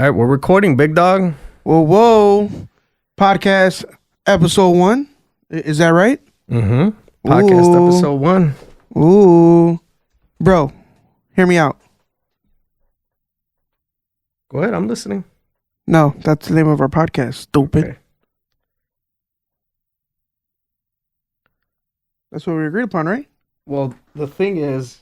right, we're recording, big dog. Whoa. Podcast episode 1. Is that right? Mm-hmm. Podcast episode 1. Ooh. Bro, hear me out. Go ahead, I'm listening. No, that's the name of our podcast. Stupid. Okay. That's what we agreed upon, right? Well, the thing is,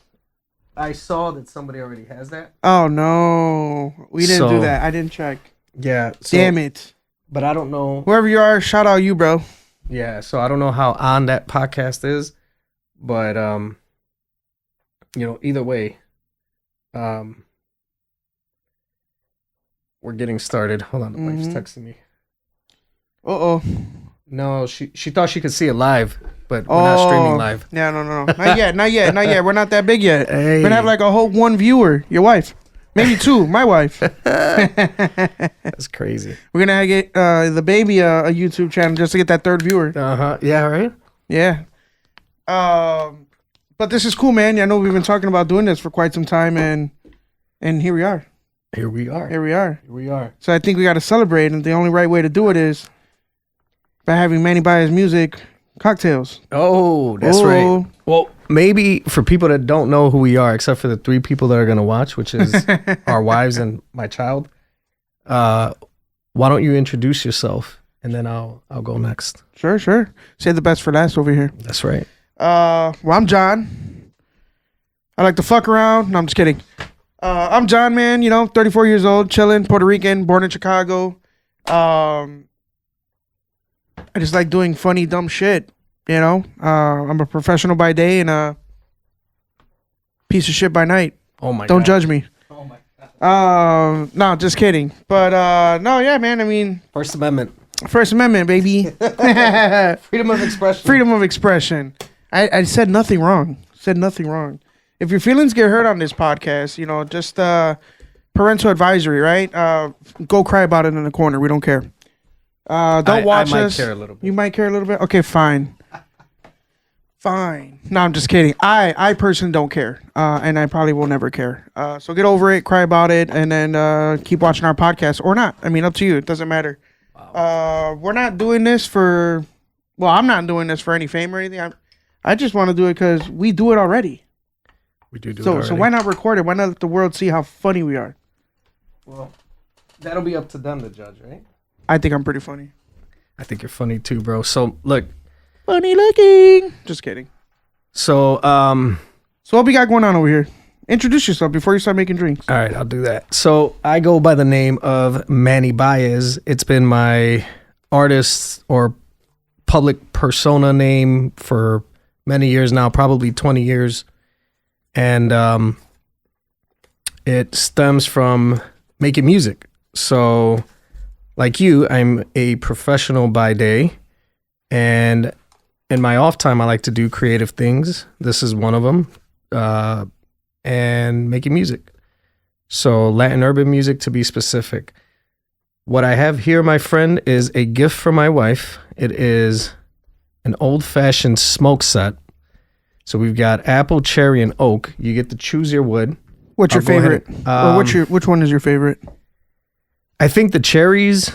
I saw that somebody already has that. Oh, no. We didn't do that. I didn't check. Yeah. Damn it. But I don't know. Whoever you are, shout out you, bro. Yeah, so I don't know how on that podcast is, but either way, we're getting started. Hold on, the wife's texting me. Uh-oh. No, she thought she could see it live, but we're not streaming live. Yeah, no. Not yet. We're not that big yet. Hey. We're gonna have like a whole one viewer, your wife. Maybe 2, my wife. That's crazy. We're gonna get the baby a YouTube channel just to get that 3rd viewer. Yeah, right. Yeah. But this is cool, man. I know we've been talking about doing this for quite some time, and here we are. Here we are. So I think we got to celebrate, and the only right way to do it is by having Manny buy his music cocktails. Oh, that's right. Well, maybe for people that don't know who we are, except for the 3 people that are going to watch, which is our wives and my child, why don't you introduce yourself, and then I'll go next. Sure. Say the best for last over here. That's right. Well, I'm John. I like to fuck around. No, I'm just kidding. I'm John, man. 34 years old, chilling, Puerto Rican, born in Chicago. I just like doing funny, dumb shit. I'm a professional by day and a piece of shit by night. Oh my! Don't God. judge me. Oh my God. No, just kidding. But no, yeah, man. I mean, First Amendment, baby. freedom of expression. Freedom of expression. I said nothing wrong. If your feelings get hurt on this podcast, just parental advisory, right? Go cry about it in the corner. We don't care. Don't watch us. I might care a little bit. You might care a little bit? Okay, fine. No, I'm just kidding. I personally don't care. And I probably will never care. So get over it, cry about it, and then keep watching our podcast or not. I mean, up to you. It doesn't matter. Wow. We're not doing this for... Well, I'm not doing this for any fame or anything. I just want to do it because we do it already. We do it already. So why not record it? Why not let the world see how funny we are? Well, that'll be up to them to judge, right? I think I'm pretty funny. I think you're funny too, bro. So look, funny looking. Just kidding. So what we got going on over here? Introduce yourself before you start making drinks. All right, I'll do that. So I go by the name of Manny Baez. It's been my artist or public persona name for many years now, probably 20 years. And it stems from making music. So like you, I'm a professional by day, and in my off time, I like to do creative things. This is one of them, and making music. So Latin urban music, to be specific. What I have here, my friend, is a gift from my wife. It is an old-fashioned smoke set. So we've got apple, cherry, and oak. You get to choose your wood. What's your favorite? Which one is your favorite? I think the cherry's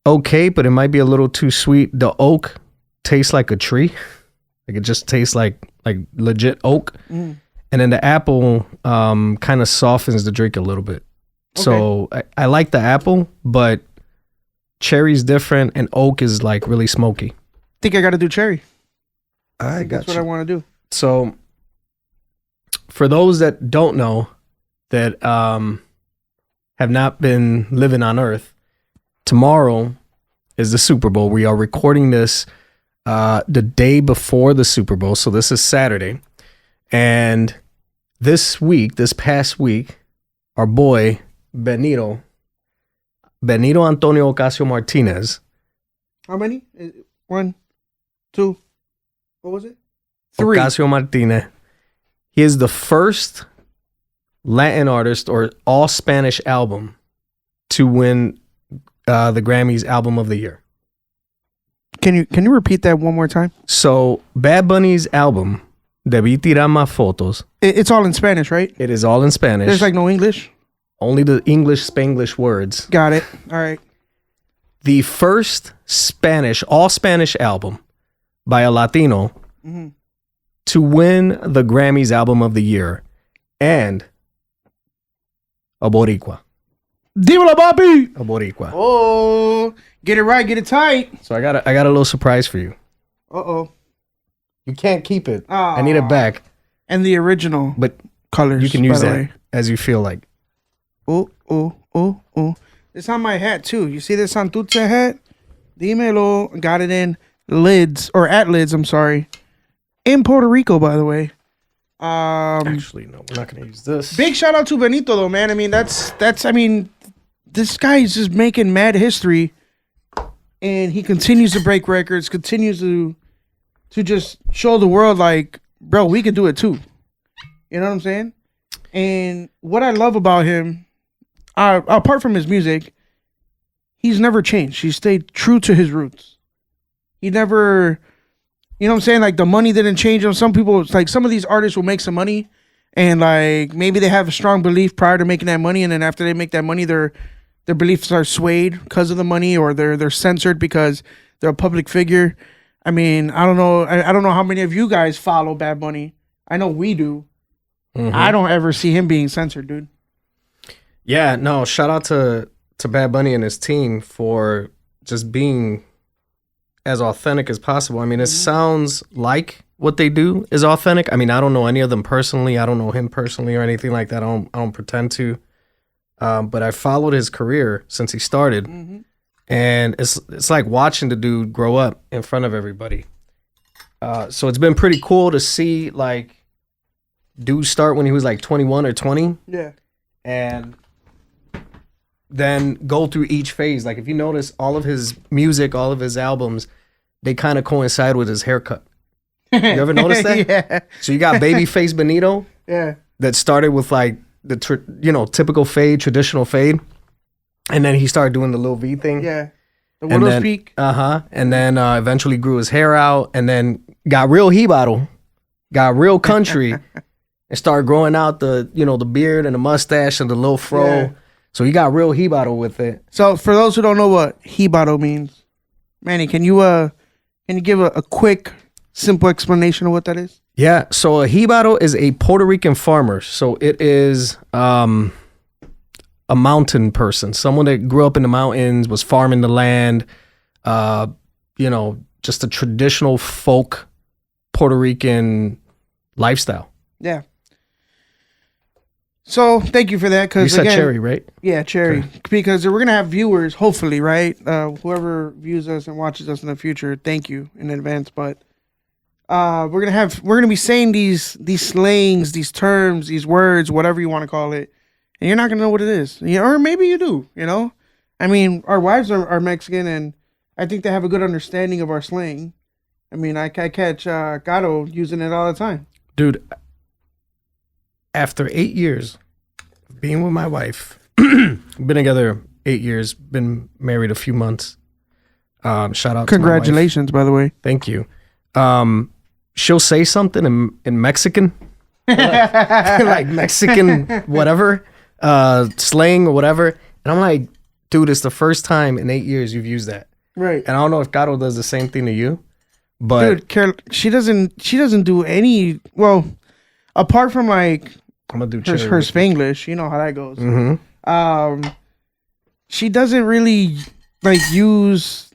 okay, but it might be a little too sweet. The oak tastes like a tree. Like it just tastes like legit oak. Mm. And then the apple kind of softens the drink a little bit. Okay. So I like the apple, but cherry's different and oak is like really smoky. Think I got to do cherry. That's what I want to do. So for those that don't know, that have not been living on Earth, tomorrow is the Super Bowl. We are recording this the day before the Super Bowl. So this is Saturday. And this past week, our boy, Benito Antonio Ocasio Martinez. How many? 1, 2, what was it? 3. Ocasio Martinez. He is the first Latin artist or all Spanish album to win the Grammys Album of the Year. Can you repeat that one more time? So Bad Bunny's album, Debí tirar más fotos. It's all in Spanish, right? It is all in Spanish. There's like no English? only the English Spanglish words. Got it. All right. The first all Spanish album by a Latino to win the Grammys Album of the Year, and a Boricua. Dímelo, papi. A Boricua. Oh, get it right, get it tight. So I got a little surprise for you. Uh-oh. You can't keep it. I need it back. And the original But colors. you can use that as you feel like. Oh. It's on my hat too. You see this Santuce hat? Dímelo. Got it in Lids, or at Lids, I'm sorry. In Puerto Rico, by the way. Actually, no, we're not going to use this. Big shout out to Benito, though, man. I mean, this guy is just making mad history, and he continues to break records, continues to just show the world, like, bro, we can do it too. You know what I'm saying? And what I love about him, apart from his music, he's never changed. He stayed true to his roots. He never, you know what I'm saying? Like, the money didn't change him. Some people, it's like, some of these artists will make some money, and like maybe they have a strong belief prior to making that money, and then after they make that money, their beliefs are swayed because of the money, or they're censored because they're a public figure. I mean, I don't know. I don't know how many of you guys follow Bad Bunny. I know we do. I don't ever see him being censored, dude. Yeah, no, shout out to Bad Bunny and his team for just being as authentic as possible. I mean, it sounds like what they do is authentic. I mean, I don't know any of them personally. I don't know him personally or anything like that. I don't pretend to. But I followed his career since he started. And it's like watching the dude grow up in front of everybody. So it's been pretty cool to see, like, dude start when he was like 21 or 20. Yeah. And then go through each phase. Like, if you notice, all of his music, all of his albums, they kind of coincide with his haircut. You ever notice that? Yeah. So you got Babyface Benito. Yeah. That started with like the typical fade, traditional fade. And then he started doing the little V thing. Yeah. The widow's peak. And then eventually grew his hair out, and then got real Jibaro, got real country, and started growing out the beard and the mustache and the little fro. Yeah. So he got real Jibaro with it. So for those who don't know what Jibaro means, Manny, can you give a quick, simple explanation of what that is? Yeah. So a Jibaro is a Puerto Rican farmer. So it is a mountain person, someone that grew up in the mountains, was farming the land, just a traditional folk Puerto Rican lifestyle. Yeah. So thank you for that. You said Cherry, right? Yeah, Cherry. Okay. Because we're going to have viewers, hopefully, right? Whoever views us and watches us in the future, thank you in advance. But we're gonna be saying these slangs, these terms, these words, whatever you want to call it. And you're not going to know what it is. Or maybe you do, I mean, our wives are Mexican, and I think they have a good understanding of our slang. I mean, I catch Gato using it all the time. Dude, after 8 years of being with my wife, been together 8 years, been married a few months. Shout out Congratulations, to my wife. By the way. Thank you. She'll say something in Mexican, like Mexican whatever. Slang or whatever, and I'm like, dude, it's the first time in 8 years you've used that, right? And I don't know if Gato does the same thing to you, but dude, she doesn't do any, well, apart from like I'm gonna do her Spanglish, you know how that goes. Mm-hmm. She doesn't really like use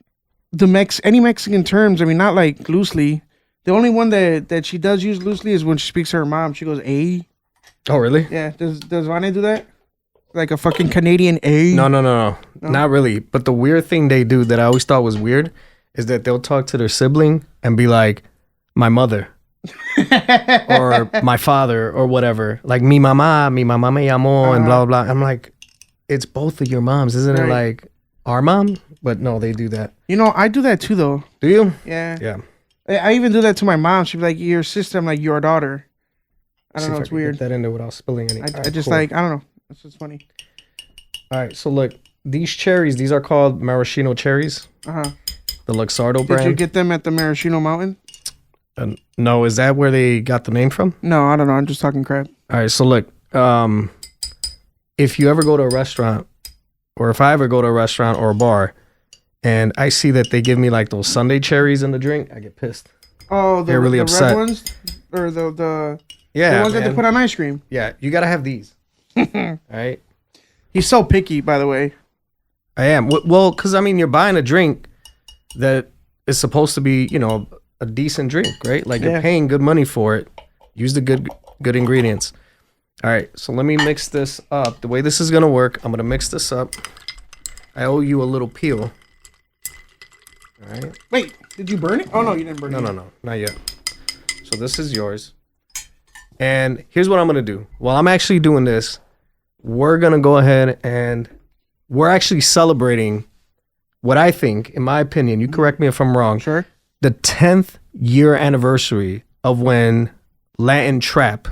any Mexican terms. I mean, not like loosely. The only one that she does use loosely is when she speaks to her mom. She goes, "A." Oh, really? Yeah. Does Vane do that? Like a fucking Canadian A? No. Not really. But the weird thing they do that I always thought was weird is that they'll talk to their sibling and be like, my mother. Or my father or whatever. Like, mi mamá me llamó, and blah, blah, blah. I'm like, it's both of your moms. Isn't it like our mom? But no, they do that. I do that too, though. Do you? Yeah. Yeah. I even do that to my mom. She'd be like, your sister. I'm like, your daughter. I don't know. It's weird. Get that into without spilling any. I just cool. I don't know. It's just funny. All right. So look, these cherries, these are called maraschino cherries. The Luxardo brand. Did you get them at the Maraschino Mountain? No. Is that where they got the name from? No, I don't know. I'm just talking crap. All right. So look, if you ever go to a restaurant, or if I ever go to a restaurant or a bar, and I see that they give me like those Sunday cherries in the drink, I get pissed. Oh, They're really upset. red ones, or the ones that man. they put on ice cream. Yeah, you gotta have these. All right. He's so picky, by the way. I am. Well, because I mean, you're buying a drink that is supposed to be, a decent drink, right? Like you're paying good money for it. Use the good ingredients. All right, so let me mix this up. The way this is gonna work, I'm gonna mix this up. I owe you a little peel. All right. Wait, did you burn it? Oh no, you didn't burn it. No, not yet. So this is yours. And here's what I'm gonna do. While I'm actually doing this, we're gonna go ahead and we're actually celebrating what I think, in my opinion, you correct me if I'm wrong. Sure. The 10th year anniversary of when Latin trap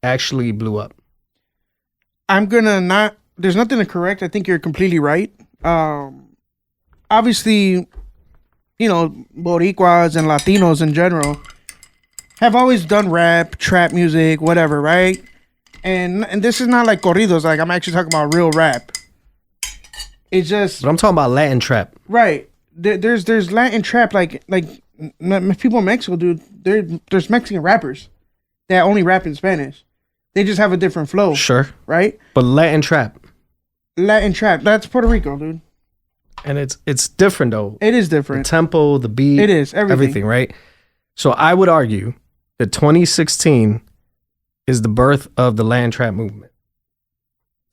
actually blew up. I'm gonna there's nothing to correct. I think you're completely right. Obviously, Boricuas and Latinos in general have always done rap, trap music, whatever, right? And this is not like corridos. Like I'm actually talking about real rap. It's just. But I'm talking about Latin trap. Right. There's Latin trap like people in Mexico, dude. There's Mexican rappers that only rap in Spanish. They just have a different flow. Sure. Right. But Latin trap. That's Puerto Rico, dude. And it's different though. It is different. The tempo, the beat. It is everything, right? So I would argue that 2016 is the birth of the Latin trap movement,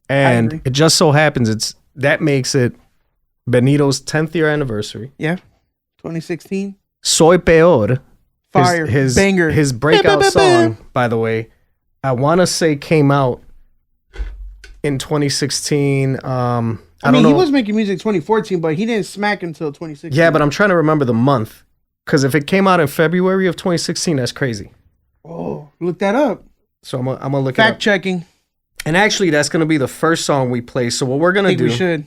and it just so happens that makes it Benito's 10th year anniversary. Yeah, 2016. Soy Peor, fire, his banger, his breakout song. By the way, I want to say came out in 2016. I don't know. He was making music 2014, but he didn't smack until 2016. Yeah, but I'm trying to remember the month. Because if it came out in February of 2016, that's crazy. Oh, look that up. So I'm gonna look it up. Fact checking. And actually, that's going to be the first song we play. So what we're going to do.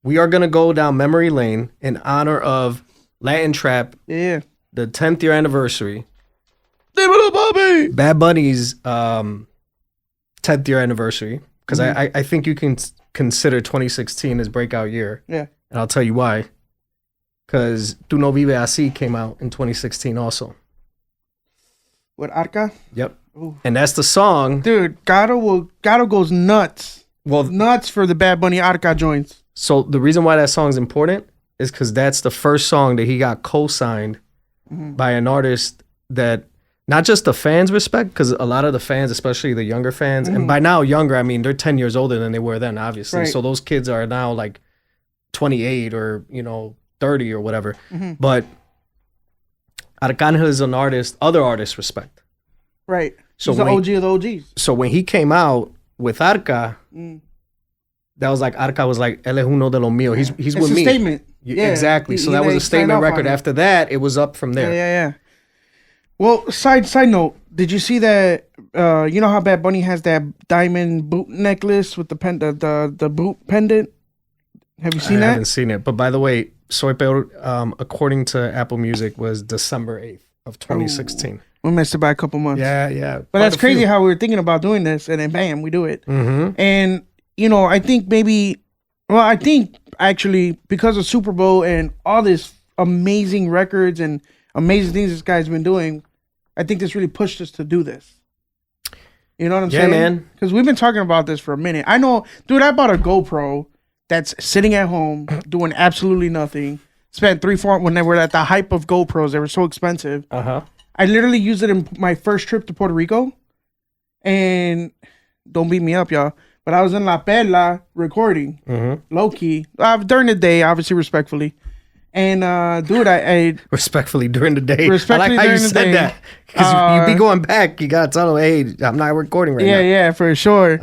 We are going to go down memory lane in honor of Latin Trap. Yeah. The 10th year anniversary. Bobby. Bad Bunny's 10th year anniversary. Because I think you can consider 2016 his breakout year. Yeah. And I'll tell you why. Because Tu No Vive Así came out in 2016 also. With Arca? Yep. Ooh. And that's the song. Dude, Gato goes nuts. Well, nuts for the Bad Bunny Arca joints. So the reason why that song's important is because that's the first song that he got co-signed by an artist that not just the fans respect, because a lot of the fans, especially the younger fans, and by now younger, I mean, they're 10 years older than they were then, obviously. Right. So those kids are now like 28 or, 30 or whatever. But Arcángel is an artist other artists respect. Right. So he's the OG of the OGs. So when he came out with Arca, that was like, Arca was like, él es uno de los míos. He's with me. It's a statement. Yeah, exactly. So that was a statement record. After that, it was up from there. Yeah. Well, side note, did you see that? You know how Bad Bunny has that diamond boot necklace with the boot pendant? Have you seen that? I haven't seen it. But by the way, Soy Peor, according to Apple Music, was December 8th of 2016. We missed it by a couple months. Yeah. But that's crazy how we were thinking about doing this, and then bam, we do it. And, I think actually because of Super Bowl and all this amazing records and amazing things this guy's been doing, I think this really pushed us to do this. You know what I'm saying? Yeah, man. Because we've been talking about this for a minute. I know, dude, I bought a GoPro that's sitting at home doing absolutely nothing. Spent $3-4 when they were at the hype of GoPros. They were so expensive. I literally used it in my first trip to Puerto Rico. And don't beat me up, y'all, but I was in La Perla recording, low key, during the day, obviously respectfully. And dude, I respectfully during the day. I like how you said that, because you be going back. You gotta tell them, hey, I'm not recording right now. Yeah, for sure.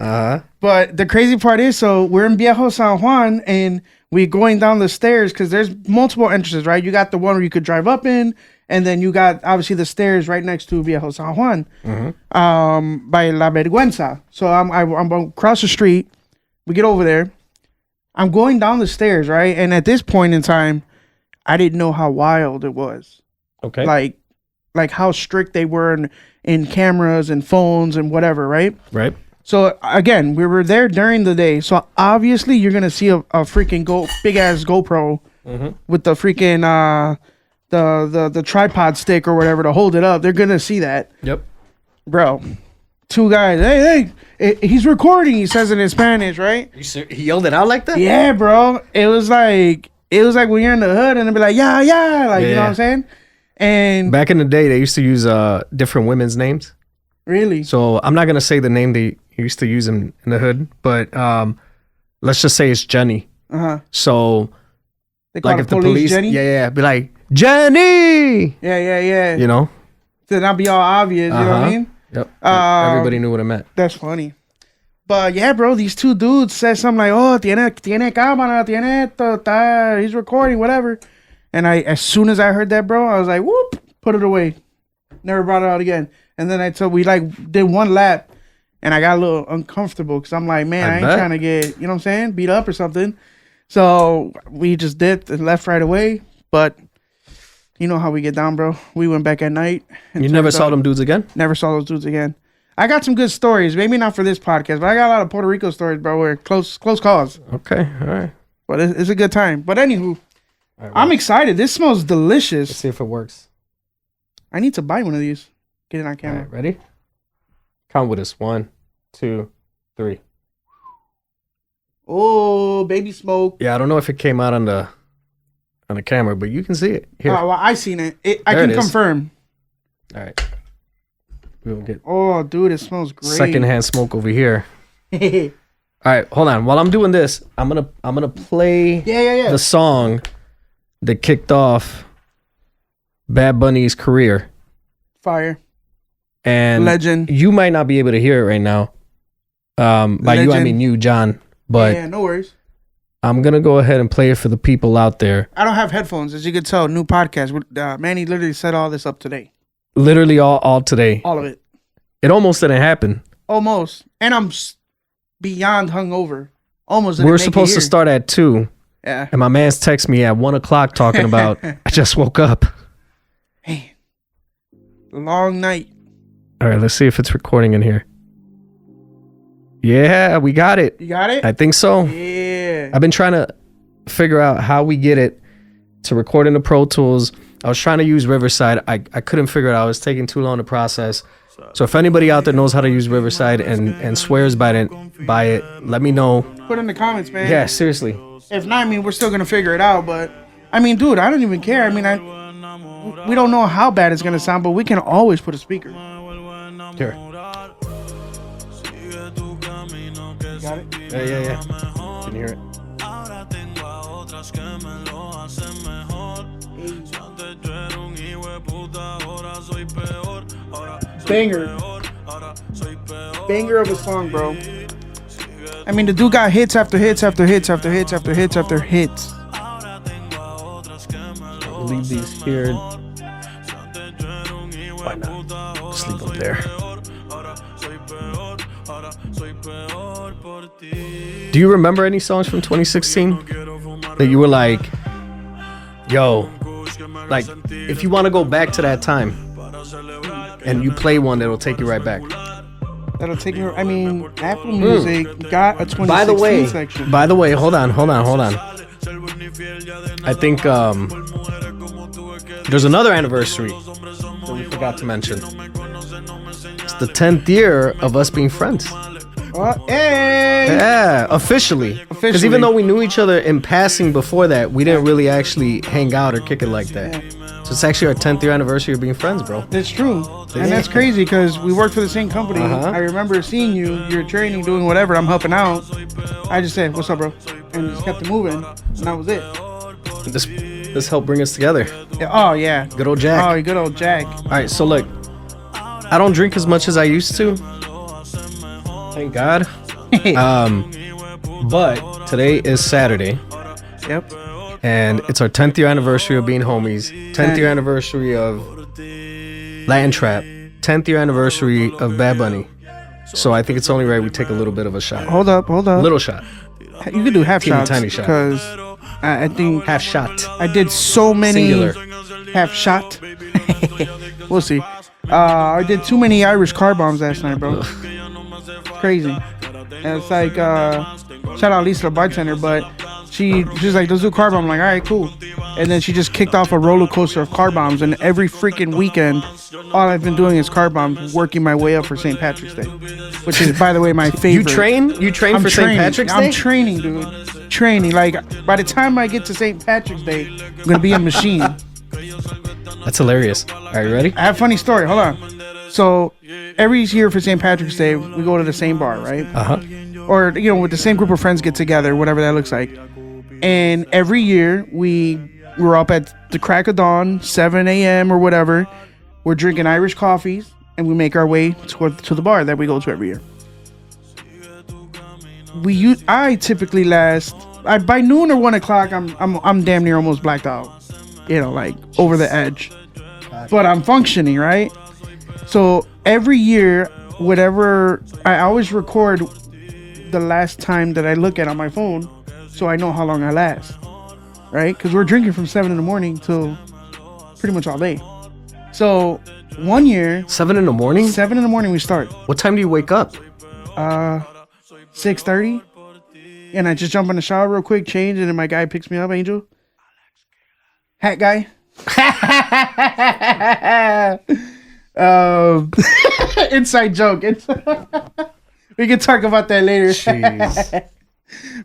But the crazy part is, so we're in Viejo San Juan, and we're going down the stairs because there's multiple entrances, right? You got the one where you could drive up in, and then you got obviously the stairs right next to Viejo San Juan, by La Vergüenza. So I'm across the street. We get over there. I'm going down the stairs, right? And at this point in time, I didn't know how wild it was. Okay. Like how strict they were in cameras and phones and whatever, right? Right. So again, we were there during the day. So obviously you're gonna see a freaking big ass GoPro with the freaking the tripod stick or whatever to hold it up. They're gonna see that. Yep. Bro, two guys. Hey, he's recording. He says it in Spanish, right? He yelled it out like that? Yeah, bro. It was like when you're in the hood and they'd be like, yeah, like you know what I'm saying? And back in the day, they used to use different women's names. Really? So I'm not gonna say the name they used to use in the hood, but let's just say it's Jenny. So they call like if the police Jenny? Be like, Jenny. Yeah. You know? To not be all obvious, you know what I mean? Yep. Everybody knew what it meant. That's funny. But yeah, bro, these two dudes said something like, "Oh, tiene cámara, tiene esto, he's recording, whatever." And as soon as I heard that, bro, I was like, "Whoop!" Put it away. Never brought it out again. And then we did one lap, and I got a little uncomfortable because I'm like, man, I ain't trying to get, you know what I'm saying, beat up or something. So we just dipped and left right away. But you know how we get down, bro. We went back at night. You never saw them dudes again? Never saw those dudes again. I got some good stories. Maybe not for this podcast, but I got a lot of Puerto Rico stories, bro. Where close calls. Okay, all right. But it's a good time. But anywho, right, I'm excited. This smells delicious. Let's see if it works. I need to buy one of these. Get it on camera. All right, ready? Count with us. 1, 2, 3. Oh, baby smoke. Yeah, I don't know if it came out on the camera, but you can see it here. Oh, well, I seen it. I can confirm. All right. We'll get. Oh, dude, it smells great. Secondhand smoke over here. All right, hold on. While I'm doing this, I'm gonna play the song that kicked off Bad Bunny's career. Fire. And legend. You might not be able to hear it right now. By legend. You, I mean you, John. But yeah, no worries. I'm gonna go ahead and play it for the people out there. I don't have headphones, as you can tell. New podcast. Manny literally set all this up today. Literally all today. All of it. It almost didn't happen. Almost. And I'm beyond hungover. Almost. We're supposed to start at 2. Yeah. And my man's text me at 1 o'clock talking about I just woke up. Man. Long night. All right, let's see if it's recording in here. Yeah, we got it. You got it? I think so. Yeah. I've been trying to figure out how we get it to record in the Pro Tools. I was trying to use Riverside. I couldn't figure it out. It was taking too long to process. So if anybody out there knows how to use Riverside and swears by it, let me know. Put in the comments, man. Yeah, seriously. If not, I mean, we're still going to figure it out. But, I mean, dude, I don't even care. I mean, we don't know how bad it's going to sound, but we can always put a speaker. Here. You got it? Yeah. Can you hear it? Banger of a song, bro. I mean, the dude got hits after hits after hits after hits after hits after hits. I'll leave these here. Why not? Just leave them there. Do you remember any songs from 2016 that you were like, yo, like, if you want to go back to that time and you play one that'll take you right back? That'll take you. I mean, Apple Music got a 2016 section. By the way, hold on. I think there's another anniversary that we forgot to mention. It's the 10th year of us being friends. Hey! Yeah, officially. Because even though we knew each other in passing before that, we didn't really actually hang out or kick it like that. Yeah. So it's actually our 10th year anniversary of being friends, bro. That's true. And that's crazy because we worked for the same company. I remember seeing you, you're training, doing whatever, I'm helping out. I just said, what's up, bro? And just kept it moving. And that was it. This helped bring us together. Yeah. Oh, yeah. Good old Jack. Oh, good old Jack. All right, so look, I don't drink as much as I used to. Thank God. But today is Saturday. Yep. And it's our 10th year anniversary of being homies. 10th year anniversary of Latin Trap. 10th year anniversary of Bad Bunny. So I think it's only right we take a little bit of a shot. Hold up. Little shot. You could do half shots. Tiny shot. Because I think... Half shot. I did so many... Singular. Half shot. We'll see. I did too many Irish car bombs last night, bro. crazy. And it's like, shout out Lisa, the bartender, but she's like, let's do car bomb. I'm like, all right, cool. And then she just kicked off a roller coaster of car bombs. And every freaking weekend, all I've been doing is car bombs, working my way up for St. Patrick's Day, which is, by the way, my favorite. You train for St. Patrick's Day? I'm training, dude. Training. Like, by the time I get to St. Patrick's Day, I'm going to be a machine. That's hilarious. Are you ready? I have a funny story. Hold on. So, every year for St. Patrick's Day, we go to the same bar, right? Or, with the same group of friends get together, whatever that looks like. And every year, we're up at the crack of dawn, 7 a.m. or whatever. We're drinking Irish coffees, and we make our way to the bar that we go to every year. I typically by noon or 1 o'clock, I'm damn near almost blacked out. Like over the edge. But I'm functioning, right? So every year, whatever, I always record the last time that I look at on my phone, so I know how long I last, right? Because we're drinking from 7 in the morning till pretty much all day. So one year, 7 in the morning? 7 in the morning we start. What time do you wake up? 6:30, and I just jump in the shower real quick, change, and then my guy picks me up, Angel. Hat guy. Inside joke. We can talk about that later. Jeez.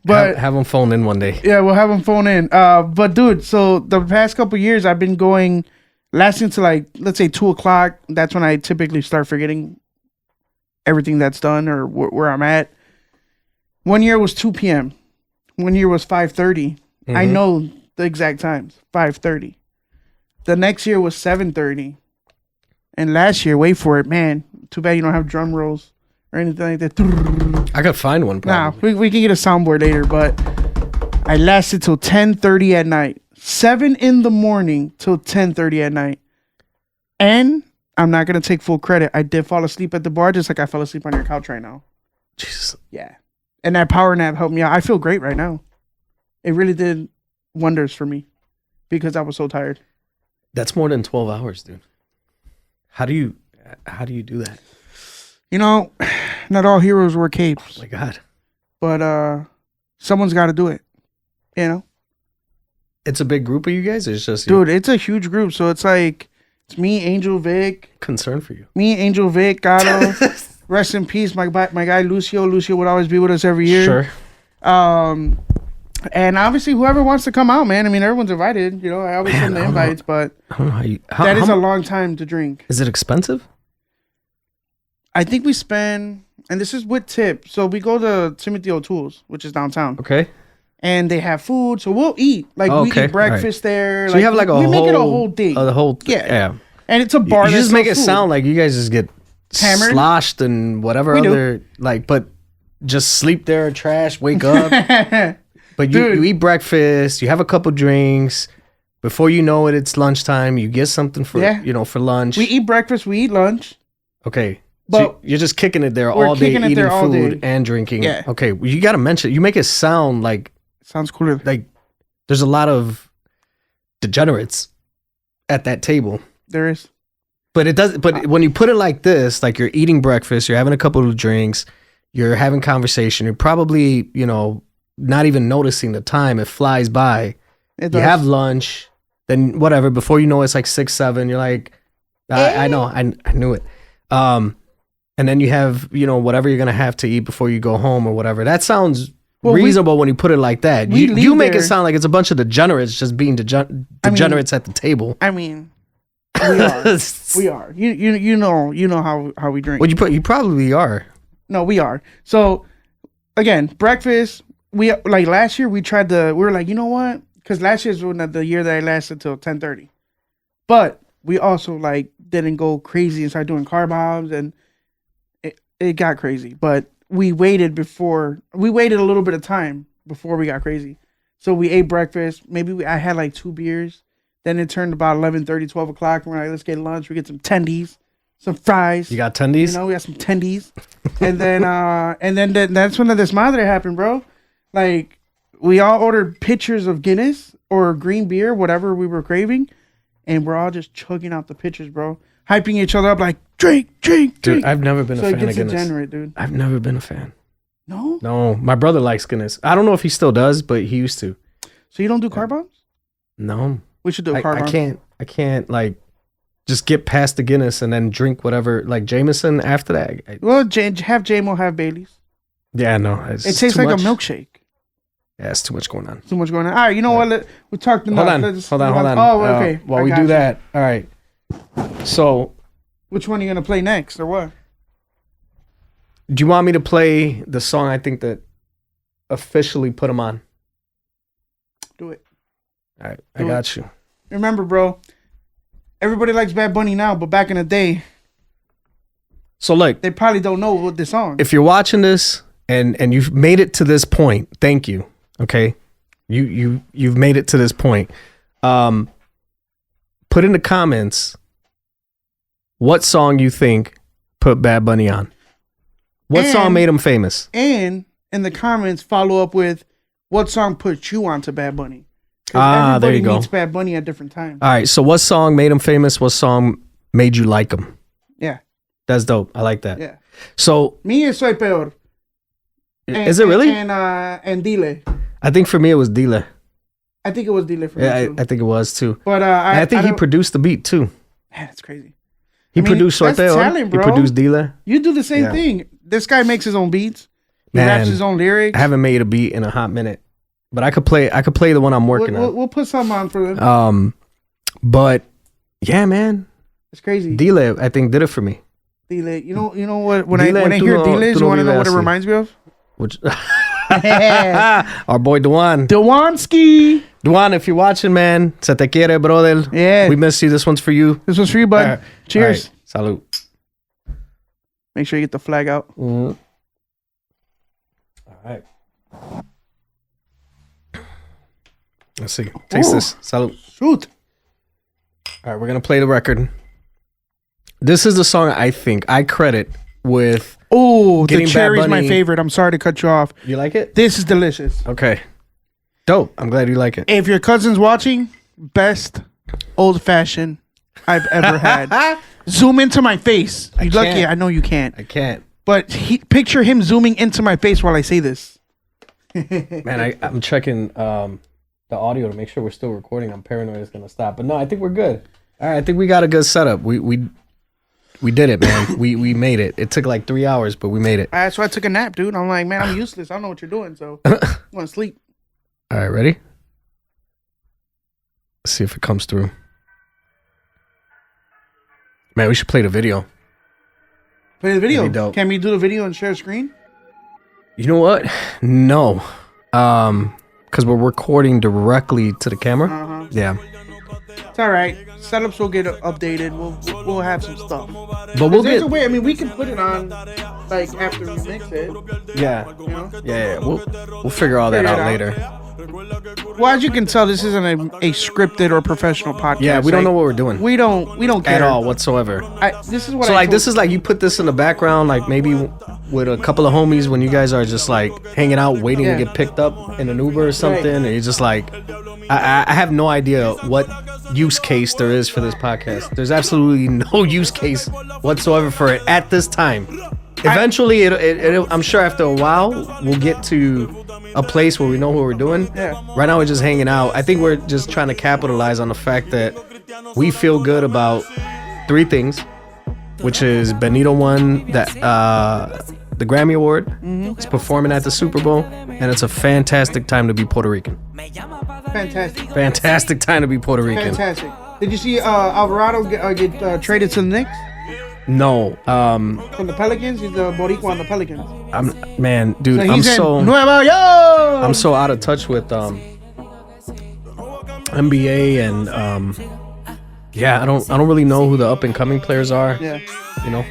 But have him phone in one day. Yeah, we'll have him phone in. But dude, so the past couple years I've been going, lasting to like, let's say 2 o'clock. That's when I typically start forgetting everything that's done or where I'm at. One year was 2 p.m. One year was 5:30. Mm-hmm. I know the exact times. 5:30. The next year was 7:30. And last year, wait for it, man. Too bad you don't have drum rolls or anything like that. I could find one probably. Nah, we can get a soundboard later, but I lasted till 10:30 at night. 7 in the morning till 10:30 at night. And I'm not going to take full credit. I did fall asleep at the bar just like I fell asleep on your couch right now. Jesus. Yeah. And that power nap helped me out. I feel great right now. It really did wonders for me because I was so tired. That's more than 12 hours, dude. How do you do that? Not all heroes wear capes. Oh my God. But someone's got to do it. It's a big group of you guys? Or it's just dude, it's a huge group. So it's like, it's me, Angel, Vic. Concern for you. Me, Angel, Vic, Gato. Rest in peace, my guy Lucio. Lucio would always be with us every year. Sure. And obviously, whoever wants to come out, man. I mean, everyone's invited. I always send the invites, but I don't know that is a long time to drink. Is it expensive? I think we spend, and this is with tip. So we go to Timothy O'Toole's, which is downtown. Okay. And they have food, so we'll eat. Like we eat breakfast there. So you have like we make it a whole thing. The whole yeah. And it's a bar. You just make it sound like you guys just get hammered, sloshed, and whatever other but just sleep there, trash, wake up. But you eat breakfast, you have a couple drinks. Before you know it, it's lunchtime. You get something for for lunch. We eat breakfast, we eat lunch. Okay. But so you're just kicking it there all day, eating food and drinking. Yeah. Okay. Well, you got to mention, you make it sound like. Sounds cooler. Like there's a lot of degenerates at that table. There is. But it does. But when you put it like this, like you're eating breakfast, you're having a couple of drinks, you're having conversation, you're probably, not even noticing the time. It flies by. You have lunch, then whatever. Before you know it's like 6, 7. You're like, I know, I knew it. And then you have, whatever you're gonna have to eat before you go home or whatever. That sounds reasonable when you put it like that. You make it sound like it's a bunch of degenerates just being degenerates at the table. I mean, we are. We are. You know how we drink. Well, you probably are. No, we are. So again, breakfast. We like last year. We were like, you know what? Because last year's the year that I lasted till 10:30. But we also didn't go crazy and start doing car bombs, and it got crazy. But we waited a little bit of time before we got crazy. So we ate breakfast. Maybe I had 2 beers. Then it turned about 11:30, 12 o'clock. And we're like, let's get lunch. We get some tendies, some fries. You got tendies? We got some tendies. And then that's when the desmadre happened, bro. We all ordered pitchers of Guinness or green beer, whatever we were craving. And we're all just chugging out the pitchers, bro. hyping each other up like drink. Dude, I've never been a So it fan of gets Guinness. degenerate, dude. I've never been a fan. No? No, my brother likes Guinness. I don't know if he still does, but he used to. So you don't do car bombs? No, We should do a car bomb. I can't like just get past the Guinness and then drink whatever like Jameson after that. Well, have JMO, have Bailey's. Yeah, no, It tastes like a milkshake. Yeah, it's too much going on. Too much going on. All right, you know what? We talked enough. Hold on. Oh, okay. While I we got do you. that, all right. So, Which one are you going to play next or what? do you want me to play the song I think that officially put him on? Do it. All right, I Do got you. Remember, bro, everybody likes Bad Bunny now, but back in the day, So, look, they probably don't know what this song. if you're watching this and you've made it to this point, thank you. Okay, you've made it to this point. Put in the comments what song you think put Bad Bunny on. What song made him famous? And in the comments, follow up with what song put you onto Bad Bunny. 'Cause There you everybody go. meets Bad Bunny at different times. All right, so what song made him famous? What song made you like him? Yeah. That's dope. I like that. Yeah. So, Me es Soy Peor. is it really? And Dile. I think for me it was Dile. I think it was Dile for Yeah, me too. I think it was too. But And I think he don't- produced the beat too. Man, that's crazy. He I mean, produced that's Sorteo. talent, He bro. produced Dile. You do the same Yeah. thing. This guy makes his own beats. He Man, raps his own lyrics. I haven't made a beat in a hot minute, but I could play the one I'm working We'll put something on for them. on. But yeah, man, It's crazy. Dile I think did it for me. Dile. You know what? When Dile, I hear tú Dile, you no want to know what it vives así. reminds me of? Which our boy Duan. Dewanski. Duan, if you're watching, man, se te quiere, brother. Yeah. We miss you. This one's for you. This one's for you, bud. All right. Cheers. All right. Salud. Make sure you get the flag out. Mhm. All right. Let's see. Taste Ooh. this. Salud. Shoot. All right, we're gonna play the record. This is the song I think I credit with. Oh, the Getting Bad cherry's my Bunny- favorite. I'm sorry to cut you off. You like it? This is delicious. Okay. Dope. I'm glad you like it. If your cousin's watching, best old fashioned I've ever had. Zoom into my face. You lucky? can't. I know you can't. I can't. But picture him zooming into my face while I say this. Man, I'm checking the audio to make sure we're still recording. I'm paranoid it's gonna stop, but no, I think we're good. All right, I think we got a good setup. We did it, man. we made it. It took like 3 hours, but we made it. That's why I took a nap, dude. I'm like, man, I'm useless. I don't know what you're doing, so I'm gonna sleep. All right, ready? Let's see if it comes through. Man, we should play the video. Play the video. That'd be dope. Can we do the video and share screen? You know what? No, because we're recording directly to the camera. Uh-huh. Yeah, It's all right. Setups will get updated. We'll have some stuff. but we'll There's get. a way. I mean, we can put it on like after we mix it. Yeah, You know. yeah. We'll figure all that Figure it out out. later. Well, as you can tell, this isn't a scripted or professional podcast. Yeah, we don't know Like, what we're doing We don't care at all whatsoever. This is what. So I like, told- this is like you put this in the background, like maybe with a couple of homies when you guys are just like hanging out, waiting Yeah. to get picked up in an Uber or something, Right. and you're just like, I have no idea what use case there is for this podcast. There's absolutely no use case whatsoever for it at this time. Eventually, it'll, I'm sure after a while, we'll get to a place where we know what we're doing. Yeah. Right now, we're just hanging out. I think we're just trying to capitalize on the fact that we feel good about three things, which is Benito won that the Grammy Award. He's performing at the Super Bowl, and it's a fantastic time to be Puerto Rican. fantastic. Fantastic time to be Puerto Rican. Fantastic. Did you see Alvarado get traded to the Knicks No, from the Pelicans? He's the Boricua on the Pelicans. man, dude, So I'm he's in so Nueva York. I'm so out of touch with NBA and yeah, I don't really know who the up and coming players are. Yeah. You know,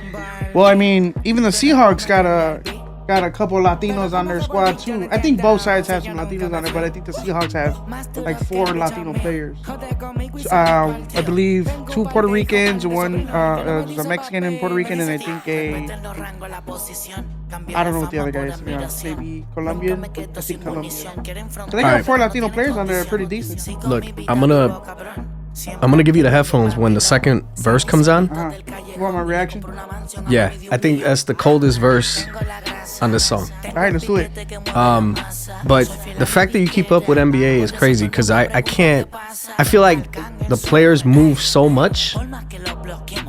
Well, I mean, even the Seahawks got a couple Latinos on their squad too. I think both sides have some Latinos on it, but I think the Seahawks have like 4 Latino players. I believe 2 Puerto Ricans, one there's a Mexican and Puerto Rican, and I think I don't know what the other guy is. To be honest. Maybe Colombian. I think Colombian. So they got Alright. 4 Latino players on there, pretty decent. look, I'm gonna I'm gonna give you the headphones when the second verse comes on. You want my reaction? Yeah, I think that's the coldest verse on this song. All right, let's do it. But the fact that you keep up with NBA is crazy because I can't. I feel like the players move so much,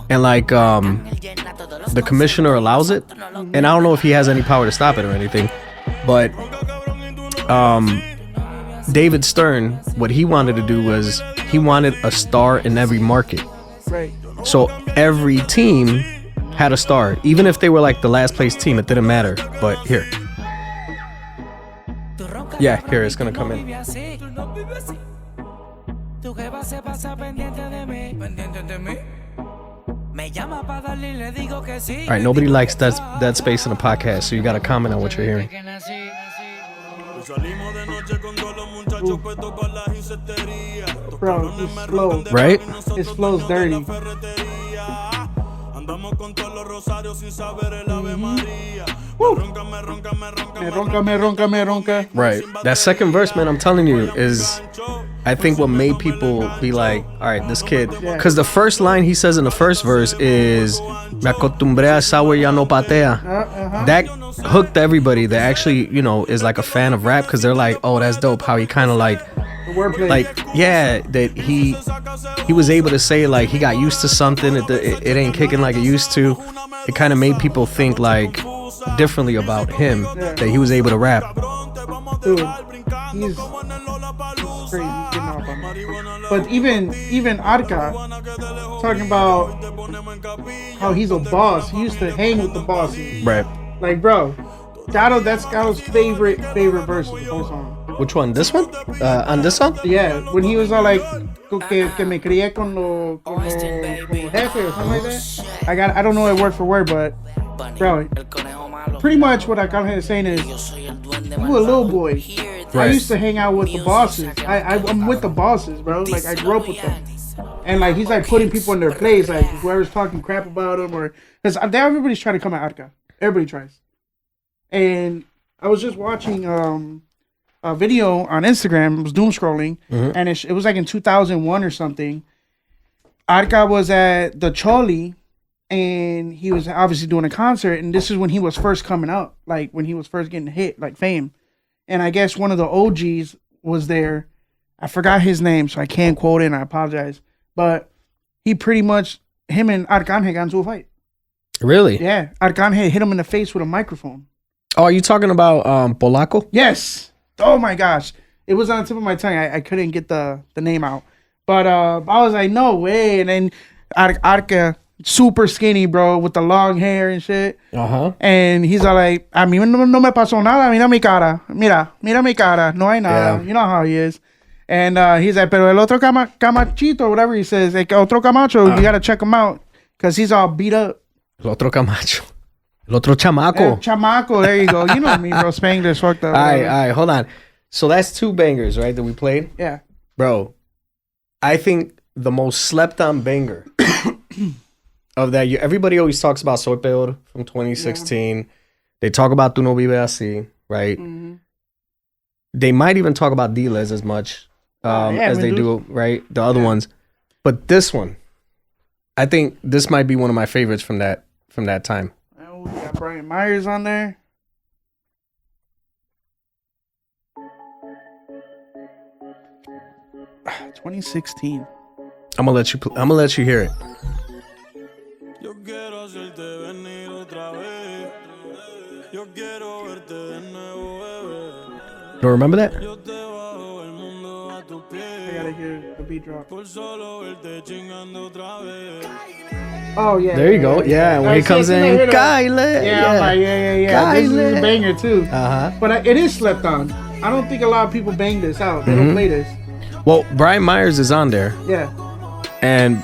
and like the commissioner allows it, and I don't know if he has any power to stop it or anything. But David Stern, what he wanted to do was he wanted a star in every market. Right. So every team had a star, even if they were like the last place team, it didn't matter. But here, yeah, here it's gonna come in. All right, nobody likes that space in the podcast, so you gotta comment on what you're hearing. Bro, it's slow. Right? His flow's dirty. Me ronca. Right. That second verse, man, I'm telling you, is I think what made people be like, all right, this kid. Because the first line he says in the first verse is, Me acostumbré a esa ya no patea. That hooked everybody that actually, you know, is like a fan of rap because they're like, oh, that's dope. How he kind of like, yeah, that he was able to say like he got used to something. It ain't kicking like it used to. It kind of made people think like differently about him that he was able to rap. Dude, he's crazy. He's getting off on me. But even Arca talking about how he's a boss. He used to hang with the bosses. Right. Like, bro, that's Gatto's favorite verse of the whole song. Which one? This one? On this song? Yeah, when he was all like, que me crié con los jefes or something like that. I don't know it word for word, but bro, pretty much what Arcángel is saying is, you a little boy. Right. I used to hang out with the bosses. I'm with the bosses, bro. Like, I grew up with them. And like, he's like putting people in their place, like whoever's talking crap about him, or because everybody's trying to come at Arca. Everybody tries. And I was just watching a video on Instagram. It was doom scrolling, and it was like in 2001 or something. Arca was at the Choli, and he was obviously doing a concert, and this is when he was first coming up, like when he was first getting hit, like fame. And I guess one of the OGs was there. I forgot his name, so I can't quote it, and I apologize. But he pretty much, him and Arcángel got into a fight. Really? Yeah. Arcángel hit him in the face with a microphone. Oh, are you talking about Polaco? Yes. Oh my gosh. It was on the tip of my tongue. I couldn't get the name out. But I was like, no way. And then Arca, super skinny, bro, with the long hair and shit. And he's all like, a mí no me pasó nada, mira mi cara. Mira mi cara. No hay nada. Yeah. You know how he is. And he's like, pero el otro camachito, whatever he says, like, otro Camacho, you gotta check him out. Because he's all beat up. El otro Camacho. El otro chamaco. Chamaco, there you go. You know me, bro. Spanglish fucked up. All right, hold on. So that's two bangers, right, that we played? Yeah. Bro, I think the most slept on banger of that year, everybody always talks about Soy Peor from 2016. Yeah. They talk about Tu No Vive Así, right? Mm-hmm. They might even talk about Diles as much as they do, right? The other ones. But this one, I think this might be one of my favorites from that time. Oh, we got Brian Myers on there. Ah, 2016. I'm gonna let you hear it. You don't remember that? I gotta hear the beat drop. Oh yeah. There you go. Yeah, when he comes in, Kyle. Yeah, I'm like, yeah. Kyle. This is a banger too. Uh-huh. But it is slept on. I don't think a lot of people bang this out. They don't play this. Well, Brian Myers is on there. Yeah. And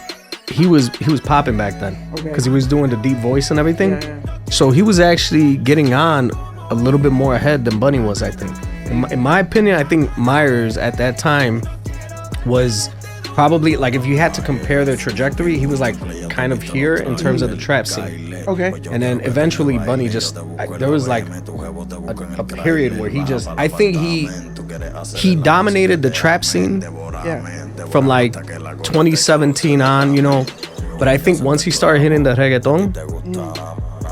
he was popping back then because he was doing the deep voice and everything. Yeah. So he was actually getting on a little bit more ahead than Bunny was, I think. In my opinion, I think Myers at that time was probably, like, if you had to compare their trajectory, he was like kind of here in terms of the trap scene. Okay. And then eventually Bunny there was like a period where I think he dominated the trap scene Yeah. from like 2017 on, you know. But I think once he started hitting the reggaeton,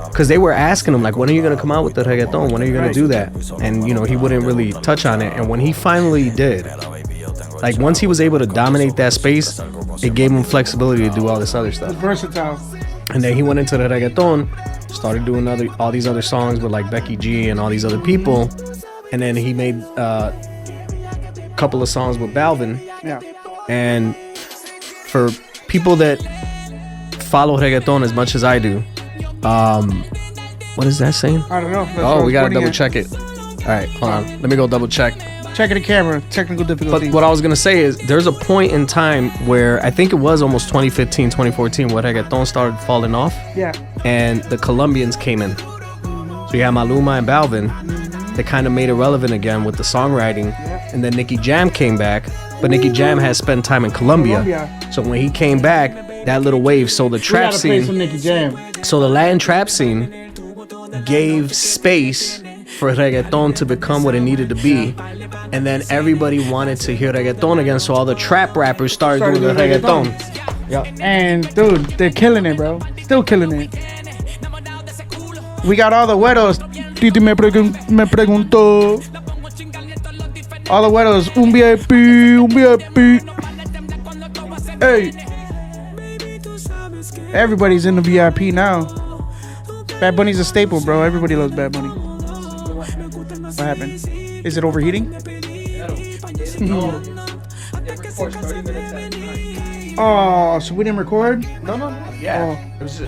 because they were asking him like, when are you gonna come out with the reggaeton? When are you gonna do that? And you know, he wouldn't really touch on it. And when he finally did, like once he was able to dominate that space, it gave him flexibility to do all this other stuff. Versatile. And then he went into the reggaeton, started doing all these other songs with like Becky G and all these other people. And then he made a couple of songs with Balvin. Yeah. And for people that follow reggaeton as much as I do, what is that saying? I don't know. Oh, we gotta double check it. All right, hold on. Let me go double check. Checking the camera. Technical difficulty. But what I was gonna say is, there's a point in time where I think it was almost 2015, 2014, where reggaeton started falling off. Yeah. And the Colombians came in. So you had Maluma and Balvin. They kind of made it relevant again with the songwriting. Yeah. And then Nicky Jam came back. But Nicky Jam has spent time in Colombia. So when he came back, that little wave, so the trap scene, some Nicky Jam. so the Latin trap scene gave space for reggaeton to become what it needed to be. And then everybody wanted to hear reggaeton again, so all the trap rappers started doing the reggaeton. Yeah. And dude, they're killing it, bro. Still killing it. We got all the güeros. Titi me preguntó. All the güeros. Un VIP, un VIP. Hey. Everybody's in the VIP now. Bad Bunny's a staple, bro. Everybody loves Bad Bunny. What happened? Is it overheating? Oh, so we didn't record? No. Yeah.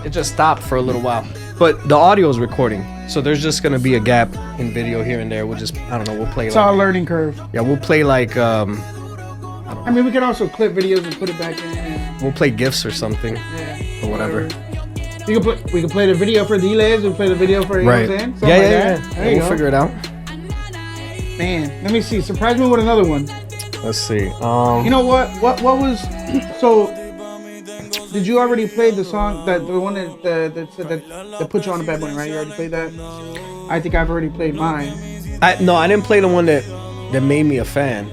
It just stopped for a little while. But the audio is recording. So there's just going to be a gap in video here and there. We'll just, I don't know, we'll play It's like... all a learning curve. Yeah, we'll play like... I mean, we can also clip videos and put it back in. We'll play GIFs or something. Yeah. Or whatever. We can play the video for Diles. We'll play the video for, you know what I'm saying? Something like that. There you We'll go. figure it out. Man, let me see. Surprise me with another one. Let's see. You know what? What was... So, did you already play the song, the one that put you on a Bad Bunny, right? You already played that? I think I've already played mine. No, I didn't play the one that made me a fan.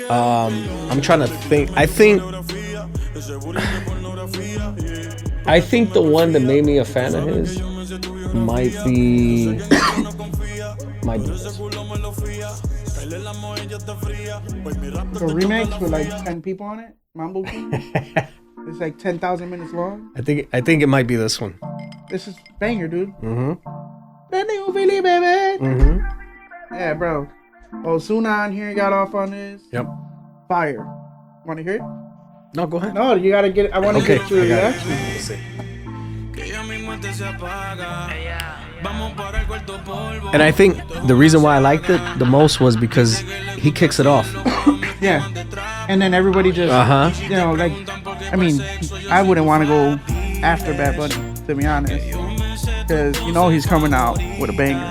I'm trying to think. I think the one that made me a fan of his might be So remix with like 10 people on it? Mambo King? It's like 10,000 minutes long. I think it might be this one. This is banger, dude. Mm-hmm. Yeah, bro. Ozuna on here got off on this. Yep. Fire. Want to hear it? No, go ahead. No, you gotta get it. I want to get your reaction. Let's see. And I think the reason why I liked it the most was because he kicks it off. Yeah. And then everybody just, you know, like, I mean, I wouldn't want to go after Bad Bunny, to be honest. Because, you know, he's coming out with a banger.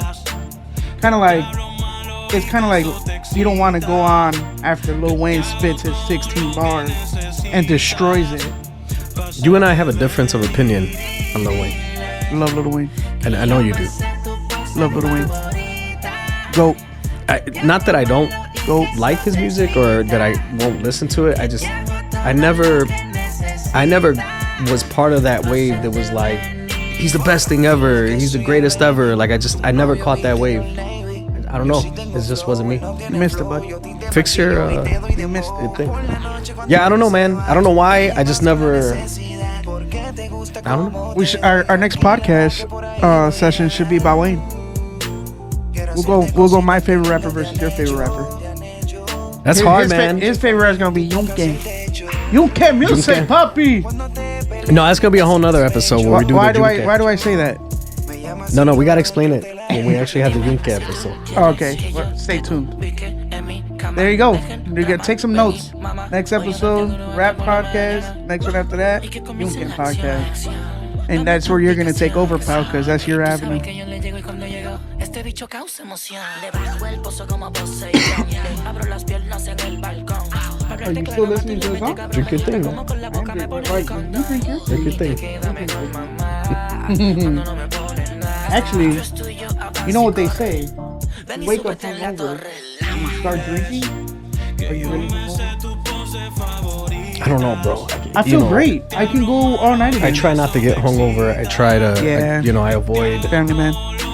It's kind of like you don't want to go on after Lil Wayne spits his 16 bars and destroys it. You and I have a difference of opinion on Lil Wayne. Love Lil Wayne. And I know you do. Love Lil Wayne. Go. Not that I don't like his music or that I won't listen to it. I never was part of that wave that was like, he's the best thing ever. He's the greatest ever. Like I never caught that wave. I don't know. It just wasn't me. You missed it, buddy. Fix your You missed it. thing. Yeah, I don't know, man. I don't know why. I just never. I don't know. We should, our next podcast session should be about Wayne. We'll go my favorite rapper versus your favorite rapper. That's hard, man. His favorite rapper is gonna be Yunke. Yunke music, Yunke. puppy. No, that's gonna be a whole nother episode where we do Why the do Junke. I say that? No, we gotta explain it when we actually have the Junke episode. Oh, okay, well, stay tuned. There you go. You're gonna take some notes. Next episode, rap podcast. Next one after that, Yunke podcast. And that's where you're gonna take over, pal, because that's your avenue. Este bicho causa emoción. Le bajo el pozo como Poseidón. Abro las piernas en el balcón. Are you still listening to the song? Drink your thing, man. Drink your thing. Actually, you know what they say? You wake up hungover and you start drinking, Are you really? I don't know, bro. I feel great. I can go all night again. I try not to get hungover. I try to, I avoid. Family man.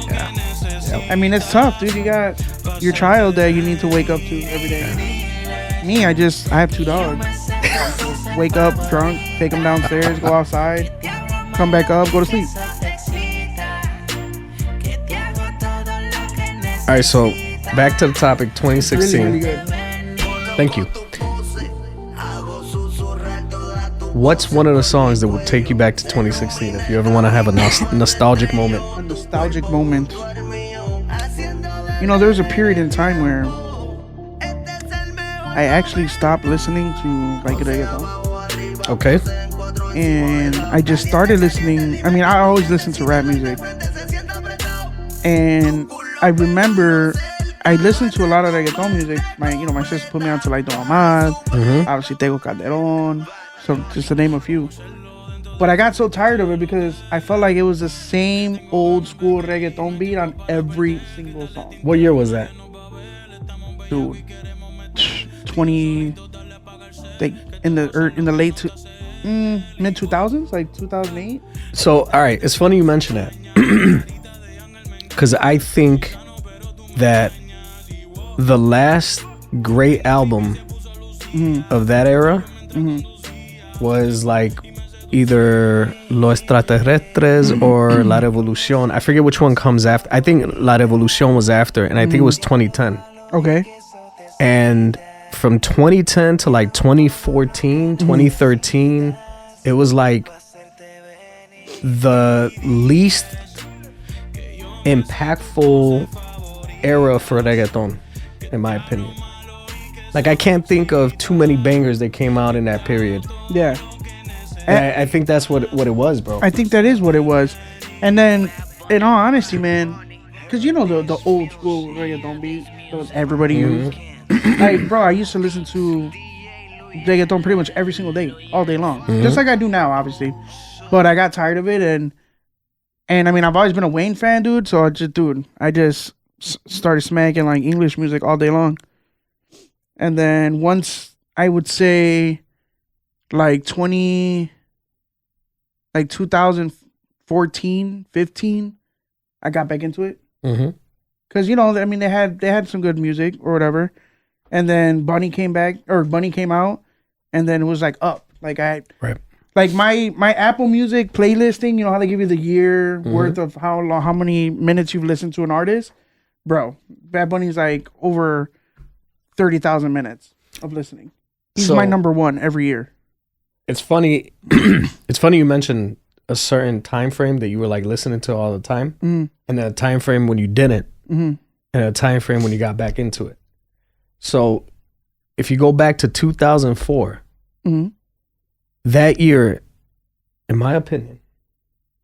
Yeah. Yep. I mean, it's tough, dude. You got your child that you need to wake up to every day. Me, I have 2 dogs. Wake up drunk, take them downstairs, go outside, come back up, go to sleep. All right, so back to the topic, 2016. Really, really good. Thank you. What's one of the songs that would take you back to 2016 if you ever want to have a nostalgic moment? A nostalgic moment. You know, there was a period in time where I actually stopped listening to like reggaeton. Okay. And I just started listening. I mean, I always listen to rap music. And I remember I listened to a lot of reggaeton music. My sister put me on to like Don Omar, obviously Tego Calderon, so just to name a few. But I got so tired of it because I felt like it was the same old school reggaeton beat on every single song. What year was that? Dude, 20, like in the late mid 2000s, like 2008. So, all right, it's funny you mention that because I think that the last great album of that era was like either Los Extraterrestres or La Revolución. I forget which one comes after. I think La Revolución was after, and I think it was 2010. Okay. And from 2010 to like 2014, 2013, it was like the least impactful era for reggaeton, in my opinion. Like, I can't think of too many bangers that came out in that period. Yeah. And I think that's what it was, bro. I think that is what it was. And then, in all honesty, man, because you know the old school reggaeton beat that everybody used. Like, bro, I used to listen to reggaeton pretty much every single day, all day long. Just like I do now, obviously. But I got tired of it, and I mean, I've always been a Wayne fan, dude. So I just started smacking like English music all day long. And then once I would say like 2014, 15, I got back into it. Because, you know, I mean, they had some good music or whatever. And then Bunny came out, and then it was like up. Like like my Apple Music playlisting, you know how they give you the year worth of how many minutes you've listened to an artist? Bro, Bad Bunny's like over 30,000 minutes of listening. He's my number one every year. It's funny. It's funny you mentioned a certain time frame that you were like listening to all the time, and a time frame when you didn't, and a time frame when you got back into it. So, if you go back to 2004, that year, in my opinion,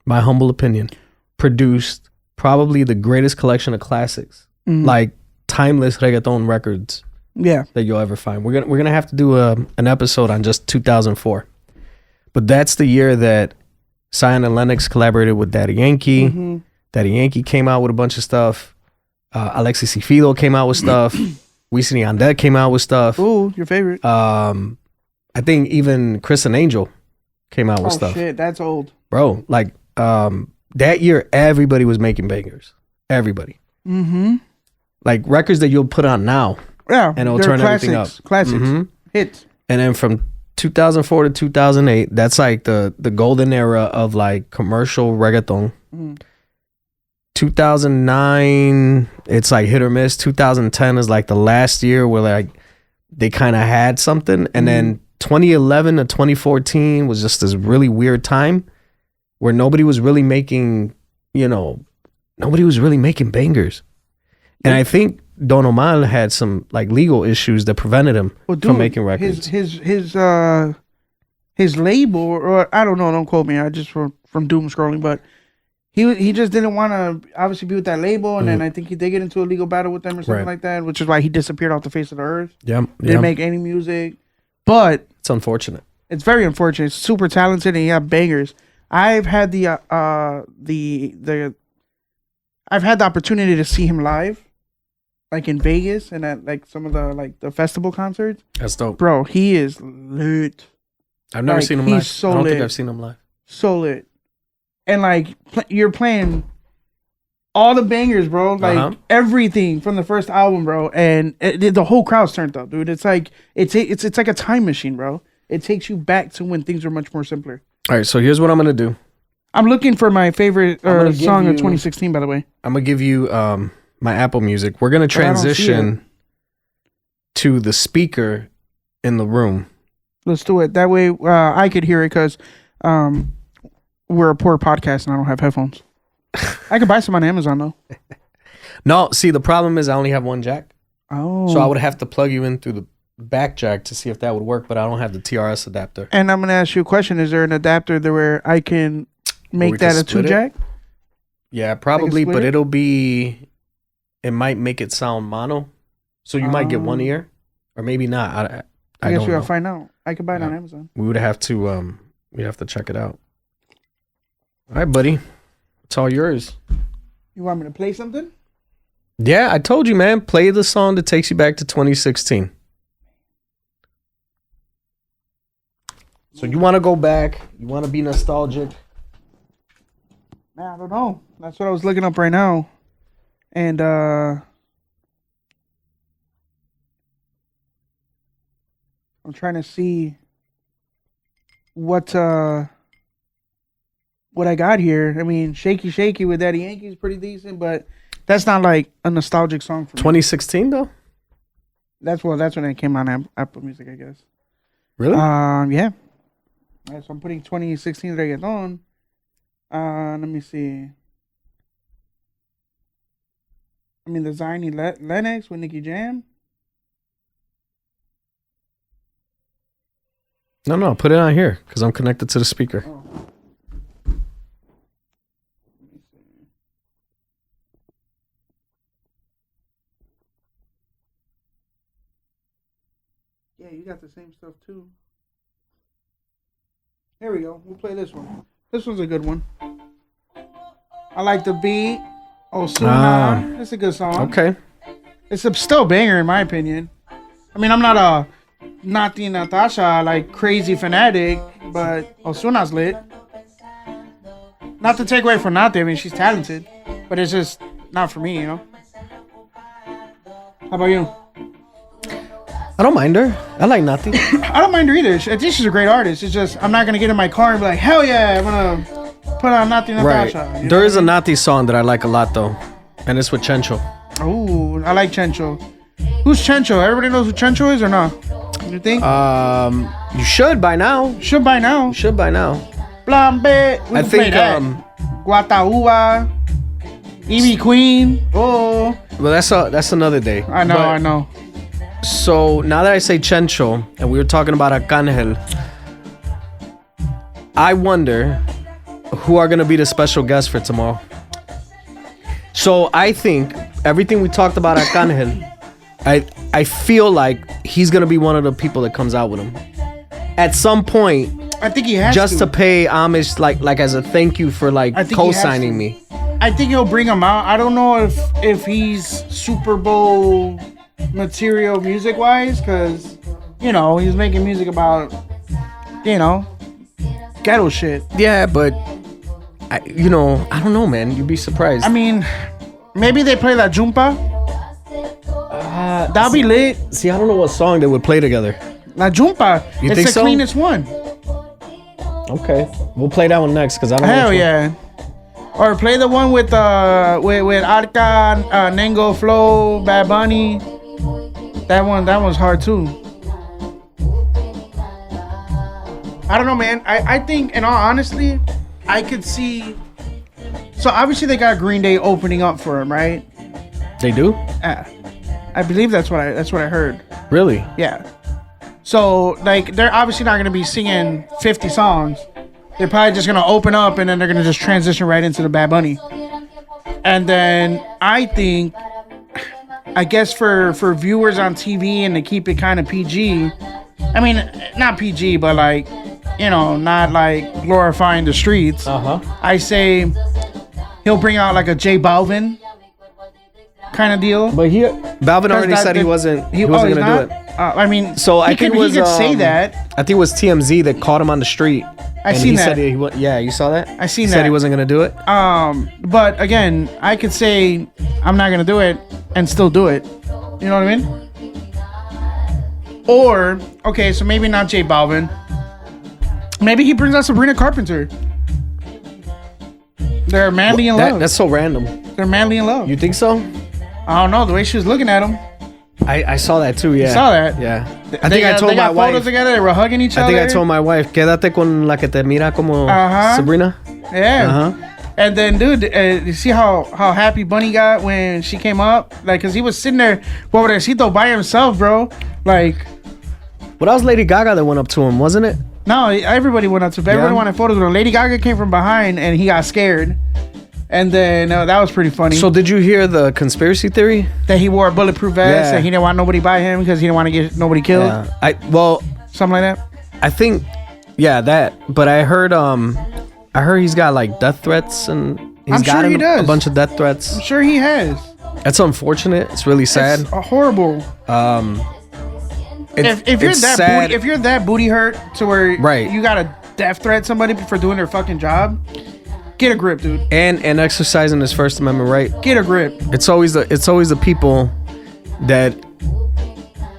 my humble opinion, produced probably the greatest collection of classics, like timeless reggaeton records. Yeah, that you'll ever find. We're gonna have to do an episode on just 2004, but that's the year that Zion and Lennox collaborated with Daddy Yankee. Daddy Yankee came out with a bunch of stuff. Alexis y Fido came out with stuff. Wisin y Yandel came out with stuff. Ooh, your favorite. I think even Chris and Angel came out with stuff. Oh shit, that's old, bro. Like that year, everybody was making bangers. Everybody. Like records that you'll put on now. Yeah, and it'll turn everything up. Classics, hits. And then from 2004 to 2008, that's like the golden era of like commercial reggaeton. 2009, it's like hit or miss. 2010 is like the last year where like they kind of had something, and then 2011 to 2014 was just this really weird time where nobody was really making bangers. And I think Don Omar had some like legal issues that prevented him from making records. His label, or I don't know, don't quote me. I just from doom scrolling, but he just didn't want to obviously be with that label, and then I think he did get into a legal battle with them or something like that, which is why he disappeared off the face of the earth. Didn't make any music, but it's unfortunate. It's very unfortunate. He's super talented and he had bangers. I've had I've had the opportunity to see him live. like in Vegas and at like some of the festival concerts. That's dope. Bro, he is lit. I've never like, seen him he's live. so I don't lit. think I've seen him live. So lit. And like you're playing all the bangers, bro. Like everything from the first album, bro. And the whole crowd's turned up, dude. It's like it's like a time machine, bro. It takes you back to when things were much more simpler. All right, so here's what I'm gonna do. I'm looking for my favorite song of 2016, by the way. I'm gonna give you my Apple Music. We're gonna transition to the speaker in the room. Let's do it. That way I could hear it because we're a poor podcast and I don't have headphones. I could buy some on Amazon, though. No, see, the problem is I only have one jack. Oh. So I would have to plug you in through the back jack to see if that would work, but I don't have the TRS adapter. And I'm going to ask you a question. Is there an adapter there where I can make that a 2-jack? Yeah, probably, but it might make it sound mono. So you might get one ear, or maybe not. I guess don't we know. gotta find out. I could buy it on Amazon. We would have to we'd have to check it out. All right, buddy. It's all yours. You want me to play something? Yeah, I told you, man. Play the song that takes you back to 2016. So you want to go back? You want to be nostalgic? Man, I don't know. That's what I was looking up right now. And I'm trying to see what I got here. I mean, Shaky Shaky with Daddy Yankee is pretty decent, but that's not like a nostalgic song for me. 2016 though? That's when it came on Apple Music, I guess. Really? Yeah. All right, so I'm putting 2016 reggaeton. Let me see. I mean, the Ziny Lennox with Nicky Jam. No, put it on here because I'm connected to the speaker. Oh. Yeah, you got the same stuff too. Here we go. We'll play this one. This one's a good one. I like the beat. Osuna. It's a good song. Okay. It's a still banger in my opinion. I mean, I'm not a Nati Natasha like crazy fanatic, but Osuna's lit. Not to take away from Nati. I mean, she's talented, but it's just not for me, you know. How about you? I don't mind her. I like Nati. I don't mind her either. I think she's a great artist. It's just I'm not gonna get in my car and be like, hell yeah, I'm gonna put on Nati Natasha. Right. There is a Nati song that I like a lot though, and it's with Chencho. Oh, I like Chencho. Who's Chencho? Everybody knows who Chencho is or not? You think? You should by now. Should by now. You should by now. Flambe. I think Guatauba. Evie Queen. Oh. Well, that's another day. I know. So now that I say Chencho and we were talking about Arcángel, I wonder who are gonna be the special guests for tomorrow. So I think everything we talked about Arcángel, I feel like he's gonna be one of the people that comes out with him at some point. I think he has just to pay homage, like as a thank you for like co-signing me. I think he'll bring him out. I don't know if he's Super Bowl material music wise, because he's making music about ghetto shit. Yeah, but I don't know, man. You'd be surprised. I mean, maybe they play La Jumpa. That'll be lit. See, I don't know what song they would play together. La Jumpa. You it's think the so? cleanest one. Okay, we'll play that one next because I don't know. Hell yeah. Or play the one with Arca, Nengo Flow, Bad Bunny. That one's hard too. I don't know, man. I think, in all honesty, I could see. So obviously they got Green Day opening up for him, right? They do? I believe that's what I heard. Really? Yeah. So like they're obviously not gonna be singing 50 songs. They're probably just gonna open up and then they're gonna just transition right into the Bad Bunny. And then I think, I guess for viewers on TV and to keep it kind of PG, I mean not PG but like not like glorifying the streets. Uh-huh. I say he'll bring out like a J Balvin. kind of deal. But Balvin already said he wasn't going to do it. I mean, So I think he could say that. I think it was TMZ that caught him on the street. I seen that. Said yeah, you saw that? I seen he that. Said he wasn't going to do it. But again, I could say I'm not going to do it and still do it. You know what I mean? Or, okay, so maybe not J Balvin. Maybe he brings out Sabrina Carpenter. They're madly in love. That's so random. They're madly in love. You think so? I don't know. The way she was looking at him. I saw that too, yeah. You saw that? Yeah. I think I told my wife. Photos together. They were hugging each other. I think I told my wife, quédate con la que te mira como Sabrina. Yeah. And then, dude, you see how happy Bunny got when she came up? Like, because he was sitting there, pobrecito, by himself, bro. Like. Well, that was Lady Gaga that went up to him, wasn't it? No, everybody went up to him. Everybody wanted photos with him. Lady Gaga came from behind, and he got scared. And then that was pretty funny. So did you hear the conspiracy theory? That he wore a bulletproof vest and he didn't want nobody by him because he didn't want to get nobody killed? Yeah. Something like that? I think, that. But I heard he's got like death threats and I'm sure he does. A bunch of death threats. I'm sure he has. That's unfortunate. It's really sad. It's horrible. If you're that booty hurt to where you got a death threat somebody for doing their fucking job, get a grip, dude. And exercising his First Amendment right. Get a grip. It's always the people that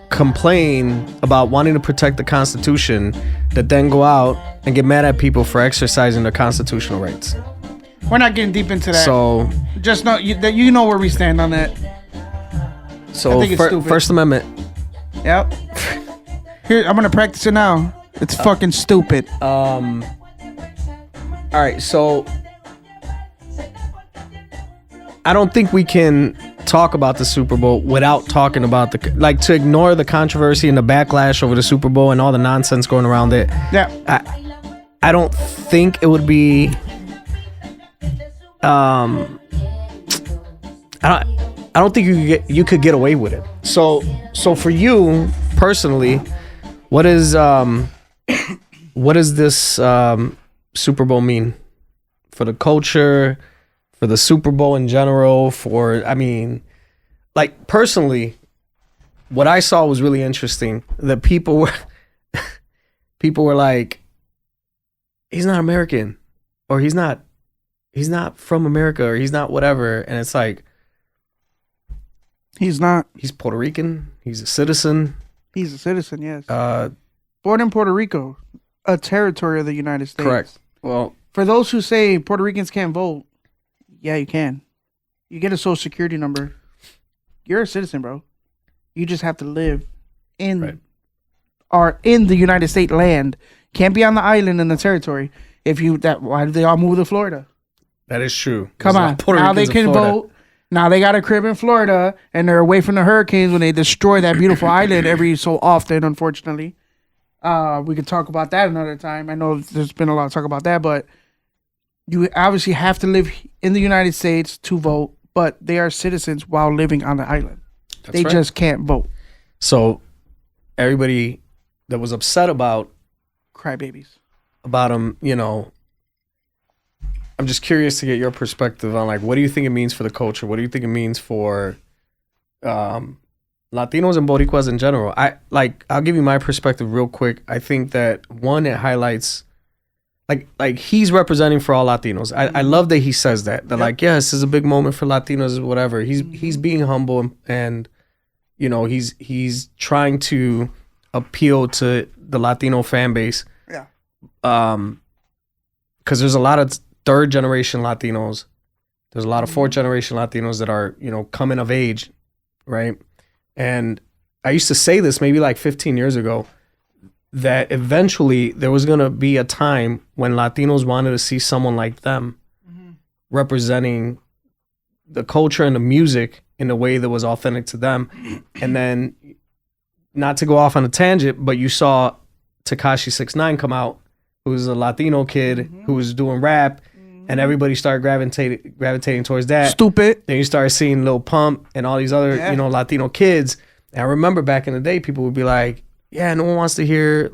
complain about wanting to protect the Constitution that then go out and get mad at people for exercising their constitutional rights. We're not getting deep into that. So just know that you know where we stand on that. So I think it's stupid. First Amendment. Yep. Here, I'm gonna practice it now. It's fucking stupid. All right, so I don't think we can talk about the Super Bowl without talking about to ignore the controversy and the backlash over the Super Bowl and all the nonsense going around it. Yeah. I don't think it would be. I don't think you could get away with it. So for you personally, what is this Super Bowl mean for the culture, for the Super Bowl in general? Personally, what I saw was really interesting. That people were like, he's not American, or he's not from America, or he's not whatever, and it's like. He's not. He's Puerto Rican. He's a citizen. He's a citizen, yes. Born in Puerto Rico, a territory of the United States. Correct. Well, for those who say Puerto Ricans can't vote, yeah, you can. You get a social security number. You're a citizen, bro. You just have to live in the United States land. Can't be on the island in the territory. Why did they all move to Florida? That is true. Come on. Now they can vote. Now they got a crib in Florida, and they're away from the hurricanes when they destroy that beautiful island every so often, unfortunately. We could talk about that another time. I know there's been a lot of talk about that, but you obviously have to live in the United States to vote, but they are citizens while living on the island. They just can't vote. So everybody that was upset about crybabies about them, I'm just curious to get your perspective on what do you think it means for the culture? What do you think it means for Latinos and Boricuas in general? I'll give you my perspective real quick. I think that one, it highlights like he's representing for all Latinos. I love that he says that. Yep. This is a big moment for Latinos, whatever. He's being humble and he's trying to appeal to the Latino fan base. Yeah. Because there's a lot of third generation Latinos. There's a lot of fourth generation Latinos that are, coming of age, right? And I used to say this maybe 15 years ago, that eventually there was going to be a time when Latinos wanted to see someone like them representing the culture and the music in a way that was authentic to them. And then, not to go off on a tangent, but you saw Tekashi 6ix9ine come out, who's a Latino kid who was doing rap, and everybody started gravitating towards that. Stupid. Then you started seeing Lil Pump and all these other, Latino kids. And I remember back in the day, people would be like, yeah, no one wants to hear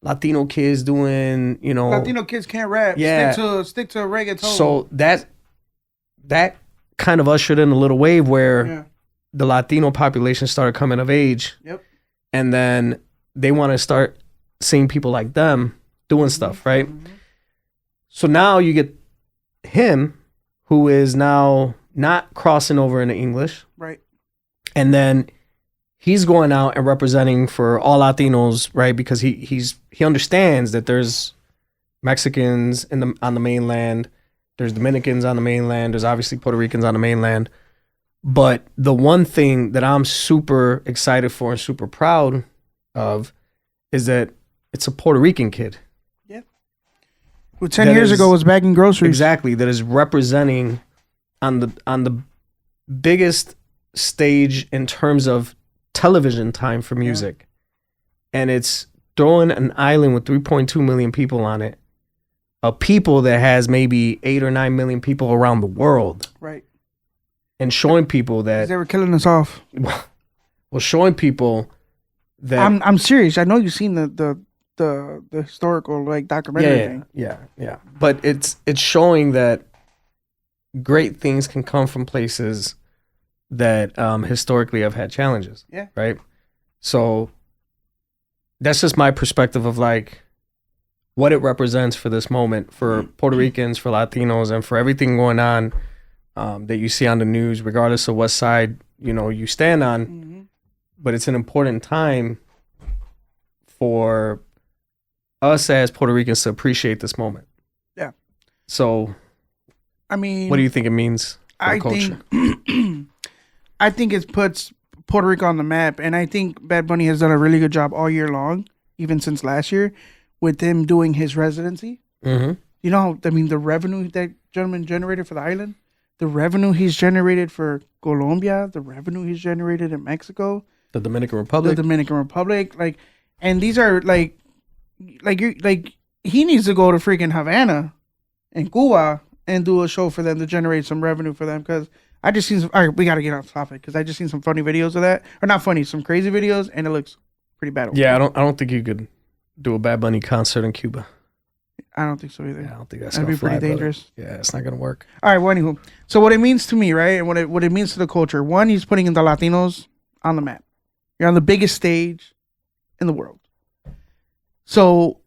Latino kids doing, Latino kids can't rap. Yeah. Stick to reggaeton. So that kind of ushered in a little wave where Yeah. the Latino population started coming of age. Yep. And then they want to start seeing people like them doing stuff, right? So now you get him, who is now not crossing over into English. Right. And then he's going out and representing for all Latinos, right? Because he understands that there's Mexicans on the mainland, there's Dominicans on the mainland, there's obviously Puerto Ricans on the mainland. But the one thing that I'm super excited for and super proud of is that it's a Puerto Rican kid. Yeah. Who 10 years ago was bagging groceries. Exactly, that is representing on the biggest stage in terms of television time for music. And it's throwing an island with 3.2 million people on it. A people that has maybe 8 or 9 million people around the world. Right. And showing people that they were killing us off. Well, showing people that I'm serious. I know you've seen the historical like documentary thing. Yeah. But it's showing that great things can come from places that historically have had challenges. Yeah. Right. So that's just my perspective of like what it represents for this moment for Puerto Ricans, for Latinos, and for everything going on that you see on the news, regardless of what side you stand on. Mm-hmm. But it's an important time for us as Puerto Ricans to appreciate this moment. Yeah. So, I mean, what do you think it means for I the culture? I think it puts Puerto Rico on the map, and I think Bad Bunny has done a really good job all year long, even since last year, with him doing his residency. Mm-hmm. You know, I mean, the revenue that gentleman generated for the island, the revenue he's generated for Colombia, the revenue he's generated in Mexico, The Dominican Republic. like, and these are like he needs to go to freaking Havana and Cuba and do a show for them to generate some revenue for them, because I just seen all right, we got to get off topic, because I just seen some funny videos of that, or not funny, some crazy videos, and it looks pretty bad. Yeah, I don't think you could do a Bad Bunny concert in Cuba. I don't think so either. Yeah, I don't think that's That'd gonna be pretty fly, dangerous. brother. Yeah, it's not gonna work. All right, well, anywho, so what it means to me, right, and what it means to the culture. One, he's putting the Latinos on the map. You're on the biggest stage in the world. So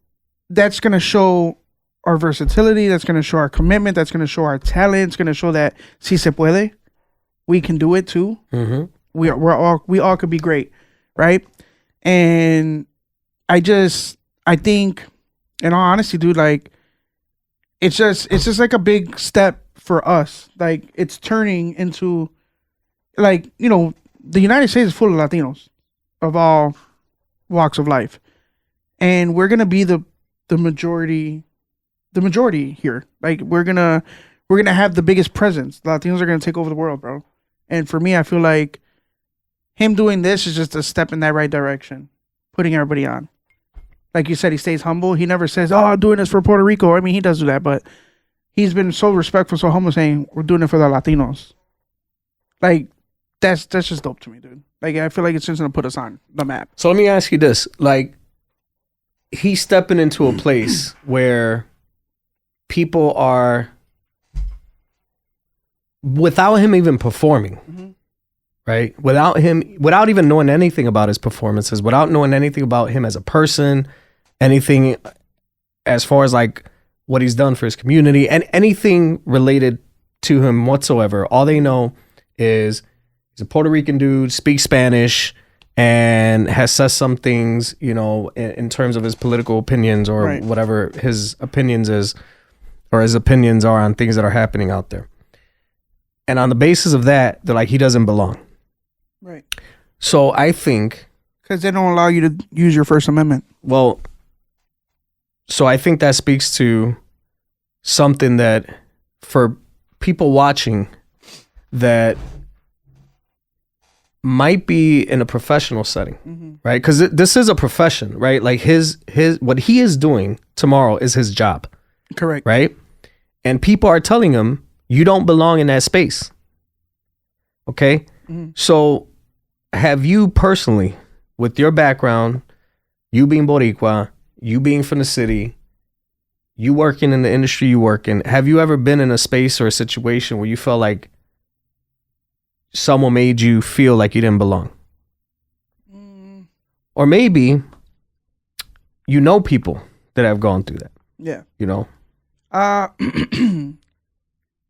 that's going to show our versatility. That's going to show our commitment. That's going to show our talent. It's going to show that si se puede, we can do it too. Mm-hmm. We all could be great, right? And I think, in all honesty, dude, like it's just like a big step for us. Like it's turning into, like, the United States is full of Latinos of all walks of life, and we're gonna be the majority here. Like we're gonna have the biggest presence. The Latinos are gonna take over the world, bro. And for me, I feel like him doing this is just a step in that right direction, putting everybody on. Like you said, he stays humble. He never says, "Oh, I'm doing this for Puerto Rico." I mean, he does do that, but he's been so respectful, so humble, saying, "We're doing it for the Latinos." Like that's just dope to me, dude. Like I feel like it's just gonna put us on the map. So let me ask you this: like, he's stepping into a place where people are, without him even performing, right? Without even knowing anything about his performances, without knowing anything about him as a person, anything as far as like what he's done for his community and anything related to him whatsoever. All they know is he's a Puerto Rican dude, speaks Spanish, and has said some things, in terms of his political opinions or Right. whatever his opinions is, or his opinions are on things that are happening out there. And on the basis of that, they're like, he doesn't belong. Right. So I think, Because they don't allow you to use your First Amendment. well, so I think that speaks to something that for people watching that might be in a professional setting, right? Because this is a profession, right? Like his what he is doing tomorrow is his job, Correct. right? And people are telling him, you don't belong in that space. Okay? So have you personally, with your background, you being Boricua, you being from the city, you working in the industry you work in, have you ever been in a space or a situation where you felt like someone made you feel like you didn't belong? Or maybe you know people that have gone through that. Yeah. You know?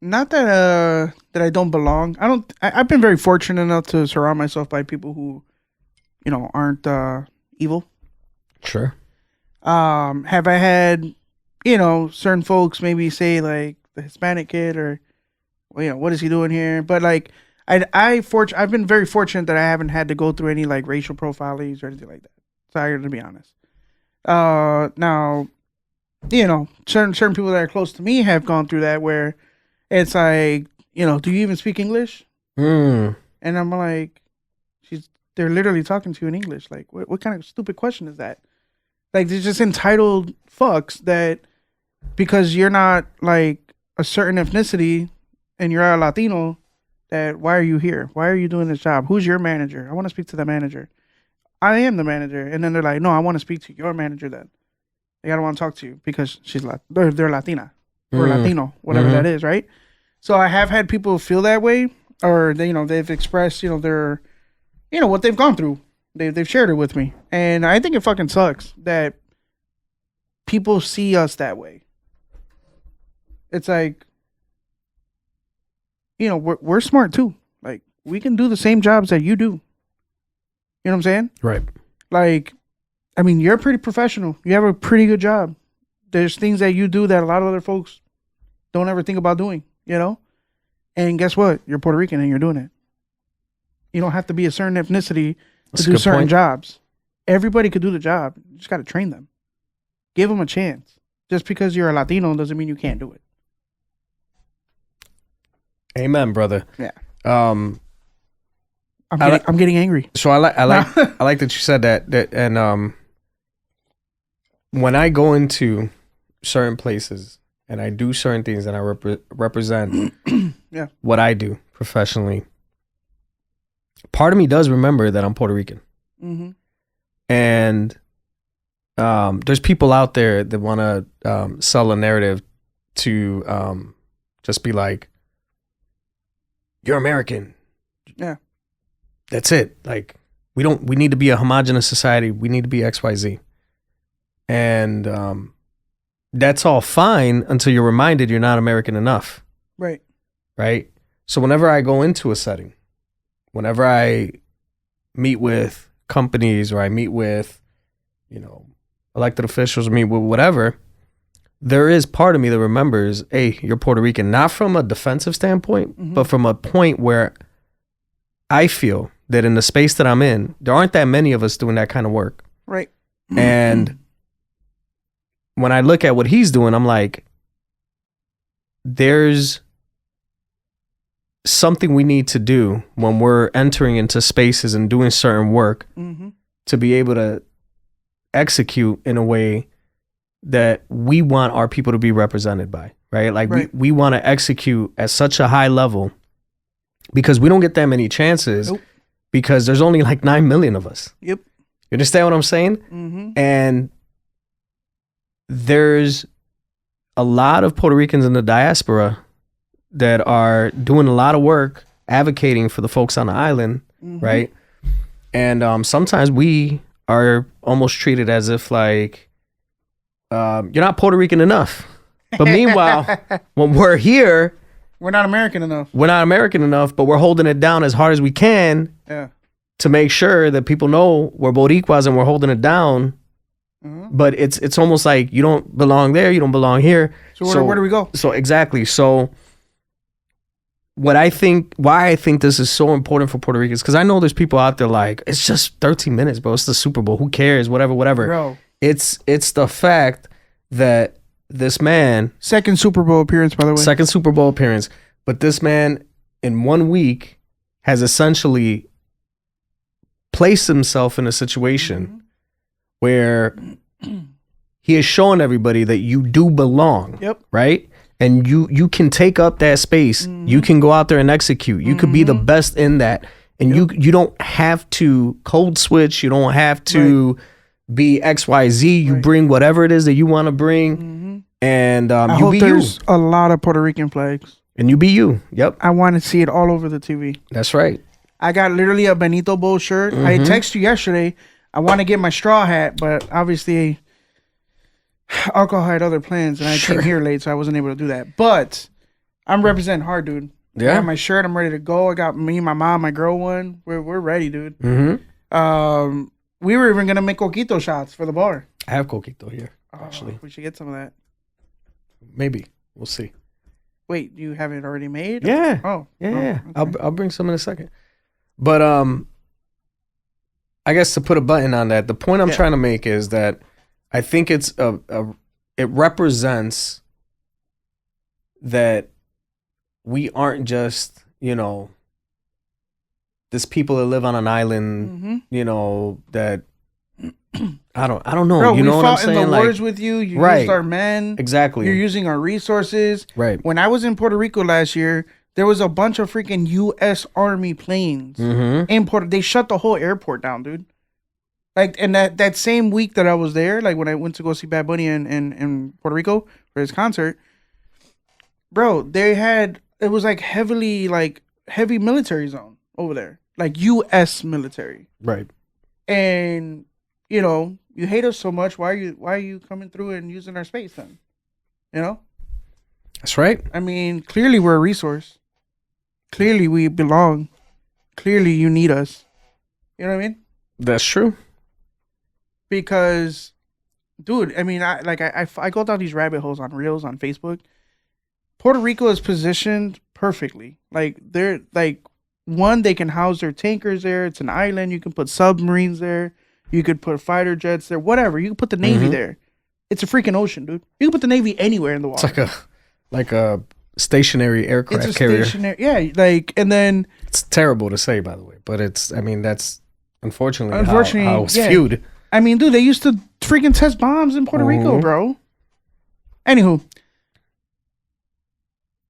Not that that I don't belong. I've been very fortunate enough to surround myself by people who, you know, aren't evil. Sure. Have I had, you know, certain folks maybe say like the Hispanic kid or, well, you know, what is he doing here? But like I've been very fortunate that I haven't had to go through any like racial profilings or anything like that. Sorry, to be honest. Now, you know, certain people that are close to me have gone through that where it's like, you know, do you even speak English? And I'm like, they're literally talking to you in English. Like, what kind of stupid question is that? Like, they're just entitled fucks that because you're not like a certain ethnicity and you're a Latino, that why are you here? Why are you doing this job? Who's your manager? I want to speak to the manager. I am the manager. And then they're like, no, I want to speak to your manager then. Like, I don't want to talk to you because they're Latina or Latino, whatever that is, right? So I have had people feel that way, or they, you know, they've expressed, you know, their, you know, what they've gone through. They've shared it with me. And I think it fucking sucks that people see us that way. It's like, you know, we're smart too. Like, we can do the same jobs that you do. You know what I'm saying? Right. Like, I mean, you're pretty professional. You have a pretty good job. There's things that you do that a lot of other folks don't ever think about doing, you know? And guess what? You're Puerto Rican and you're doing it. You don't have to be a certain ethnicity to do certain jobs. Everybody could do the job. You just got to train them. Give them a chance. Just because you're a Latino doesn't mean you can't do it. Amen, brother. Yeah. I'm getting angry. So I like I like that you said that and when I go into certain places and I do certain things and I represent yeah. what I do professionally, part of me does remember that I'm Puerto Rican. Mm-hmm. And there's people out there that want to sell a narrative to just be like, you're American. Yeah. That's it. Like, we need to be a homogenous society. We need to be XYZ. And that's all fine until you're reminded you're not American enough. Right. Right? So whenever I go into a setting, whenever I meet with companies or I meet with, you know, elected officials, meet with whatever, there is part of me that remembers, hey, you're Puerto Rican, not from a defensive standpoint, but from a point where I feel that in the space that I'm in, there aren't that many of us doing that kind of work. Right. And when I look at what he's doing, I'm like, there's something we need to do when we're entering into spaces and doing certain work to be able to execute in a way that we want our people to be represented by, right? Like we want to execute at such a high level because we don't get that many chances because there's only like 9 million of us. Yep. You understand what I'm saying? And there's a lot of Puerto Ricans in the diaspora that are doing a lot of work advocating for the folks on the island, right? And sometimes we are almost treated as if like, you're not Puerto Rican enough. But meanwhile, when we're here, we're not American enough. We're not American enough, but we're holding it down as hard as we can to make sure that people know we're Boricuas and we're holding it down. But it's almost like you don't belong there, you don't belong here. So where do we go? So exactly. So why I think this is so important for Puerto Ricans, because I know there's people out there like, it's just 13 minutes, bro. It's the Super Bowl. Who cares? Whatever. Bro. It's the fact that this man... Second Super Bowl appearance, by the way. Second Super Bowl appearance. But this man, in 1 week, has essentially placed himself in a situation where he is showing everybody that you do belong. Yep. Right? And you can take up that space. You can go out there and execute. You could be the best in that. And you don't have to code switch. You don't have to... be XYZ. You bring whatever it is that you want to bring, and I you hope be there's you. a lot of Puerto Rican flags. And you be you. Yep. I want to see it all over the TV. That's right. I got literally a Benito Bowl shirt. I texted you yesterday. I want to get my straw hat, but obviously alcohol had other plans, and I came here late, so I wasn't able to do that. But I'm representing hard, dude. Yeah. I got my shirt. I'm ready to go. I got me, my mom, my girl one. We're ready, dude. Mm-hmm. We were even gonna make coquito shots for the bar. I have coquito here, actually. We should get some of that. Maybe. We'll see. Wait, you have it already made? Yeah. Oh. Yeah. Okay. I'll bring some in a second. But I guess to put a button on that, the point I'm trying to make is that I think it represents that we aren't just, this people that live on an island, that I don't know. Bro, you know what I'm saying? We fought in the wars with you. You used our men. Exactly. You're using our resources. Right. When I was in Puerto Rico last year, there was a bunch of freaking U.S. Army planes in Puerto. They shut the whole airport down, dude. Like, and that same week that I was there, like when I went to go see Bad Bunny in Puerto Rico for his concert, bro, it was like heavy military zone over there, like U.S. military. Right. And you hate us so much. Why are you coming through and using our space then? That's right. I mean, clearly we're a resource. Clearly we belong. Clearly you need us. You know what I mean? That's true. Because, dude, I mean, I go down these rabbit holes on Reels on Facebook. Puerto Rico is positioned perfectly. Like they're like, one, they can house their tankers there. It's an island. You can put submarines there. You could put fighter jets there. Whatever. You can put the Navy there. It's a freaking ocean, dude. You can put the Navy anywhere in the water. It's like a stationary aircraft carrier. Yeah, and then it's terrible to say, by the way, but that's unfortunately how it's viewed. I mean, dude, they used to freaking test bombs in Puerto Rico, bro. Anywho,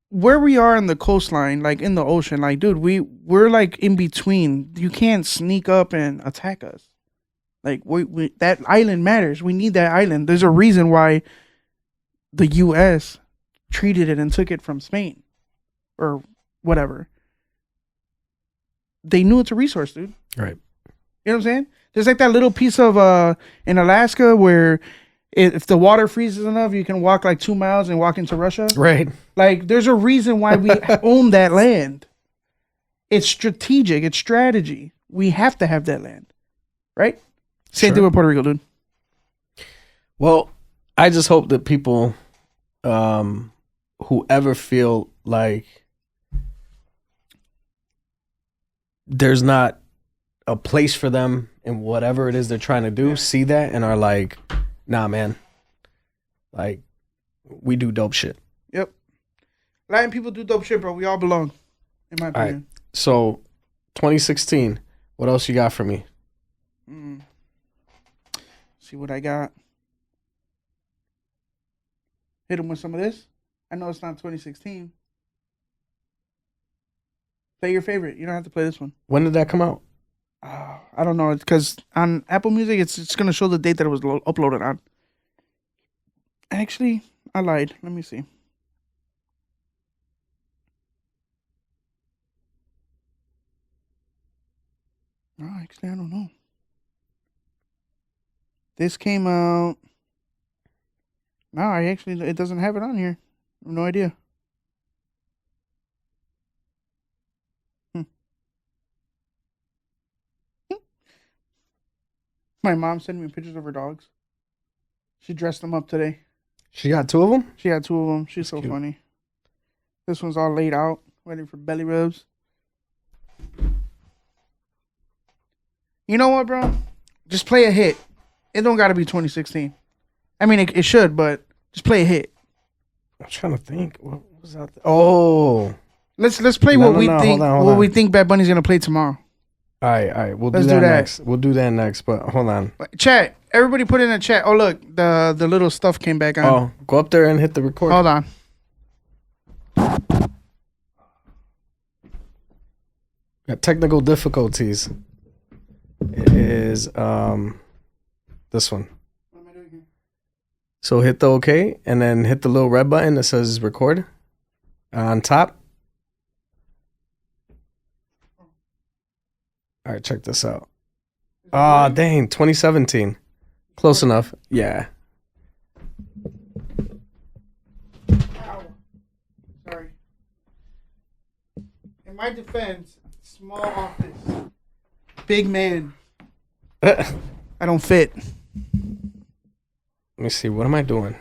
where we are in the coastline, like in the ocean, like, dude, we're like in between. You can't sneak up and attack us. Like, we that island matters. We need that island. There's a reason why the U.S. treated it and took it from Spain or whatever. They knew it's a resource, dude. Right. You know what I'm saying? There's like that little piece of in Alaska where if the water freezes enough, you can walk like 2 miles and walk into Russia. Right. Like, there's a reason why we own that land. It's strategic. It's strategy. We have to have that land. Right? Same thing with Puerto Rico, dude. Well, I just hope that people who ever feel like there's not a place for them in whatever it is they're trying to do, see that and are like, nah, man. Like, we do dope shit. Yep. Latin people do dope shit, bro. We all belong, in my opinion. All right. So, 2016, what else you got for me? See what I got. Hit him with some of this. I know it's not 2016. Play your favorite. You don't have to play this one. When did that come out? I don't know. It's because on Apple Music, it's going to show the date that it was uploaded on. Actually, I lied. Let me see. No, actually, I don't know. This came out. No, it doesn't have it on here. I have no idea. My mom sent me pictures of her dogs. She dressed them up today. She got 2 of them? She had 2 of them. She's so funny. This one's all laid out, ready for belly rubs. You know what, bro? Just play a hit. It don't got to be 2016. I mean, it should, but just play a hit. I'm trying to think. What was out there? Oh. Let's play what we think. Hold on. We think Bad Bunny's gonna play tomorrow. All right. We'll do that next. We'll do that next. But hold on. Chat. Everybody put in a chat. Oh, look, the little stuff came back on. Oh, go up there and hit the record. Hold on. Got technical difficulties. It is this one. What am I doing here? So hit the OK and then hit the little red button that says record. On top. All right, check this out. Ah, dang, 2017. Close enough. Yeah. Ow. Sorry. In my defense, small office, big man. Let I don't fit. me see. What am I doing?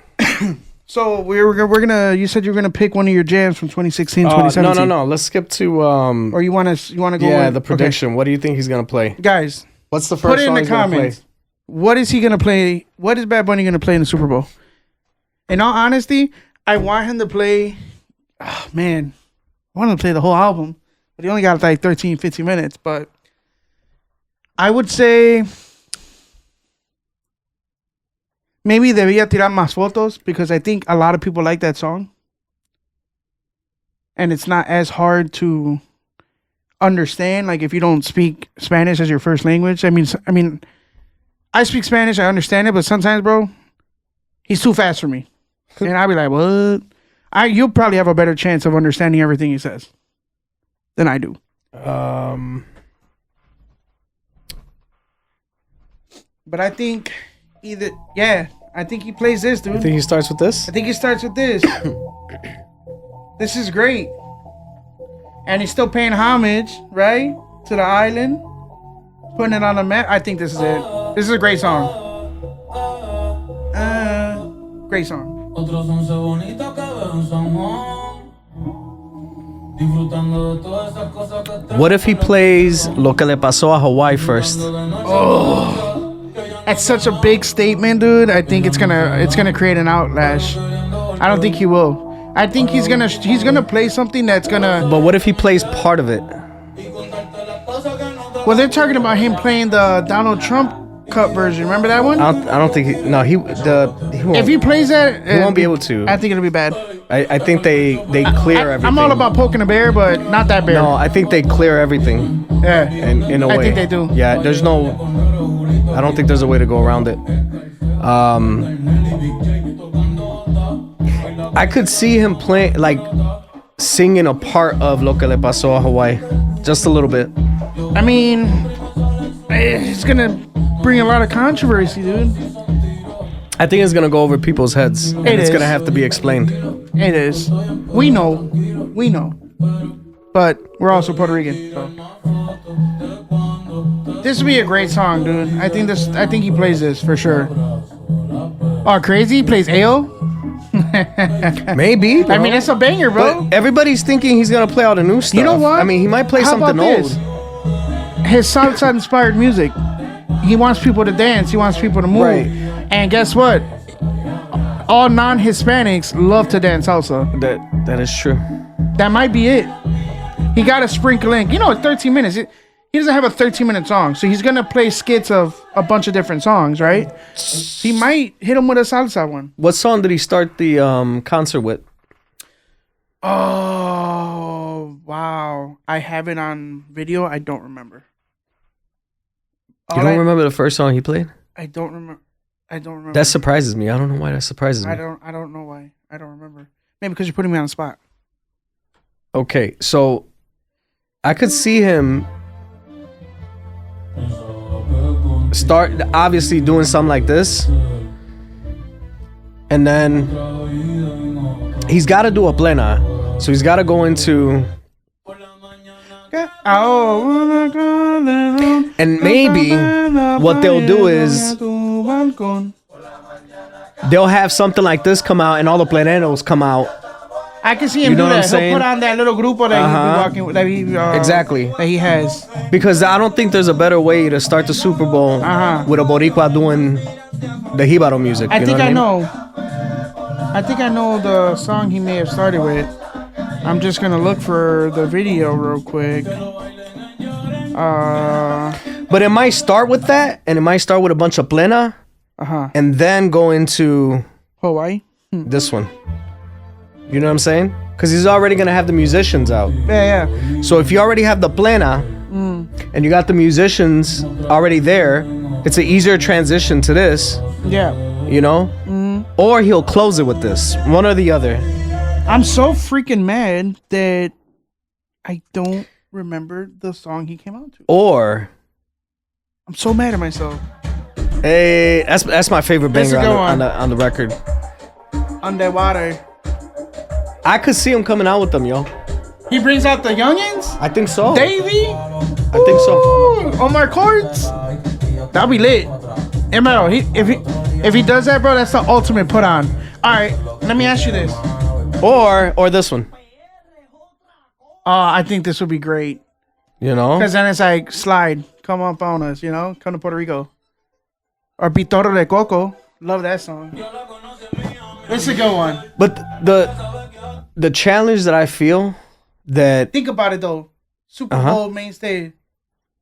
So we're gonna. You said you were gonna pick one of your jams from 2016, No, 2017. no. Let's skip to Or you want to go? yeah, with, the prediction. What do you think he's gonna play? Okay. Guys, What's the put first it in song the he's gonna play? comments. What is he gonna play? What is Bad Bunny gonna play in the Super Bowl? In all honesty, I want him to play. Oh, man, I want him to play the whole album, but he only got like 13, 15 minutes. But I would say maybe debía tirar más fotos because I think a lot of people like that song, and it's not as hard to understand. Like if you don't speak Spanish as your first language, I mean, I speak Spanish, I understand it, but sometimes, bro, he's too fast for me, and I'll be like, what? You'll probably have a better chance of understanding everything he says than I do. But I think I think he plays this, dude. I think he starts with this. I think he starts with this. This is great. And he's still paying homage, right? To the island. Putting it on the map. I think this is it. This is a great song. Great song. What if he plays Lo que le pasó a Hawaii first? That's such a big statement, dude. I think it's gonna create an outlash. I don't think he will. I think he's gonna play something that's gonna. But what if he plays part of it? Well, they're talking about him playing the Donald Trump cut version. Remember that one? I don't think he won't. If he plays that, He won't be able to. I think it'll be bad. I think they clear everything. I'm all about poking a bear, but not that bear. No, I think they clear everything. Yeah. In a way. I think they do. Yeah, there's no. I don't think there's a way to go around it. I could see him playing, like, singing a part of Lo que le pasó a Hawaii, just a little bit. I mean, it's gonna bring a lot of controversy, dude. I think it's gonna go over people's heads. And it's gonna have to be explained. It is. We know. But we're also Puerto Rican. So. This would be a great song, dude. I think he plays this for sure. Oh, crazy? He plays AO? Maybe. Bro. I mean, it's a banger, bro. But everybody's thinking he's gonna play all the new stuff. You know what? I mean, he might play How something about old. this? His salsa inspired music. He wants people to dance. He wants people to move. Right. And guess what? All non-Hispanics love to dance salsa. That is true. That might be it. He got to sprinkle in. You know, it's 13 minutes. He doesn't have a 13-minute song, so he's gonna play skits of a bunch of different songs, right? He might hit him with a salsa one. What song did he start the concert with? Oh wow! I have it on video. I don't remember. You don't remember the first song he played? I don't remember. That surprises me. I don't know why that surprises me. I don't know why. I don't remember. Maybe because you're putting me on the spot. Okay, so I could see him start obviously doing something like this, and then he's got to do a plena, so he's got to go into, and maybe what they'll do is they'll have something like this come out and all the pleneros come out. I can see him You know do what I'm that. saying? He'll put on that little grupo that he's walking with, Exactly. that he has. Because I don't think there's a better way to start the Super Bowl with a Boricua doing the Jibaro music. I you think know what I mean? know. I think I know the song he may have started with. I'm just gonna look for the video real quick. But it might start with that, and it might start with a bunch of plena, and then go into Hawaii. this one. You know what I'm saying? Because he's already gonna have the musicians out. Yeah. So if you already have the plena, and you got the musicians already there, it's an easier transition to this. Yeah. You know? Or he'll close it with this. One or the other. I'm so freaking mad that I don't remember the song he came out to. Or I'm so mad at myself. hey, that's my favorite That's a banger good on the record. Underwater. I could see him coming out with them, yo. He brings out the youngins? I think so. Davey? I think so. Omar Courts? That'll be lit. ML, if he does that, bro, that's the ultimate put on. Alright, let me ask you this. Or this one. I think this would be great. You know? Because then it's like, slide, come up on us, you know? Come to Puerto Rico. Or Pitoro de Coco. Love that song. It's a good one. But the challenge that I feel that Think about it though. Super Bowl main stage.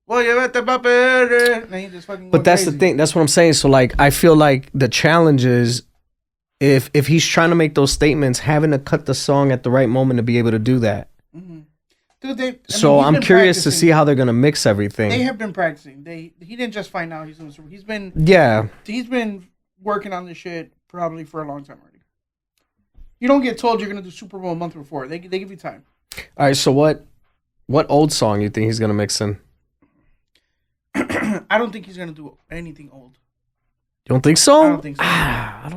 Well, you let the puppet. Then he just fucking But that's the thing. That's what I'm saying. So like, I feel like the challenge is if he's trying to make those statements, having to cut the song at the right moment to be able to do that. Dude, I'm curious to see how they're gonna mix everything. They have been practicing. He didn't just find out he's been working on this shit probably for a long time already. You don't get told you're gonna do Super Bowl a month before. They give you time. All right. So what old song you think he's gonna mix in? I don't think he's gonna do anything old. You don't think so? I don't think so. I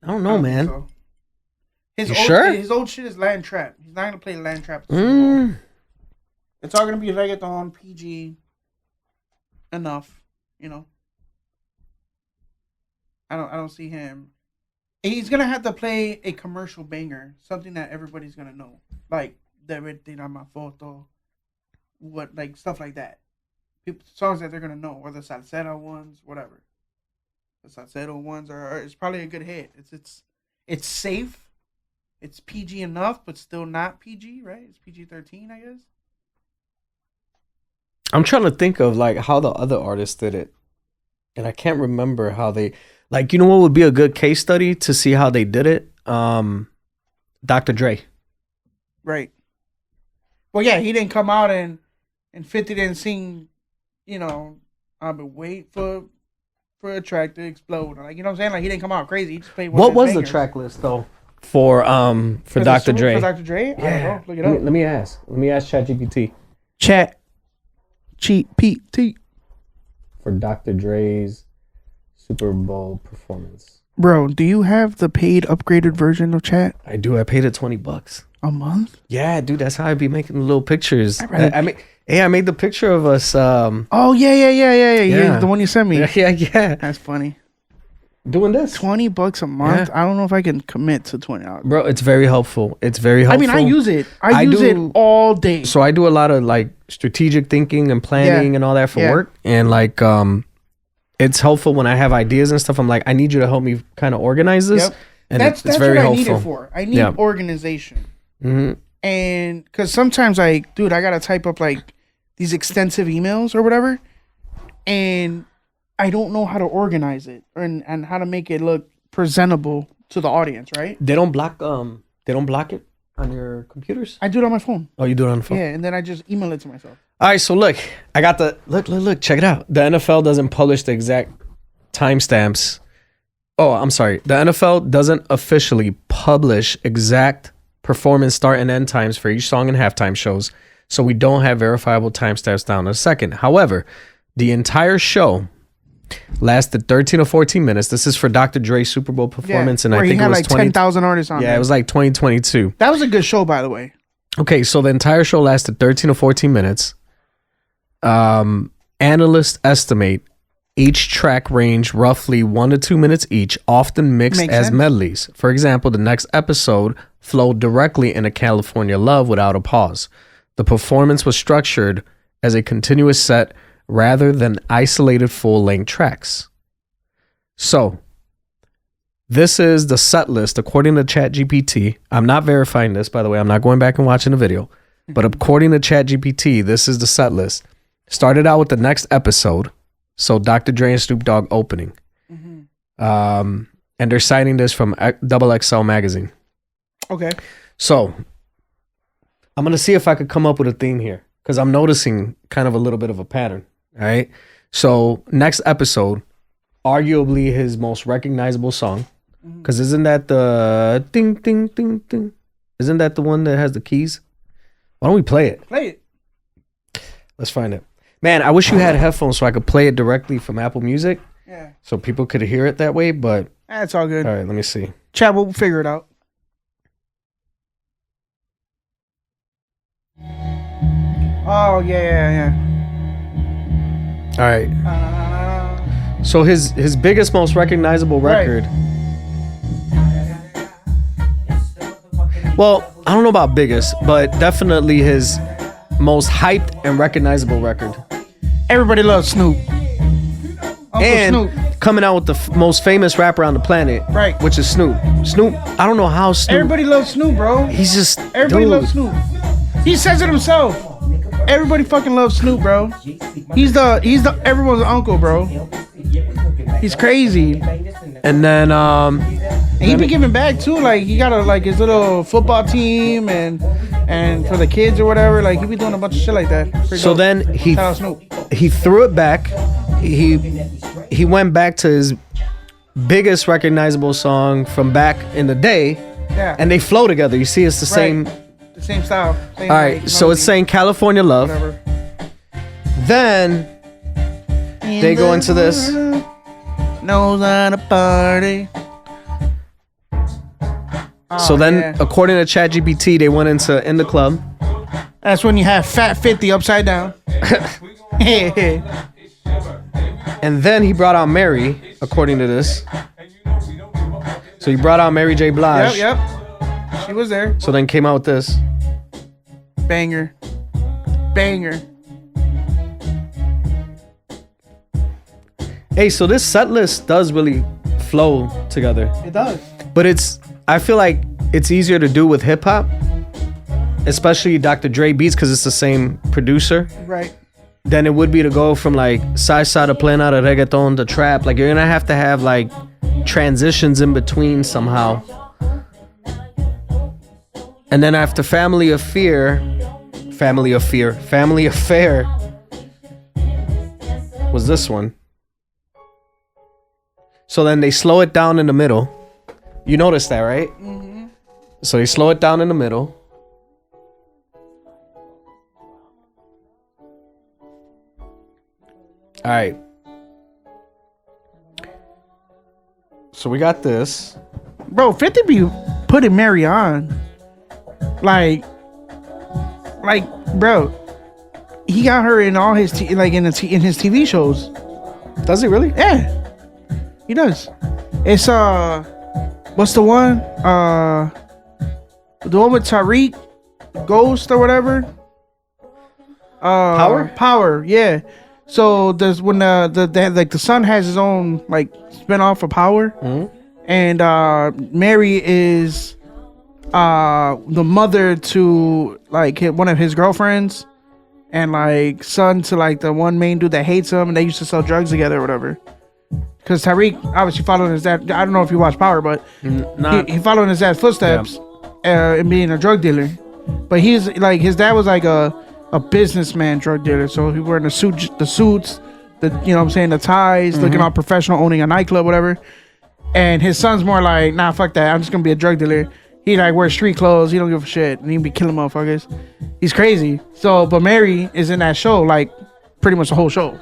don't know, man. So. Sure? His old shit is land trap. He's not gonna play land trap. It's all gonna be reggaeton, PG. Enough, you know. I don't see him. He's gonna have to play a commercial banger, something that everybody's gonna know, like "Debe tirar más foto," like stuff like that. Songs that they're gonna know, or the salsero ones, whatever. The salsero ones it's probably a good hit. It's safe. It's PG enough, but still not PG, right? It's PG-13, I guess. I'm trying to think of like how the other artists did it, and I can't remember how they. Like, you know what would be a good case study to see how they did it? Dr. Dre. Right. Well, yeah, he didn't come out and 50 didn't sing, you know, I've been waiting for a track to explode. Like, you know what I'm saying? Like, he didn't come out crazy. He just played one What of his was the bangers. track list though for Dr. Dre? For Dr. Dre? Yeah. I don't know. Look it up. Let me ask ChatGPT Chat GPT. for Dr. Dre's Super Bowl performance. Bro, do you have the paid upgraded version of Chat? I do. I paid it $20 a month. Yeah, dude, that's how I be making the little pictures. I made the picture of us. Oh yeah. The one you sent me. Yeah. That's funny. Doing this $20 a month. Yeah. I don't know if I can commit to $20. Bro, it's very helpful. I mean, I use it. I use it all day. So I do a lot of like strategic thinking and planning and all that for work, and like it's helpful when I have ideas and stuff. I'm like, I need you to help me kind of organize this. Yep. And that's very what helpful. I need it for. I need organization. Mm-hmm. And because sometimes I gotta type up like these extensive emails or whatever, and I don't know how to organize it and how to make it look presentable to the audience, right? They don't block it on your computers? I do it on my phone. Oh, you do it on the phone? Yeah, and then I just email it to myself. All right, so look, I got look, check it out. The NFL doesn't publish the exact timestamps. Oh, I'm sorry. The NFL doesn't officially publish exact performance start and end times for each song and halftime shows, so we don't have verifiable timestamps down in a second. However, the entire show lasted 13 or 14 minutes. This is for Dr. Dre's Super Bowl performance, and I think it was like 10,000 artists on. Yeah, it was like 2022. That was a good show, by the way. Okay, so the entire show lasted 13 or 14 minutes. Analysts estimate each track range roughly 1 to 2 minutes each, often mixed as medleys. For example, the next episode flowed directly into California Love without a pause. The performance was structured as a continuous set rather than isolated full-length tracks. So, this is the set list according to ChatGPT. I'm not verifying this, by the way. I'm not going back and watching the video. But according to ChatGPT, this is the set list. Started out with the next episode. So Dr. Dre and Snoop Dogg opening. And they're citing this from XXL magazine. Okay. So I'm going to see if I could come up with a theme here, because I'm noticing kind of a little bit of a pattern. All right. So next episode, arguably his most recognizable song, because isn't that the ding, ding, ding, ding? Isn't that the one that has the keys? Why don't we play it? Play it. Let's find it. Man, I wish you had headphones so I could play it directly from Apple Music. Yeah. So people could hear it that way, but... That's all good. All right, let me see. Chat, we'll figure it out. Oh, yeah. All right. So his biggest, most recognizable record... Well, I don't know about biggest, but definitely his most hyped and recognizable record. Everybody loves Snoop. And Snoop. coming out with the most famous rapper on the planet, Right. Which is Snoop. Snoop, I don't know how Snoop... Everybody loves Snoop, bro. He's just... Everybody dude. loves Snoop. He says it himself. Everybody fucking loves Snoop, bro. He's the everyone's uncle, bro. He's crazy. And then And he be giving back too. Like he got his little football team and for the kids or whatever. Like he be doing a bunch of shit like that. Pretty so dope. then Shout out Snoop. he threw it back. He went back to his biggest recognizable song from back in the day, Yeah. and they flow together. You see, it's the same. The same style. Same, All right, so it's saying California Love. whatever. Then they go into this. Knows how to party. So then, yeah. according to ChatGPT, they went into In the Club. That's when you have Fat 50 upside down. And then he brought out Mary, according to this. So he brought out Mary J. Blige. Yep. She was there. So then came out with this. Banger. Hey, so this set list does really flow together. It does. But I feel like it's easier to do with hip hop, especially Dr. Dre beats, because it's the same producer, Right. than it would be to go from like salsa to plena to reggaeton to trap. Like you're gonna have to have like transitions in between somehow. And then after Family Affair was this one. So then they slow it down in the middle. You noticed that, right? Mm-hmm. So they slow it down in the middle. All right. So we got this. Bro, 50 be putting Mary on. Like, bro, he got her in all his in his TV shows. Does he really? Yeah, he does. It's what's the one? The one with Tariq, Ghost or whatever. Power. Yeah. So there's when the son has his own like spin-off of Power, and Mary is the mother to like one of his girlfriends, and like son to like the one main dude that hates him, and they used to sell drugs together or whatever. Because Tariq obviously following his dad. I don't know if you watch Power, but he followed his dad's footsteps in being a drug dealer. But he's like his dad was like a businessman drug dealer, so he wearing the suits, the you know what I'm saying, the ties, looking all professional, owning a nightclub, whatever. And his son's more like, nah, fuck that, I'm just gonna be a drug dealer. He like wears street clothes, he don't give a shit, and he be killing motherfuckers. He's crazy. So, but Mary is in that show like pretty much the whole show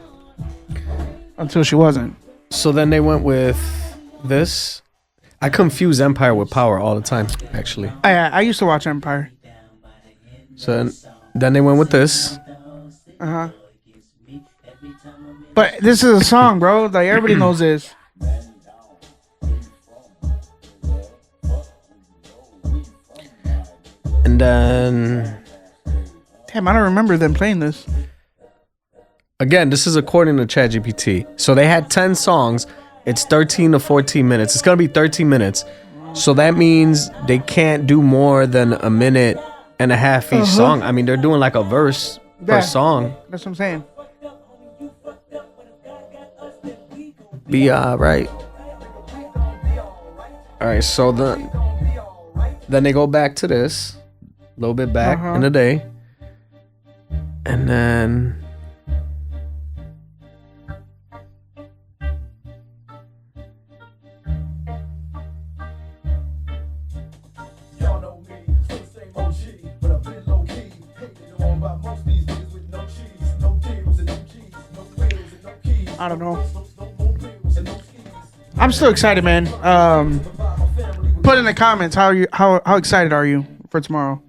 until she wasn't. So then they went with this. I confuse Empire with Power all the time, actually. I used to watch Empire. So then they went with this. But this is a song, bro. Like everybody knows this. And then Damn, I don't remember them playing this. again, this is according to ChatGPT. So they had 10 songs. It's 13 to 14 minutes. It's gonna be 13 minutes. So that means they can't do more than a minute and a half each song. I mean, they're doing like a verse per song. That's what I'm saying. Be alright. Alright, so then they go back to this. A little bit back in the day. And then I don't know. I'm still excited, man. Put in the comments how excited are you for tomorrow?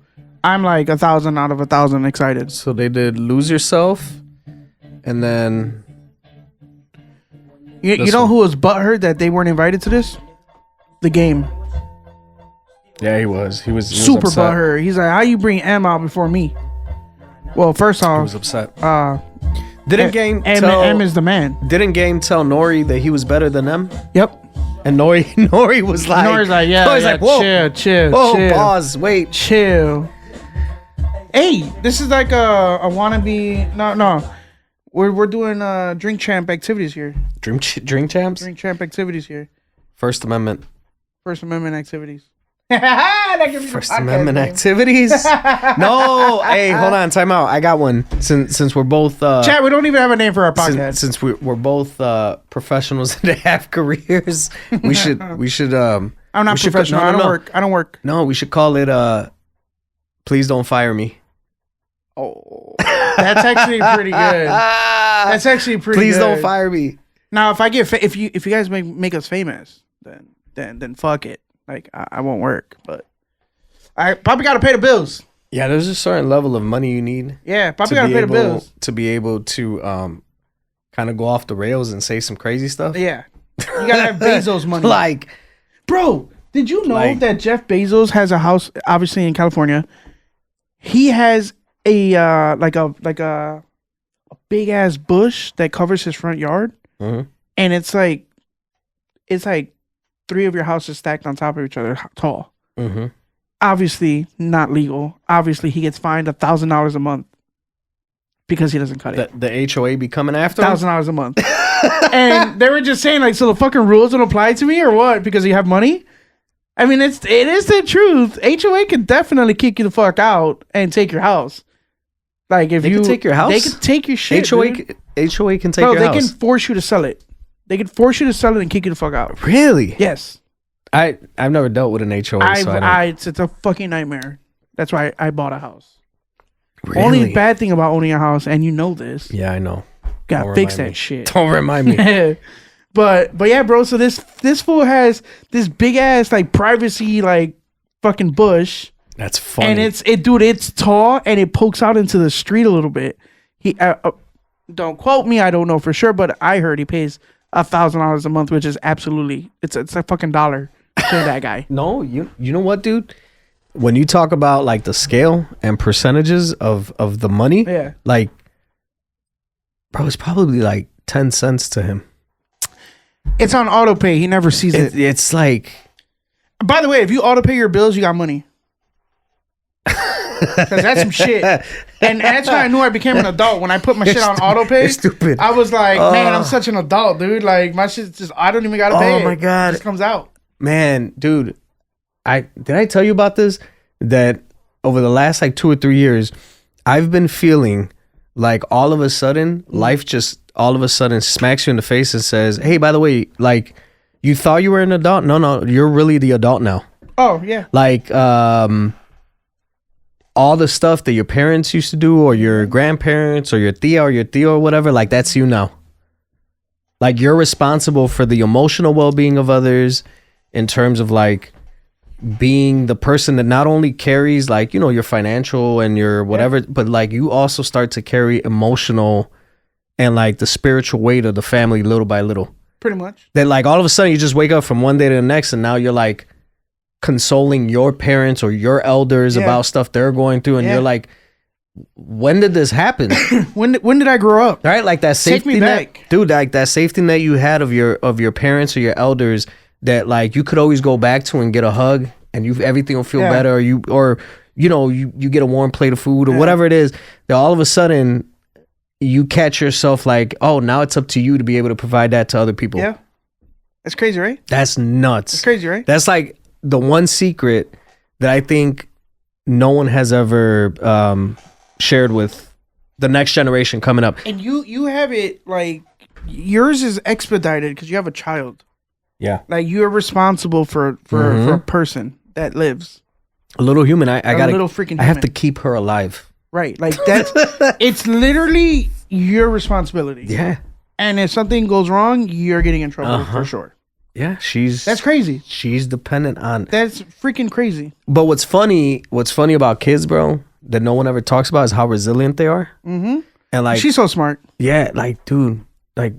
I'm like 1,000 out of 1,000 excited. So they did Lose Yourself, and then you know who was butthurt that they weren't invited to this? The Game. yeah, he was Super upset. butthurt. He's like, how you bring M out before me? Well, first He off, was upset. Didn't M is the man. Didn't Game tell Nori that he was better than them? Yep. And Nori was like, Nori's like, yeah, Nori's like, whoa, chill, whoa, pause, wait. chill. Hey, this is like a wannabe. No, we're doing drink champ activities here. Drink champs. Drink champ activities here. First Amendment. First Amendment activities. First Amendment activities. No, hey, hold on, time out. I got one. Since we're both Chad, we don't even have a name for our podcast. since we're both professionals that have careers, we should I'm not professional. I don't work. No, we should call it Please Don't Fire Me. Oh, that's actually pretty good. That's actually pretty Please good. don't fire me. Now, if I get if you guys make us famous, then fuck it. Like I won't work, but I probably got to pay the bills. Yeah, there's a certain level of money you need. Yeah, probably got to pay the bills to be able to kind of go off the rails and say some crazy stuff. Yeah, you gotta have Bezos money. Like, bro, did you know that Jeff Bezos has a house, obviously in California? He has a like a big ass bush that covers his front yard, and it's like 3 of your houses stacked on top of each other tall. Mm-hmm. Obviously not legal. Obviously he gets fined $1,000 a month because he doesn't cut it. The HOA be coming after him? $1,000 a month. And they were just saying like, so the fucking rules don't apply to me or what? Because you have money? I mean, it is the truth. HOA can definitely kick you the fuck out and take your house. Like if they can take your house, they can take your shit. HOA can take your house. They can force you to sell it. They can force you to sell it and kick you the fuck out. Really? Yes. I've never dealt with an HOA. It's a fucking nightmare. That's why I bought a house. Really? Only bad thing about owning a house, and you know this. Yeah, I know. Gotta fix that shit. Don't remind me. But yeah, bro. So this fool has this big ass like privacy like fucking bush. That's funny. And it's tall and it pokes out into the street a little bit. He don't quote me. I don't know for sure, but I heard he pays $1,000 a month, which is absolutely it's a fucking dollar to that guy. No, you know what, dude? When you talk about like the scale and percentages of the money, Yeah. like, bro, it's probably like 10 cents to him. It's on auto pay. He never sees it. It's like, By the way, if you auto pay your bills, you got money. Because that's some shit. And that's how I knew I became an adult. When I put my shit on auto pay, stupid. I was like, man, I'm such an adult, dude. Like, my shit's just, I don't even got to pay it. Oh my God. It just comes out. Man, dude, did I tell you about this? That over the last like 2 or 3 years, I've been feeling like all of a sudden, life just all of a sudden smacks you in the face and says, hey, by the way, like, you thought you were an adult? No, you're really the adult now. Oh, yeah. Like, all the stuff that your parents used to do, or your grandparents, or your tia or whatever, like, that's you now. Like, you're responsible for the emotional well-being of others in terms of like being the person that not only carries like, you know, your financial and your whatever, but like you also start to carry emotional and like the spiritual weight of the family little by little. Pretty much. That like all of a sudden you just wake up from one day to the next and now you're like consoling your parents or your elders about stuff they're going through, and you're like, when did this happen? when did I grow up? Right? Like that safety Take me net, back. dude, like that safety net you had of your parents or your elders that like you could always go back to and get a hug and everything will feel better, or you get a warm plate of food or whatever it is, that all of a sudden you catch yourself like, oh, now it's up to you to be able to provide that to other people. Yeah. That's crazy, right? That's nuts. That's crazy, right? That's like the one secret that I think no one has ever shared with the next generation coming up. And you have it like yours is expedited because you have a child. Yeah. Like you're responsible for a person that lives. A little human. I got a little freaking I have to human. keep her alive. Right. Like that's it's literally your responsibility. Yeah. And if something goes wrong, you're getting in trouble for sure. Yeah, that's crazy. She's dependent on. That's freaking crazy. But what's funny about kids, bro, that no one ever talks about is how resilient they are. Mm-hmm. And like, she's so smart. Yeah, like, dude, like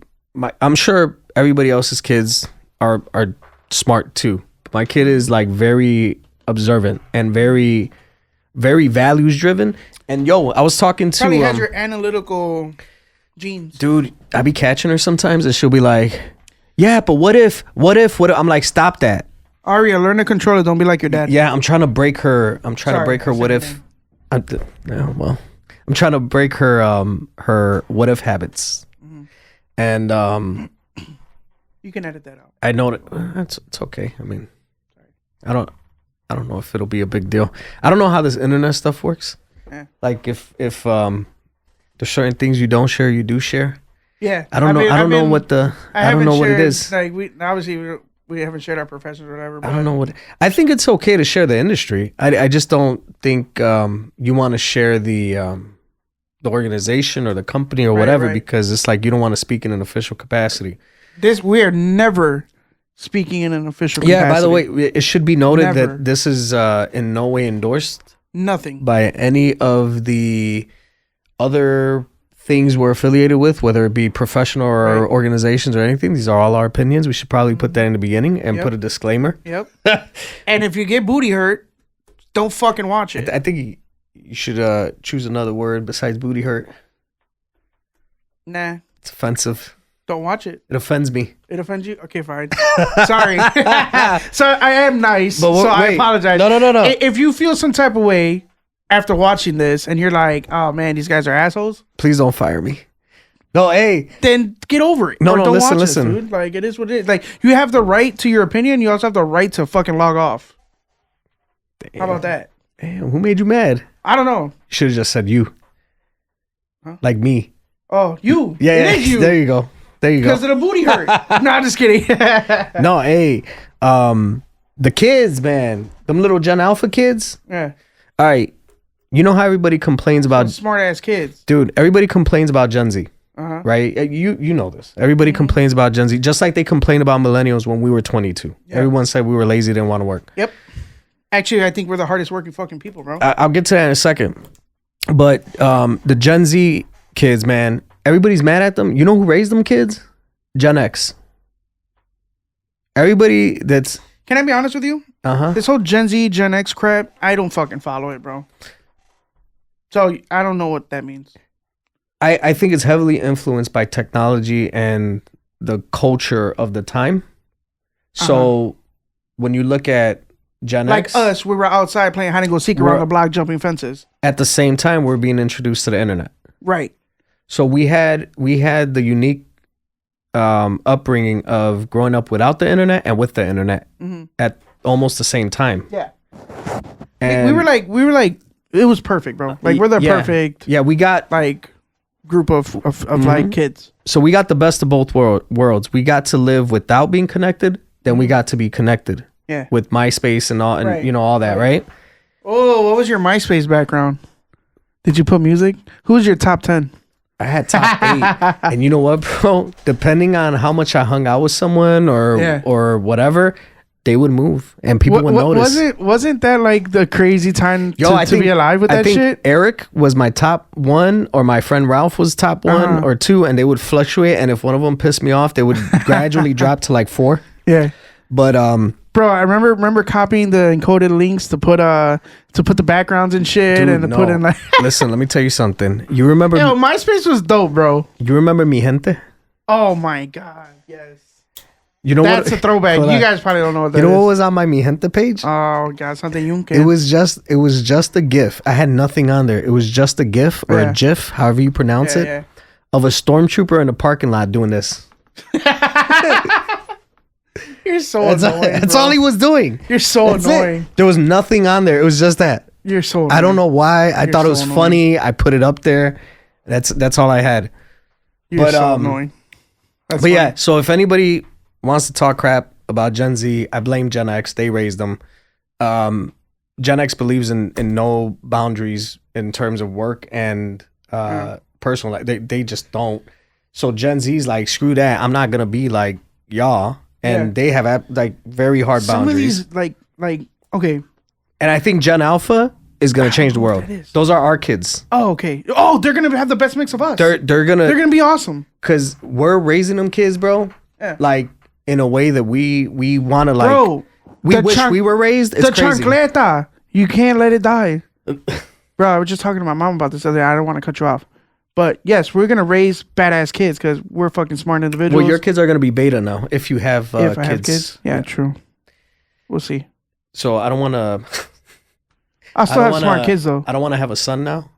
I'm sure everybody else's kids are smart too. My kid is like very observant and very, very values driven. And yo, I was talking to probably has your analytical genes, dude. I be catching her sometimes, and she'll be like, "Yeah, but what if?" I'm like, "Stop that, Aria. Learn to control it. Don't be like your dad." Yeah, I'm trying to break her. I'm trying to break her. What if? I'm trying to break her what if habits, and you can edit that out. I know that it's okay. I mean, I don't know if it'll be a big deal. I don't know how this internet stuff works. Yeah. Like if there's certain things you don't share, you do share. Yeah. I don't know what it is. Like we haven't shared our professors or whatever. I don't know what. I think it's okay to share the industry. I just don't think you want to share the organization or the company or whatever because it's like you don't want to speak in an official capacity. We are never speaking in an official capacity. Yeah, by the way, it should be noted that this is in no way endorsed. Nothing. By any of the other things we're affiliated with, whether it be professional or organizations or anything. These are all our opinions. We should probably put that in the beginning and put a disclaimer. Yep. And if you get booty hurt, don't fucking watch it. I think you should choose another word besides booty hurt. Nah. It's offensive. Don't watch it. It offends me. It offends you? Okay, fine. Sorry. So I am nice. I apologize. No. If you feel some type of way after watching this and you're like, oh man, these guys are assholes. Please don't fire me. No, hey. Then get over it. No, don't listen. watch it, dude. Like, it is what it is. Like, you have the right to your opinion. You also have the right to fucking log off. Damn. How about that? Damn, who made you mad? I don't know. You should have just said you. Huh? Like me. Oh, you. Yeah, it is you. There you go. Because of the booty hurt. No, I'm just kidding. No, hey. The kids, man. Them little Gen Alpha kids. Yeah. All right. You know how everybody complains about... smart ass kids. Dude, everybody complains about Gen Z. Right? You know this. Everybody complains about Gen Z. Just like they complain about millennials when we were 22. Yeah. Everyone said we were lazy, didn't want to work. Yep. Actually, I think we're the hardest working fucking people, bro. I'll get to that in a second. But the Gen Z kids, man... Everybody's mad at them. You know who raised them kids? Gen X. Everybody that's... Can I be honest with you? This whole Gen Z, Gen X crap, I don't fucking follow it, bro. So, I don't know what that means. I think it's heavily influenced by technology and the culture of the time. So, when you look at Gen X... Like us, we were outside playing hide and go seek around the block, jumping fences. At the same time, we're being introduced to the internet. Right. So we had the unique upbringing of growing up without the internet and with the internet at almost the same time. Yeah, and we were like it was perfect, bro. Like we're the perfect. Yeah, we got like group of like kids. So we got the best of both worlds. We got to live without being connected, then we got to be connected. Yeah, with MySpace and all, and you know all that, right? Oh, what was your MySpace background? Did you put music? Who was your top 10? I had top 8. And you know what, bro? Depending on how much I hung out with someone or whatever, they would move and people would notice. Wasn't that like the crazy time to be alive with that shit? Eric was my top 1, or my friend Ralph was top 1 or 2, and they would fluctuate. And if one of them pissed me off, they would gradually drop to like 4. Yeah. But bro, I remember copying the encoded links to put the backgrounds and shit, dude, and to put in like. Listen, let me tell you something. You remember? Yo, MySpace was dope, bro. You remember Mi Gente? Oh my god, yes. You know that's a throwback. You guys probably don't know what that is. You know what was on my Mi Gente page? Oh god, something Yunque. It was just a GIF. I had nothing on there. It was just a GIF or a GIF, however you pronounce it, of a stormtrooper in a parking lot doing this. You're so annoying. That's all he was doing. You're so annoying. There was nothing on there. It was just that. You're so annoying. I don't know why. I thought it was funny. I put it up there. That's all I had. You're so annoying. But yeah, so if anybody wants to talk crap about Gen Z, I blame Gen X. They raised them. Gen X believes in no boundaries in terms of work and personal life. They just don't. So Gen Z's like, screw that. I'm not gonna be like y'all, and they have like very hard Some boundaries. of these okay. And I think Gen Alpha is gonna change the world. Those are our kids. Oh, okay. Oh, they're gonna have the best mix of us. They're gonna be awesome. Cause we're raising them kids, bro. Yeah. Like in a way that we want to like. Bro, we wish we were raised. It's the crazy. chancleta, you can't let it die. Bro, I was just talking to my mom about this the other day. I don't want to cut you off. But yes, we're going to raise badass kids because we're fucking smart individuals. Well, your kids are going to be beta now if you have if kids. I have kids. Yeah, true. We'll see. So I don't want to... I'll still have smart kids, though. I don't want to have a son now.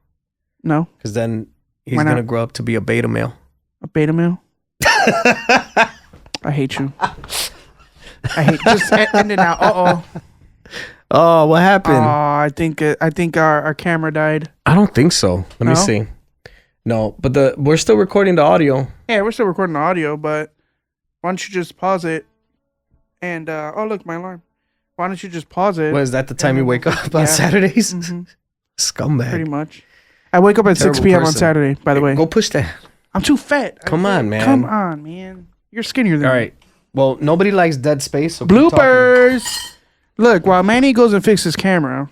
No. Because then he's going to grow up to be a beta male. A beta male? I hate you. I hate... Just end it now. Uh-oh. Oh, what happened? I think our camera died. I don't think so. Let me see. No, but we're still recording the audio. Yeah, we're still recording the audio, but why don't you just pause it? And oh look, my alarm. Why don't you just pause it? What is that? The time you wake up on Saturdays? Mm-hmm. Scumbag. Pretty much. I wake up at 6 p.m. on Saturday. By the way, go push that. I'm too fat. Come on, man. Come on, man. You're skinnier than me. All right. Well, nobody likes dead space. So bloopers. Look, while Manny goes and fixes his camera,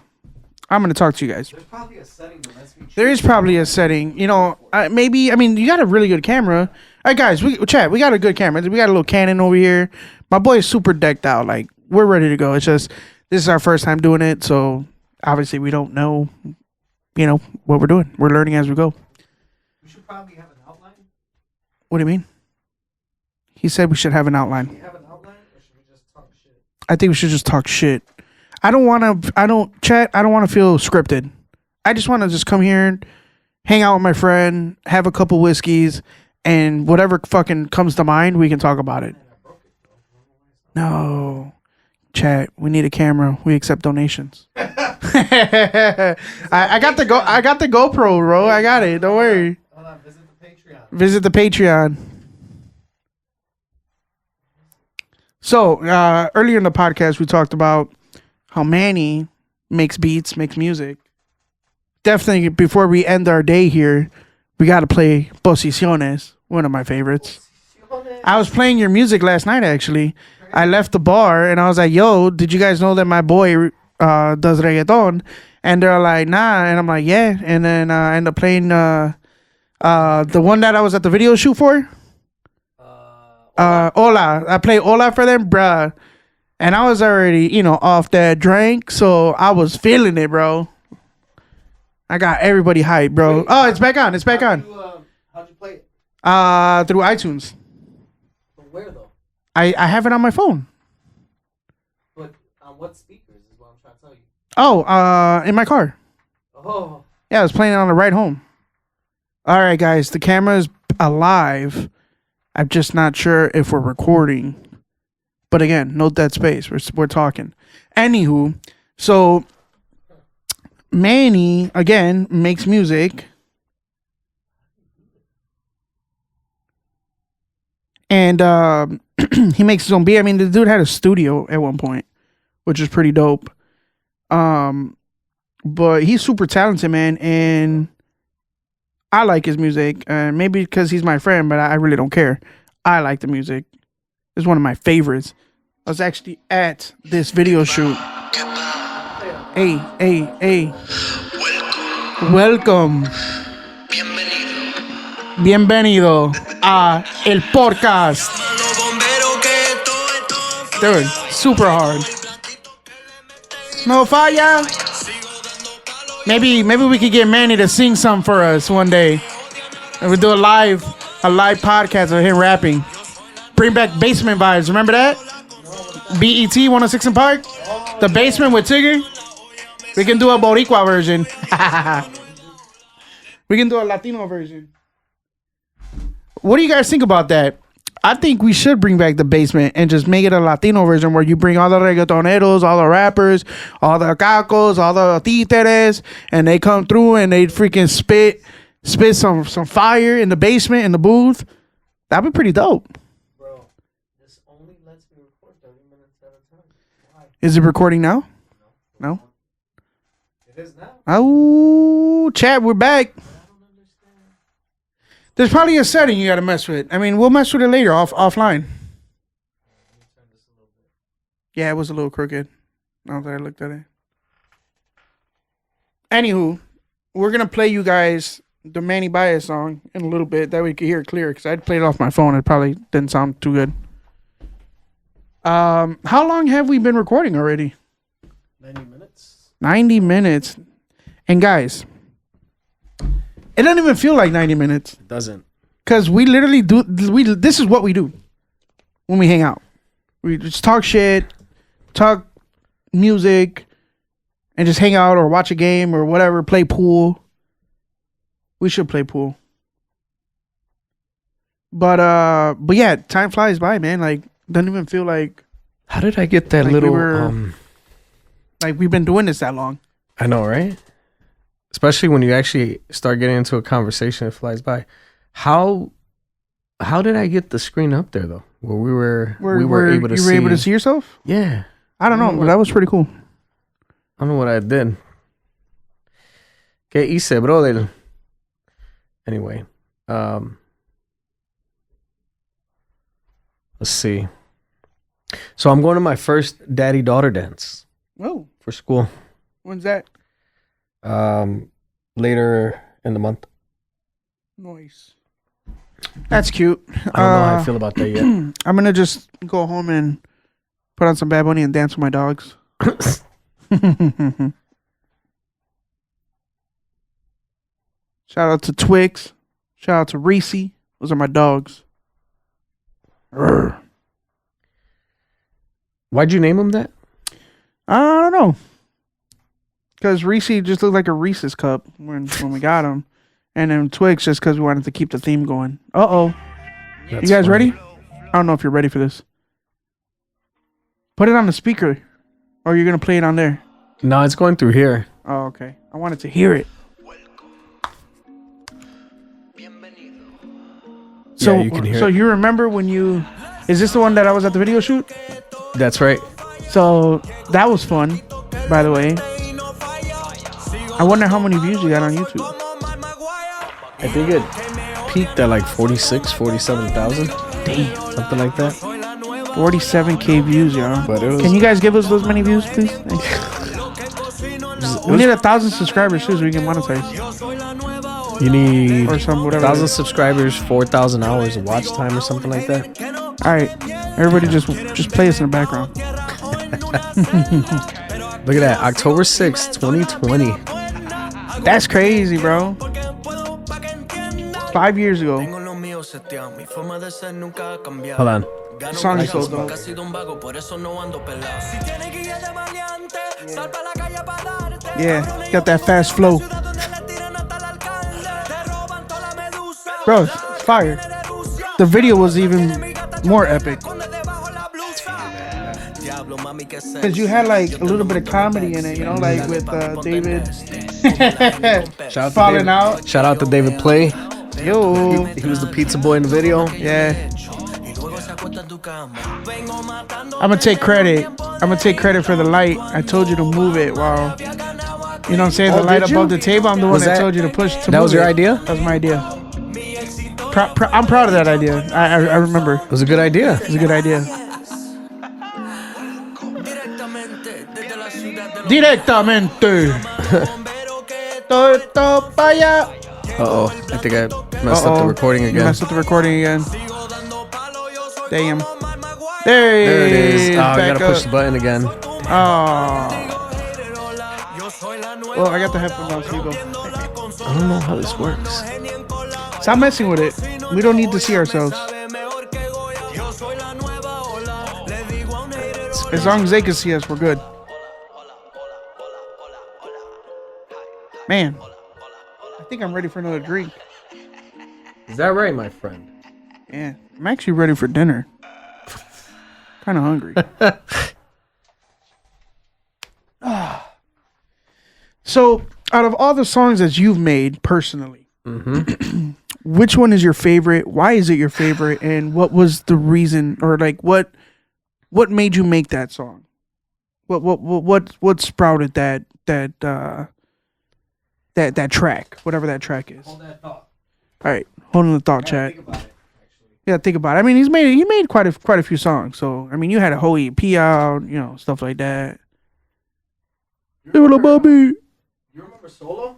I'm going to talk to you guys. There's probably a setting that lets me. There is probably a setting. You know, maybe, I mean, you got a really good camera. All right, guys, we got a good camera. We got a little Canon over here. My boy is super decked out. Like, we're ready to go. It's just, this is our first time doing it. So, obviously, we don't know, what we're doing. We're learning as we go. We should probably have an outline. What do you mean? He said we should have an outline. Should we have an outline or should we just talk shit? I think we should just talk shit. I don't want to feel scripted. I just want to just come here and hang out with my friend, have a couple whiskeys, and whatever fucking comes to mind, we can talk about it. No. Chat, we need a camera. We accept donations. I got the GoPro, bro. I got it. Don't worry. Hold on, visit the Patreon. Visit the Patreon. So, earlier in the podcast, we talked about how Manny makes beats, makes music. Definitely, before we end our day here, we got to play Posiciones, one of my favorites. I was playing your music last night, actually. I left the bar, and I was like, yo, did you guys know that my boy does reggaeton? And they're like, nah. And I'm like, yeah. And then I end up playing the one that I was at the video shoot for. Hola. I played Hola for them, bruh. And I was already, off that drink, so I was feeling it, bro. I got everybody hyped, bro. Wait, it's back on. It's back on. How'd you play it? Through iTunes. But where, though? I have it on my phone. But on what speakers is what I'm trying to tell you. Oh, in my car. Oh. Yeah, I was playing it on the ride home. All right, guys. The camera's alive. I'm just not sure if we're recording. But again, no dead space. We're talking. Anywho, so Manny, again, makes music. And he makes his own beat. I mean, the dude had a studio at one point, which is pretty dope. But he's super talented, man. And I like his music. Maybe because he's my friend, but I really don't care. I like the music. It's one of my favorites. I was actually at this video shoot. Hey. Welcome. Bienvenido a el podcast. Dude, super hard. No falla. Maybe we could get Manny to sing some for us one day. And we'll do a live podcast of him rapping. Bring back basement vibes. Remember that? BET 106 and Park? The basement with Tigger? We can do a Boricua version. We can do a Latino version. What do you guys think about that? I think we should bring back the basement and just make it a Latino version where you bring all the reggaetoneros, all the rappers, all the cacos, all the títeres, and they come through and they freaking spit some fire in the basement, in the booth. That'd be pretty dope. Bro, this only lets me record 30 minutes at a time. Why? Is it recording now? No? It is now. Oh, chat, we're back. There's probably a setting you got to mess with. I mean, we'll mess with it later offline. Yeah, it was a little crooked. Now that I looked at it. Anywho, we're gonna play you guys the Manny Baez song in a little bit. That way you can hear it clear. Because I'd played it off my phone. It probably didn't sound too good. How long have we been recording already? 90 minutes. 90 minutes. And guys, it doesn't even feel like 90 minutes. It doesn't. Because we literally do. This is what we do when we hang out. We just talk shit, talk music, and just hang out or watch a game or whatever. Play pool. We should play pool. But yeah, time flies by, man. Like, doesn't even feel like. How did I get that like little? Like we've been doing this that long. I know, right? Especially when you actually start getting into a conversation, it flies by. How did I get the screen up there though? Where we were able to see. You were able to see yourself? Yeah. I don't know, but that was pretty cool. I don't know what I did. ¿Qué hice, brother? Anyway, let's see. So I'm going to my first daddy-daughter dance Oh, for school. when's that? Later in the month. Nice. That's cute. I don't know how I feel about that yet. I'm gonna just go home and put on some Bad Bunny and dance with my dogs. Shout out to Twix. Shout out to Reese. Those are my dogs. Urgh. Why'd you name him that? I don't know. Because Reese just looked like a Reese's cup when we got him. And then Twix just because we wanted to keep the theme going. Uh-oh. You guys ready? I don't know if you're ready for this. Put it on the speaker. Or you're going to play it on there. No, it's going through here. Oh, okay. I wanted to hear it. So, Yeah, you can hear so it. you remember when you... Is this the one that I was at the video shoot? That's right. So that was fun, by the way. I wonder how many views you got on YouTube. I think it peaked at like 46, 47,000. Damn. Something like that. 47K views, y'all. But it was, Can you guys give us those many views, please? Thanks. We need 1,000 subscribers too so we can monetize. You need Or some whatever. 1,000 subscribers, 4,000 hours of watch time or something like that. Alright. Everybody just play us in the background. Look at that. October 6th, 2020. That's crazy, bro. 5 years ago. Hold on. The song is so dope. Yeah, got that fast flow. Bro, it's fire. The video was even more epic. Because you had like a little bit of comedy in it, you know, like with David Shout out to falling David. out. Shout out to David Play. Yo. He was the pizza boy in the video. Yeah. I'm gonna take credit. I'm gonna take credit for the light. I told you to move it while, you know what I'm saying? The light did you? above the table. I'm the one Was that that- told you to push to that move was your it. idea? That was my idea. I'm proud of that idea. I remember. It was a good idea. It was a good idea. Directamente. Todo pa' allá. Uh-oh. I think I messed up the recording You again. messed up the recording again. Damn. There it is. Oh, I back gotta push the up. button again. Oh. Well, I got the headphones on, so you go. I don't know how this works. Stop messing with it. We don't need to see ourselves. As long as they can see us, we're good. Man, I think I'm ready for another drink. Is that right, my friend? Yeah, I'm actually ready for dinner. Kind of hungry. So, out of all the songs that you've made personally, which one is your favorite? Why is it your favorite? And what was the reason, or like what made you make that song? What sprouted that track, whatever that track is? All right, hold on the thought, chat. Yeah, think about it. I mean, he made quite a few songs. So I mean, you had a whole EP out, you know, stuff like that. You remember Solo?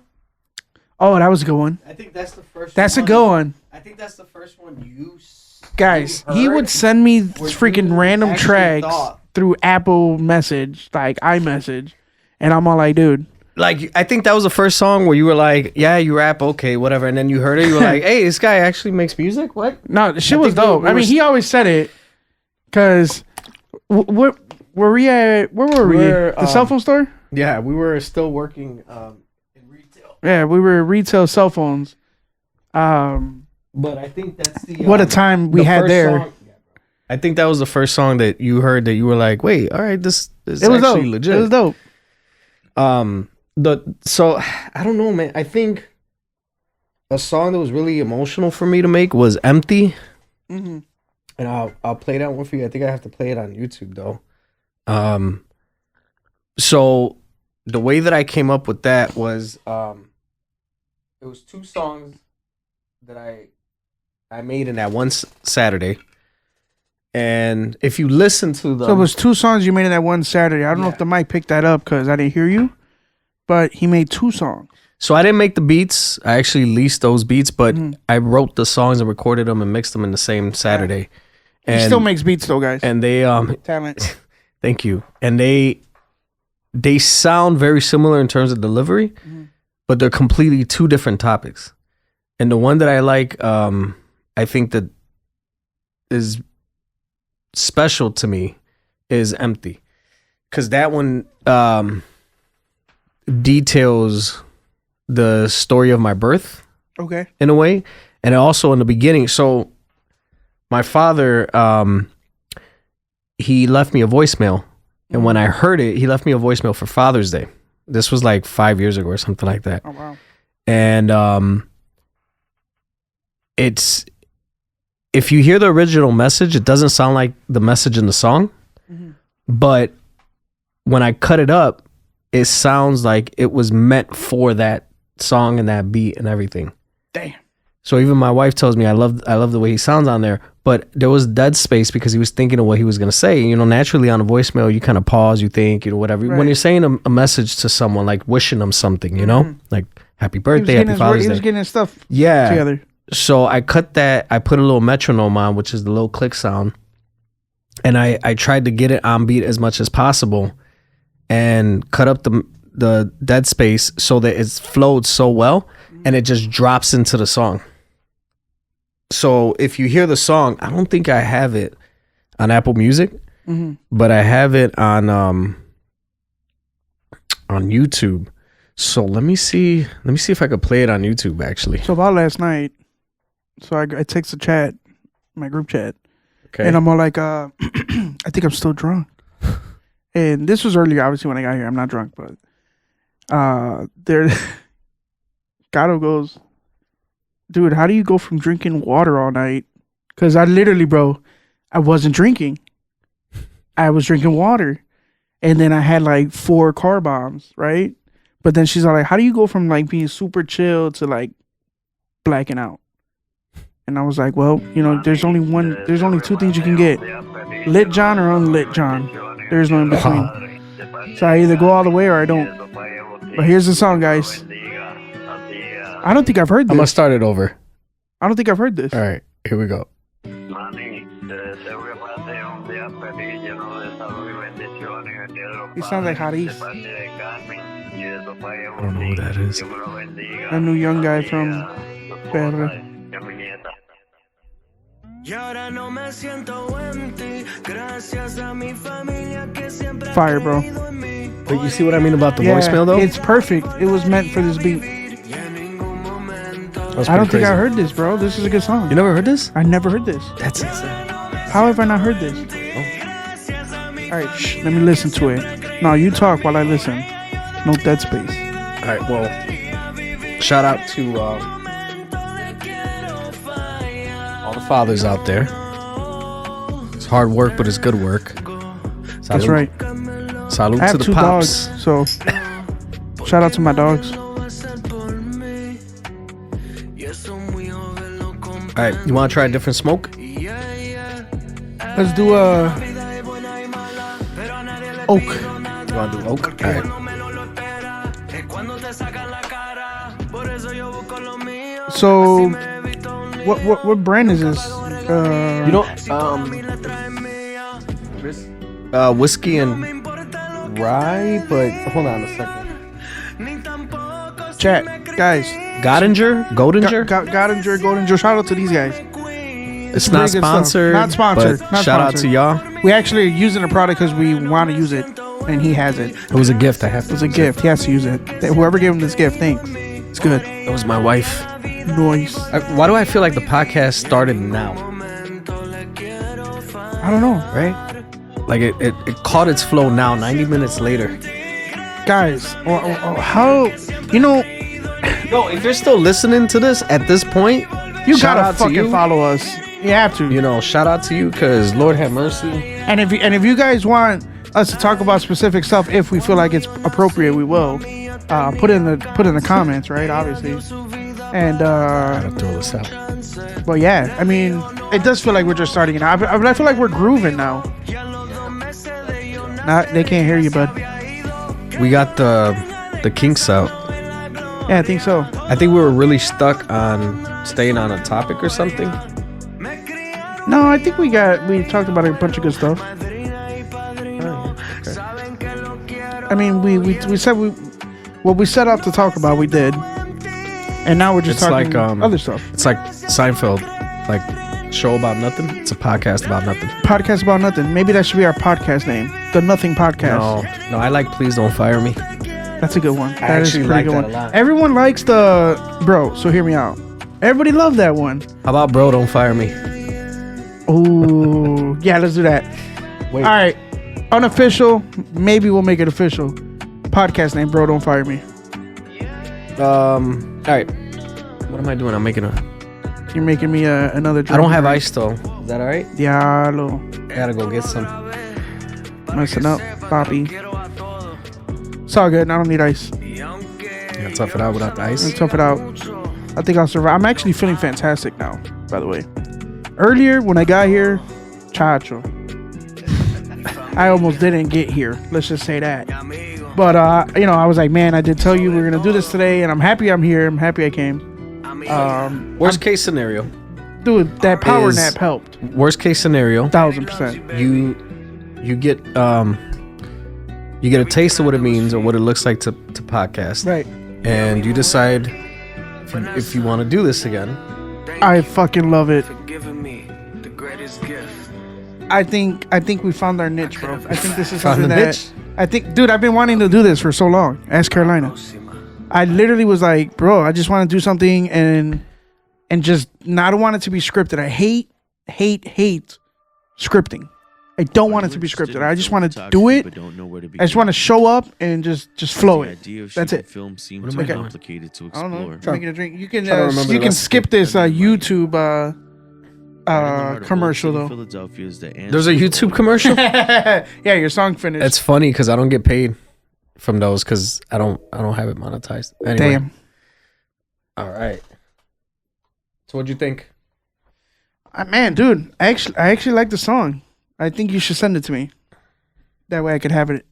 Oh, that was a good one. I think that's the first. That's a good one. I think that's the first one you. Guys, you he heard would send me where freaking you random actually tracks thought. through Apple Message, like iMessage, and I'm all like, dude. Like, I think that was the first song where you were like, yeah, you rap, okay, whatever. And then you heard it, you were like, hey, this guy actually makes music? What? No, the shit I was think dope. I mean, he always said it, because where were we at? Where were we? The cell phone store? Yeah, we were still working in retail. Yeah, we were retail cell phones. But I think that's the... what a time we had there. Song, I think that was the first song that you heard that you were like, wait, all right, this is It was actually dope. legit. It was dope. So I don't know, man. I think a song that was really emotional for me to make was "Empty," Mm-hmm. and I'll play that one for you. I think I have to play it on YouTube though. So the way that I came up with that was it was 2 songs that I made in that one Saturday. And if you listen to them, So it was 2 songs you made in that one Saturday. I don't know if the mic picked that up because I didn't hear you, but he made 2 songs. so I didn't make the beats. I actually leased those beats, but I wrote the songs and recorded them and mixed them in the same Saturday. He still makes beats though, guys. And they Talent. thank you. And they sound very similar in terms of delivery, but they're completely 2 different topics. And the one that I like, I think that is special to me is "Empty," because that one details the story of my birth Okay. in a way, and also in the beginning. So my father, he left me a voicemail, and when I heard it, he left me a voicemail for Father's Day. This was like 5 years ago or something like that. Oh wow. And it's, if you hear the original message, it doesn't sound like the message in the song, but when I cut it up, it sounds like it was meant for that song and that beat and everything. Damn. So even my wife tells me I love the way he sounds on there, but there was dead space because he was thinking of what he was going to say. You know, naturally on a voicemail, you kind of pause, you think, you know, whatever. Right. When you're saying a message to someone, like wishing them something, you know, like happy birthday, happy Father's He Day. was getting his stuff Yeah. together. So I cut that, I put a little metronome on, which is the little click sound. And I tried to get it on beat as much as possible and cut up the dead space so that it's flowed so well and it just drops into the song. So if you hear the song, I don't think I have it on Apple Music, but I have it on YouTube. So let me see if I could play it on YouTube actually. So about last night, so I text the chat, my group chat, Okay. and I'm all like, I think I'm still drunk. And this was earlier, obviously, when I got here. I'm not drunk, but there, Gato goes, dude, how do you go from drinking water all night? Because I literally, bro, I wasn't drinking. I was drinking water. And then I had like 4 car bombs, right? But then she's all like, how do you go from like being super chill to like blacking out? And I was like, well, you know, there's only 2 things you can get. Lit John or unlit John. There's no in between. So I either go all the way or I don't. But here's the song, guys. I don't think I've heard this. I'm gonna start it over. I don't think I've heard this. All right, here we go. He sounds like Haris, I don't know who that is. a new young guy from PR. Fire, bro. But you see what I mean about the voicemail though? It's perfect. It was meant for this beat. That's I don't pretty think I crazy. heard this, bro. This is a good song. You never heard this? I never heard this. That's insane. How have I not heard this? All right, let me listen to it. No, you talk while I listen. No dead space. All right, well, shout out to all the fathers out there. It's hard work, but it's good work. Salute. That's right. Salute I to have the 2 pops. dogs, so shout out to my dogs. right, you want to try a different smoke? Let's do oak. You want to do oak? All right. So, what brand is this? You know, whiskey and rye, but hold on a second. Chat, guys. Godinger? Godinger, Goldinger. Shout out to these guys. It's not pretty good stuff. sponsored. Not sponsored. But Not shout out sponsored. to y'all. We actually are using the product because we want to use it, and he has it. It was a gift. I have to. It was a gift. He has to use it. Whoever gave him this gift, thanks. It's good. It was my wife. Noise. Why do I feel like the podcast started now? I don't know. Right? Like it caught its flow now, 90 minutes later. Guys, how, you know, Yo, if you're still listening to this at this point, you shout gotta out to fucking you. follow us. You have to. You know, shout out to you, because Lord have mercy. And if you guys want us to talk about specific stuff, if we feel like it's appropriate, we will. Put in the comments, right? Obviously. And Gotta throw this out. but yeah, I mean, it does feel like we're just starting it out. I feel like we're grooving now. They can't hear you, bud. We got the kinks out. Yeah, I think so. I think we were really stuck on staying on a topic or something. No, I think we talked about a bunch of good stuff. Okay. I mean, we said what we set out to talk about, we did. And now we're just It's talking like, other stuff. It's like Seinfeld, like show about nothing. It's a podcast about nothing. Podcast about nothing. Maybe that should be our podcast name. The Nothing Podcast. No, I like Please Don't Fire Me. That's a good one. That is a actually pretty like good that one. a lot. Everyone likes the bro, so hear me out. Everybody loved that one. How about Bro Don't Fire Me? Ooh, yeah, let's do that. Wait. All right, unofficial. Maybe we'll make it official. Podcast name, Bro Don't Fire Me. All right. What am I doing? I'm making a. You're making me another drink. I don't have ice though. Is that all right? Diablo. I gotta go get some. Messing up, Poppy. It's all good. I don't need ice. Yeah, tough it out without the ice. Tough it out. I think I'll survive. I'm actually feeling fantastic now, by the way. Earlier, when I got here, chacho. I almost didn't get here. Let's just say that. But, I was like, man, I did tell you we were going to do this today, and I'm happy I'm here. I'm happy I came. Worst case scenario. Dude, that power Is- nap helped. Worst case scenario. 1000%. You get a taste of what it means or what it looks like to podcast. Right. And you decide if you want to do this again. I fucking love it. I think we found our niche, bro. I think this is Found something the that niche? I think, dude, I've been wanting to do this for so long. Ask Carolina. I literally was like, bro, I just want to do something and just not want it to be scripted. I hate scripting. I don't want it to be scripted. I just want to do it. I just want to show up and just flow it. That's it. Film seems What am too I doing? complicated to I don't know. explore. Making a drink. You can Trying to remember you the can recipe. skip this YouTube Heart of commercial Old though. City, Philadelphia is the There's a YouTube commercial. Yeah, your song finished. It's funny because I don't get paid from those because I don't have it monetized. Anyway. Damn. All right. So what'd you think? Man, dude, I actually like the song. I think you should send it to me. That way I could have it.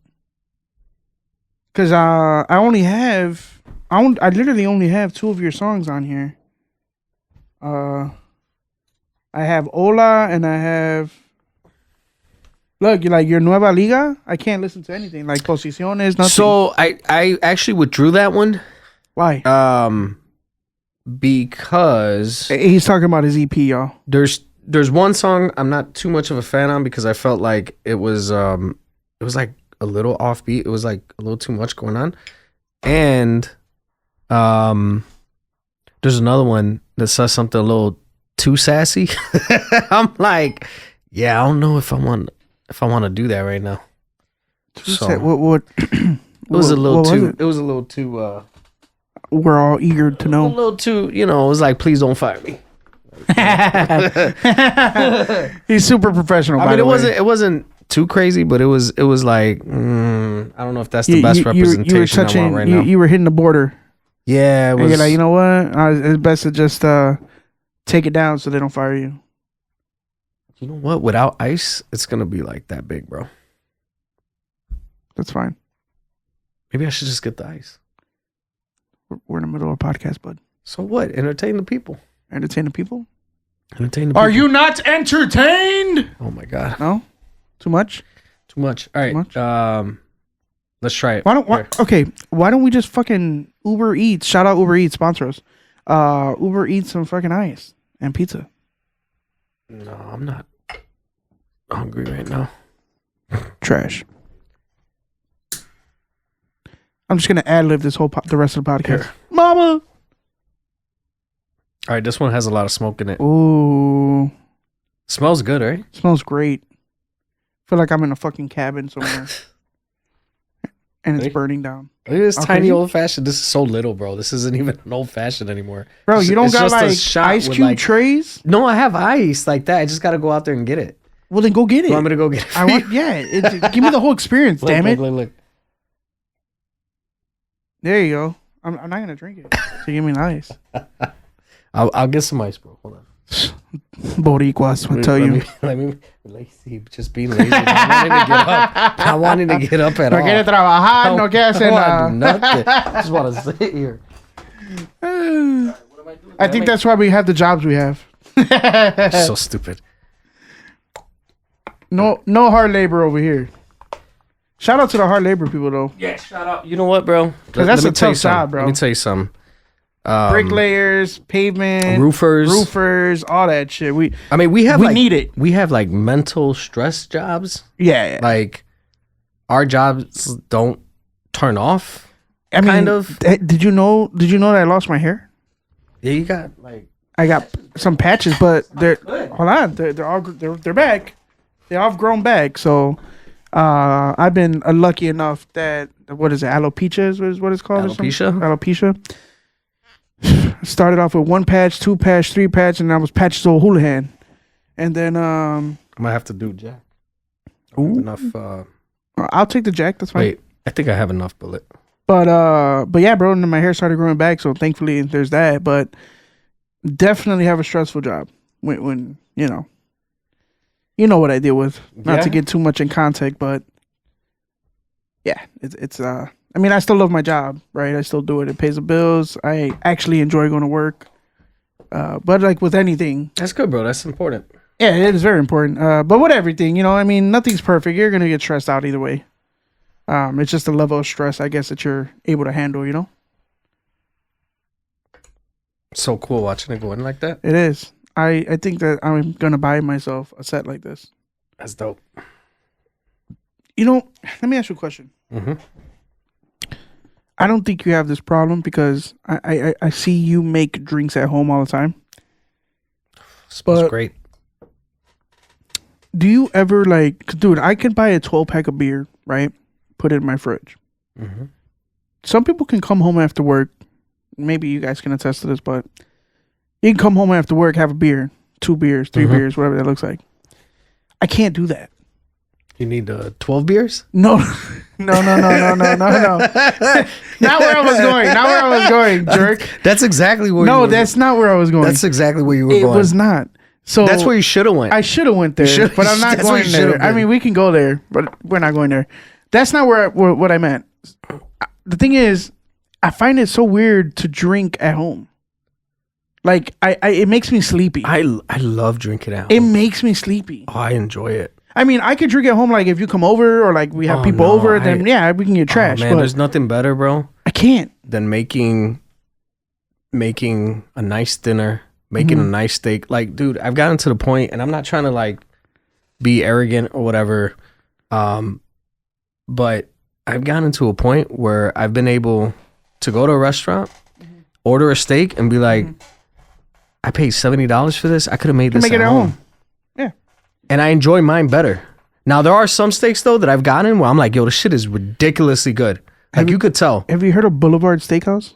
Cause I literally only have 2 of your songs on here. I have Hola and I have. Look, you're like your Nueva Liga. I can't listen to anything like Posiciones. Nothing. So I actually withdrew that one. Why? Because He's talking about his EP, y'all. there's one song I'm not too much of a fan on because I felt like it was like a little offbeat. It was like a little too much going on. And there's another one that says something a little too sassy. I'm like, yeah, I don't know if I want to do that right now. So What? it was a little what was too. it? It was a little too. We're all eager to A know. little too. It was like, please don't fire me. He's super professional. I by mean, the way. it wasn't too crazy, but it was like, I don't know if that's the best you were representation I touching. want right now. You were hitting the border. Yeah, it And was. you're like, you know what? It's best to just take it down so they don't fire you. You know what? Without ice, it's gonna be like that big, bro. That's fine. Maybe I should just get the ice. We're in the middle of a podcast, bud. So what? Entertain the people. Entertain the people? Entertain the people. Are you not entertained? Oh my god. No? Too much? Too much. All right. much? Let's try it. Why don't we just fucking Uber Eats? Shout out Uber Eats, sponsor us. Uber Eats some fucking ice and pizza. No, I'm not hungry right now. Trash. I'm just gonna ad-lib this whole the rest of the podcast. Here. Mama. All right, this one has a lot of smoke in it. Ooh. Smells good, right? Smells great. Feel like I'm in a fucking cabin somewhere. And it's burning down. Look at this Okay. tiny old fashioned. This is so little, bro. This isn't even an old fashioned anymore. Bro, you don't It's got just a like shot ice with, cube like- trays? No, I have ice like that. I just got to go out there and get it. Well, then go get it. You want me to go get it? I want, give me the whole experience, Look, damn it. Look. There you go. I'm not gonna drink it. So give me an ice. I'll get some ice, bro. Hold on. Boricuas, I tell you. Let me lazy. Just being lazy. Not wanting to get up at all. No quiere trabajar, no quiere hacer I do nada. nothing. Just want to sit here. I think that's why we have the jobs we have. So stupid. No hard labor over here. Shout out to the hard labor people though. Yeah, shout out. You know what, bro? Because that's Let me a tell you tough job, something. bro. Let me tell you something. Bricklayers, pavement, Roofers, all that shit. We We need it. We have like mental stress jobs. Yeah. Like our jobs don't turn off. I mean, kind of. Did you know that I lost my hair? Yeah, you got like. I got some patches, but they're hold on, they're back. They all grown back. So I've been lucky enough that what is it? Alopecia is what it's called. Alopecia? Alopecia. Started off with 1 patch, 2 patch, 3 patch, and I was patched to a Houlihan. And then I might have to do Jack. I don't have enough. I'll take the Jack. That's fine. Wait, I think I have enough bullet. But yeah, bro. And then my hair started growing back, so thankfully there's that. But definitely have a stressful job when you know what I deal with. Not to get too much in context, but yeah, it's I mean, I still love my job, right? I still do it. It pays the bills. I actually enjoy going to work. But like with anything, That's good, bro. That's important. yeah, it is very important. But with everything, I mean, nothing's perfect. You're gonna get stressed out either way. It's just a level of stress, I guess, that you're able to handle. So cool watching it go in like that. It is. I think that I'm gonna buy myself a set like this. That's dope. Let me ask you a question. Mm-hmm. I don't think you have this problem because I see you make drinks at home all the time. Smells But- great. Do you ever dude, I can buy a 12-pack of beer, right? Put it in my fridge. Mm-hmm. Some people can come home after work. Maybe you guys can attest to this, but you can come home after work, have a beer, 2 beers, 3 beers, whatever that looks like. I can't do that. You need 12 beers? No. Not where I was going, jerk. That's exactly where. No, that's not where I was going. That's exactly where you were It going. was not. So That's where you should have went. I should have went there, should- but I'm not that's where going you should've there. I been. mean, we can go there, but we're not going there. That's not where what I meant. The thing is, I find it so weird to drink at home. Like it makes me sleepy. I love drinking out. It makes me sleepy. I enjoy it. I mean, I could drink at home, like if you come over or like we have Oh, people no, over, then yeah, we can get trash. Man, but there's nothing better, bro, I can't. than making a nice dinner, making a nice steak. Like, dude, I've gotten to the point, and I'm not trying to like be arrogant or whatever, but I've gotten to a point where I've been able to go to a restaurant, order a steak, and be like, I paid $70 for this. I could have made this Make at it at home. home. Yeah. And I enjoy mine better. Now, there are some steaks, though, that I've gotten where I'm like, yo, this shit is ridiculously good. Like, you could tell. Have you heard of Boulevard Steakhouse?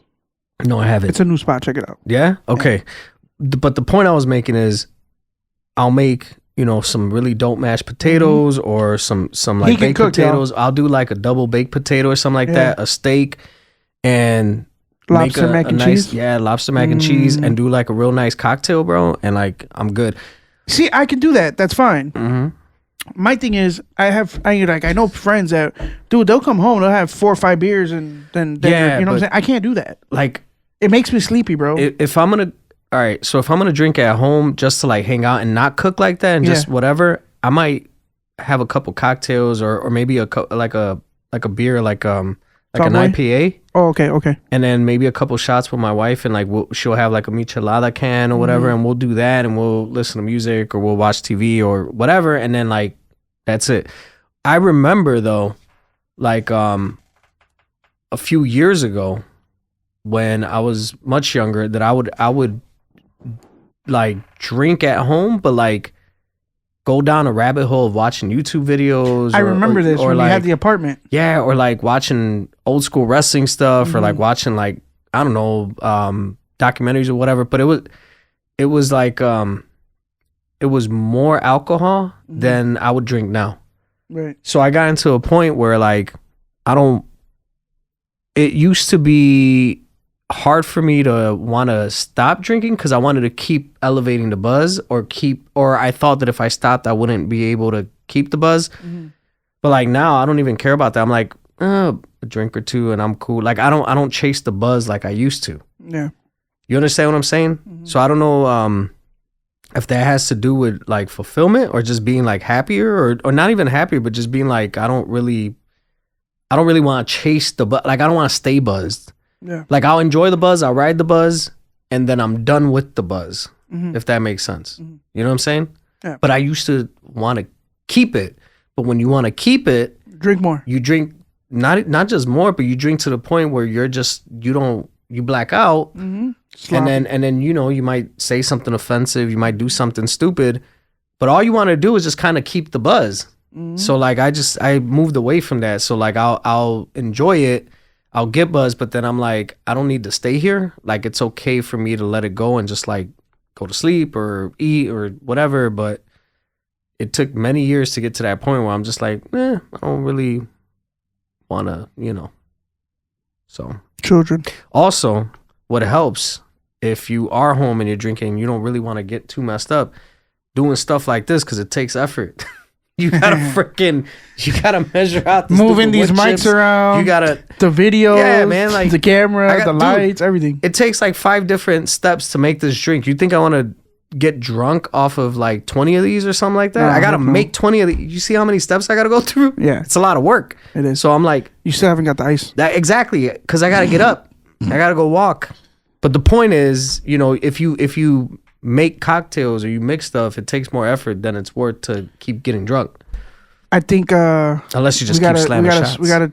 No, I haven't. It's a new spot. Check it out. Yeah? Okay. But the point I was making is I'll make, some really dope mashed potatoes or some He like can baked cook, y'all. potatoes. I'll do like a double baked potato or something like Yeah. that, a steak, and Lobster mac and cheese? Yeah, lobster mac and cheese, and do like a real nice cocktail, bro. And like, I'm good. See, I can do that. That's fine. Mm-hmm. My thing is, I know friends that, dude, they'll come home, they'll have 4 or 5 beers, and then Yeah, you know what I'm saying? I can't do that. Like, It makes me sleepy, bro. if I'm gonna, all right, so if I'm gonna drink at home just to like hang out and not cook like that and just whatever, I might have a couple cocktails or maybe a beer like an IPA. Oh, okay. And then maybe a couple shots with my wife, and like she'll have like a michelada can or whatever, and we'll do that, and we'll listen to music or we'll watch TV or whatever, and then like that's it. I remember though, like a few years ago when I was much younger, that I would like drink at home, but like go down a rabbit hole of watching YouTube videos. I remember this when like, you had the apartment. Yeah, or like watching old school wrestling stuff, or like watching like, I don't know, documentaries or whatever. But it was like it was more alcohol than I would drink now. Right. So I got into a point where like it used to be hard for me to want to stop drinking because I wanted to keep elevating the buzz, or I thought that if I stopped I wouldn't be able to keep the buzz. But like now I don't even care about that. I'm like, a drink or two and I'm cool. Like I don't chase the buzz like I used to. Yeah. You understand what I'm saying? So I don't know if that has to do with like fulfillment or just being like happier, or not even happier, but just being like I don't really want to chase the buzz. Like I don't want to stay buzzed. Yeah. Like I'll enjoy the buzz, I'll ride the buzz, and then I'm done with the buzz. If that makes sense. You know what I'm saying? Yeah. But I used to want to keep it. But when you want to keep it, drink more. you drink not just more, but you drink to the point where you black out. And then you know, you might say something offensive, you might do something stupid, but all you want to do is just kind of keep the buzz. So like I moved away from that. So like I'll enjoy it, I'll get buzzed, but then I'm like, I don't need to stay here. Like it's okay for me to let it go and just like go to sleep or eat or whatever. But it took many years to get to that point where I'm just like, I don't really want to, you know. So children. Also, what helps if you are home and you're drinking, you don't really want to get too messed up, doing stuff like this, because it takes effort. You gotta measure out the moving these mics chips. around. You gotta the videos, yeah, man, like the camera, the lights, everything. It takes like 5 different steps to make this drink. You think I want to get drunk off of like 20 of these or something like that? I gotta make 20 of these. You see how many steps I gotta go through? Yeah, it's a lot of work. It is. So I'm like, you still haven't got the ice. That exactly, because I gotta get up. I gotta go walk. But the point is, you know, if you make cocktails or you mix stuff, it takes more effort than it's worth to keep getting drunk. I think unless you just keep slamming shots. We gotta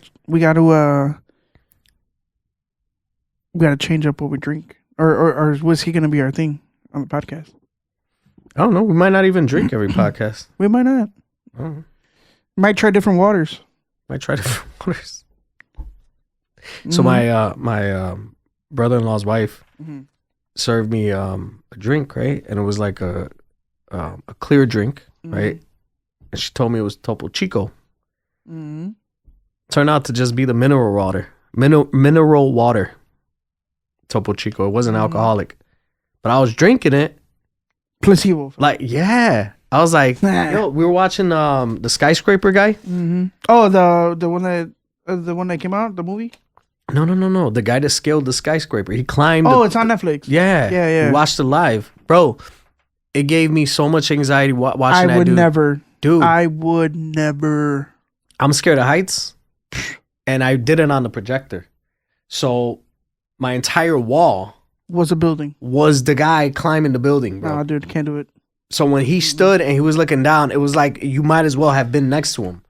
change up what we drink. Or was he gonna be our thing on the podcast? I don't know. We might not even drink every podcast. We might not. Might try different waters. So my brother-in-law's wife served me a drink, right? And it was like a clear drink, right? And she told me it was Topo Chico. Turned out to just be the mineral water. Mineral water. Topo Chico. It wasn't alcoholic. But I was drinking it. Placebo. Like, yeah. I was like, yo, we were watching the skyscraper guy. Oh, the one that came out, the movie? No. The guy that scaled the skyscraper. He climbed. Oh, it's on Netflix. Yeah. We watched it live. Bro, it gave me so much anxiety watching that dude. I would never. Dude. I would never. I'm scared of heights. And I did it on the projector. So my entire wall was a building. Was the guy climbing the building, bro. No, dude, can't do it. So when he stood and he was looking down, it was like you might as well have been next to him.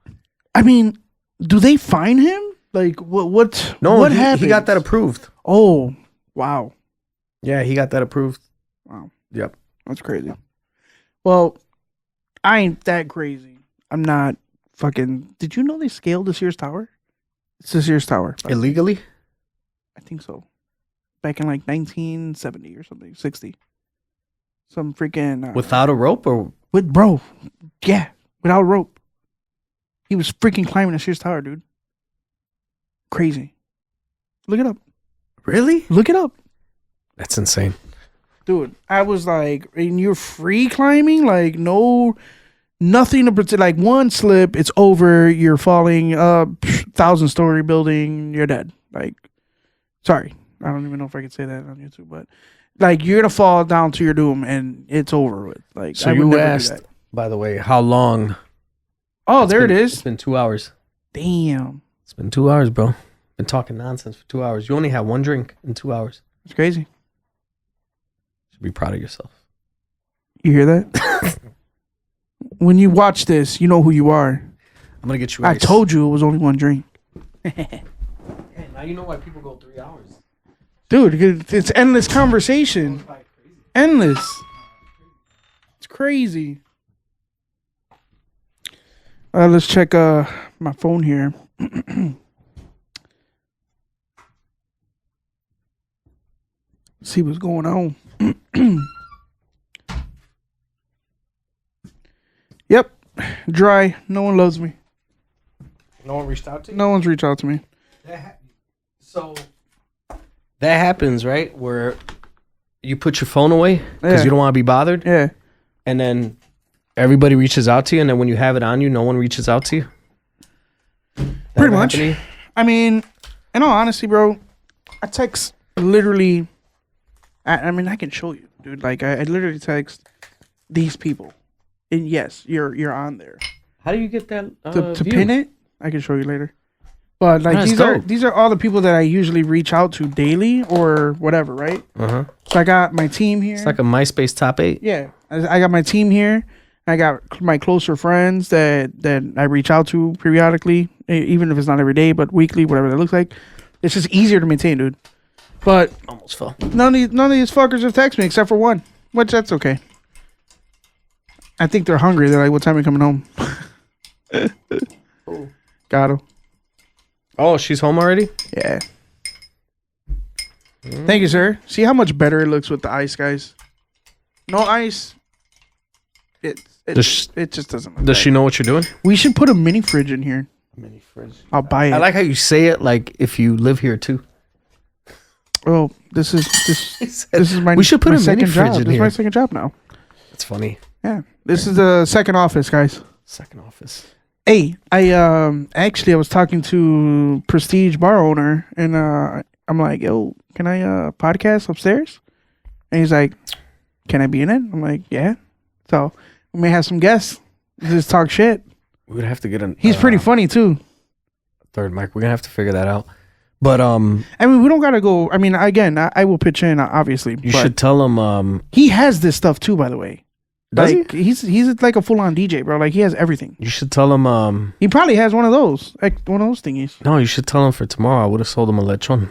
I mean, do they fine him? Like what? No, what happened? He got that approved. Oh, wow. Yeah, he got that approved. Wow. Yep. That's crazy. Well, I ain't that crazy. I'm not fucking. Did you know they scaled the Sears Tower? It's the Sears Tower. Illegally? I think so. Back in like 1970 or something, 60. Some freaking without a rope or with bro? Yeah, without a rope. He was freaking climbing the Sears Tower, dude. Crazy. Look it up. Really? Look it up. That's insane. Dude, I was like, and you're free climbing, like nothing to protect. Like one slip, it's over. You're falling up, 1,000-story building. You're dead. Like, sorry, I don't even know if I could say that on YouTube, but like you're gonna fall down to your doom, and it's over with. Like, So I would you never do asked, that. by the way, how long? Oh, there it It's is. been 2 hours. Damn, It's been 2 hours, bro. Been talking nonsense for 2 hours. You only had one drink in 2 hours. it's crazy. Should be proud of yourself. You hear that? When you watch this, you know who you are. I'm gonna get you. I ice. told you it was only one drink. Hey, now you know why people go 3 hours. Dude, it's endless conversation. Endless. It's crazy. Let's check my phone here. See what's going on. Yep. Dry. No one loves me. No one reached out to you. No one's reached out to me. So that happens, right? Where you put your phone away because Yeah. you don't want to be bothered, Yeah. and then everybody reaches out to you, and then when you have it on you, no one reaches out to you. That Pretty ever much. happened to you? I mean, in all honesty, bro, I text literally. I mean, I can show you, dude. Like, I literally text these people, and yes, you're on there. How do you get that To view? pin it, I can show you later. But like That's dope. these are all the people that I usually reach out to daily or whatever, right? Uh-huh. So I got my team here. It's like a MySpace top 8. Yeah, I got my team here. I got my closer friends that I reach out to periodically, even if it's not every day, but weekly, whatever that looks like. It's just easier to maintain, dude. But Almost fell. none of these fuckers have texted me except for one, which that's okay. I think they're hungry. They're like, "What time are you coming home?" Got him. Oh, she's home already? Yeah. Thank you, sir. See how much better it looks with the ice, guys. No ice. It just doesn't. Look Does right. she know what you're doing? We should put a mini fridge in here. Mini fridge. I'll buy it. I like how you say it like if you live here too. Oh, this is my. We should put my a mini second fridge job. in This is my here. second job now. It's funny. Yeah, this is the second office, guys. Second office. Hey, I was talking to Prestige bar owner, and I'm like, yo, can I podcast upstairs? And he's like, can I be in it? I'm like, yeah. So we may have some guests. Just talk shit. We would have to get an. He's pretty funny too. Third mic. We're gonna have to figure that out. But I mean, we don't gotta go. I mean, again, I will pitch in, obviously. you but should tell him. He has this stuff too, by the way. Does Like he's like a full on DJ, bro. Like he has everything. You should tell him. He probably has one of those, like one of those thingies. No, you should tell him for tomorrow. I would have sold him a lechon.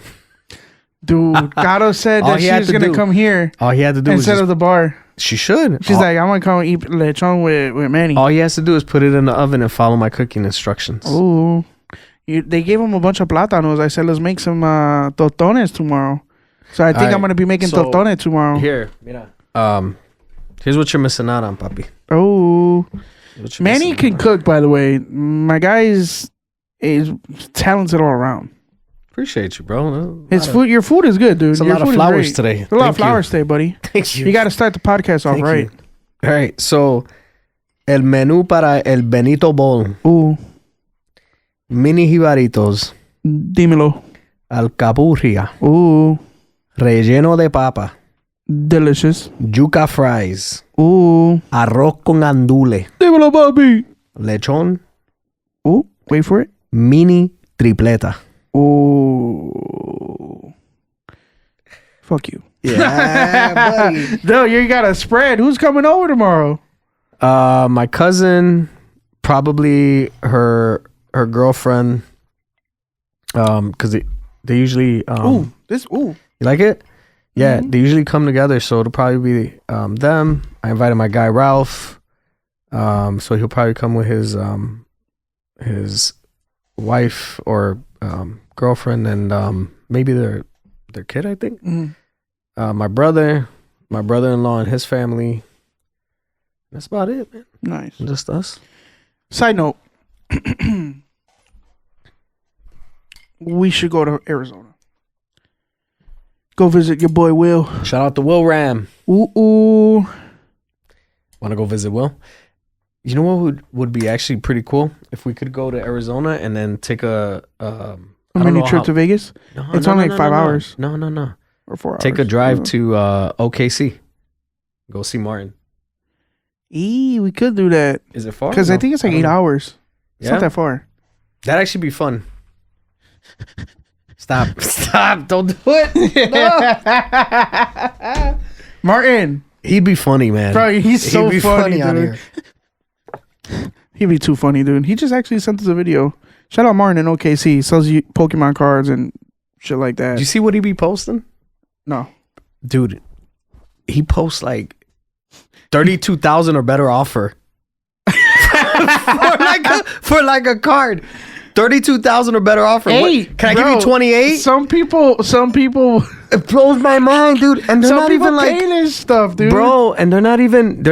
Dude, Gato said All that he she had was to gonna do- come here All he had to do was instead just, of the bar. she should. She's all, like, I'm gonna come eat lechon with Manny. all he has to do is put it in the oven and follow my cooking instructions. Oh, they gave him a bunch of plátanos. I said, let's make some totones tomorrow. So I think Alright, I'm gonna be making so totones tomorrow. Here, mira. Here's what you're missing out on, papi. Oh, Here's what you're Manny missing can out cook, by the way. My guy is talented all around. on. Appreciate you, bro. His food, your food is good, dude. It's a Your lot of food is flowers great. today. There's a lot of Thank you. flowers today, buddy. Thank you. You got to start the podcast off Thank right. you. All right, so el menú para el Benito Bowl. Ooh, Mini jibaritos, dímelo. alcapurria, Ooh, relleno de papa, delicious. yuca fries, Ooh, arroz con andule, dímelo, papi. lechón, Ooh, wait for it. mini tripleta. Ooh, fuck you. Yeah, buddy. No, you got a spread. Who's coming over tomorrow? My cousin, probably her girlfriend. Because they usually Ooh. you like it? Yeah, they usually come together, so it'll probably be them. I invited my guy Ralph, so he'll probably come with his wife or girlfriend and maybe their kid, I think. Mm. My brother-in-law and his family. That's about it, man. Nice. Just us. Side note. We should go to Arizona. Go visit your boy Will. Shout out to Will Ram. Ooh. Want to go visit Will? You know what would be actually pretty cool if we could go to Arizona and then take a mini trip to Vegas. No, it's only like 5 hours. No. Or 4 hours. Take a drive to OKC. Go see Martin. We could do that. Is it far? Because I think it's like 8 hours. It's not that far. That'd actually be fun. Stop. Don't do it. No. Martin. He'd be funny, man. Bro, he's so funny, out dude. here. He'd be too funny, dude. He just actually sent us a video. Shout out Martin in OKC. He sells you Pokemon cards and shit like that. Did you see what he be posting? No. Dude, he posts like 32,000 or better offer. for like a card. 32,000 or better offer. Can I give you 28? Some people it blows my mind, dude. And they're not even like this stuff, dude. Bro, and they're not even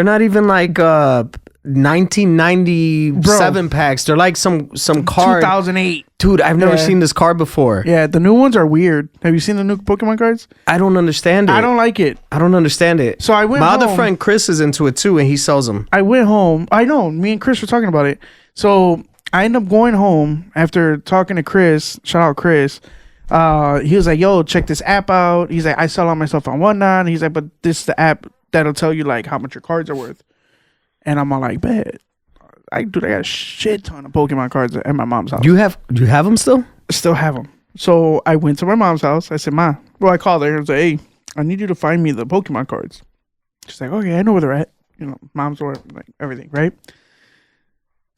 like 1997 packs. They're like some card. 2008. Dude, I've never seen this card before. Yeah, the new ones are weird. Have you seen the new Pokemon cards? I don't understand it. I don't like it. I don't understand it. So I went My home. other friend Chris is into it too, and he sells them. I went home. I know. Me and Chris were talking about it. So I ended up going home after talking to Chris. Shout out Chris. He was like, yo, check this app out. He's like, I sell on myself on whatnot. He's like, but this is the app that'll tell you like how much your cards are worth. And I'm all like, bet. I got a shit ton of Pokemon cards at my mom's house. Do you have them still? Still have them. So I went to my mom's house. I said, Ma, well, I called her and I was like, hey, I need you to find me the Pokemon cards. She's like, okay, I know where they're at. You know, mom's or like everything, right?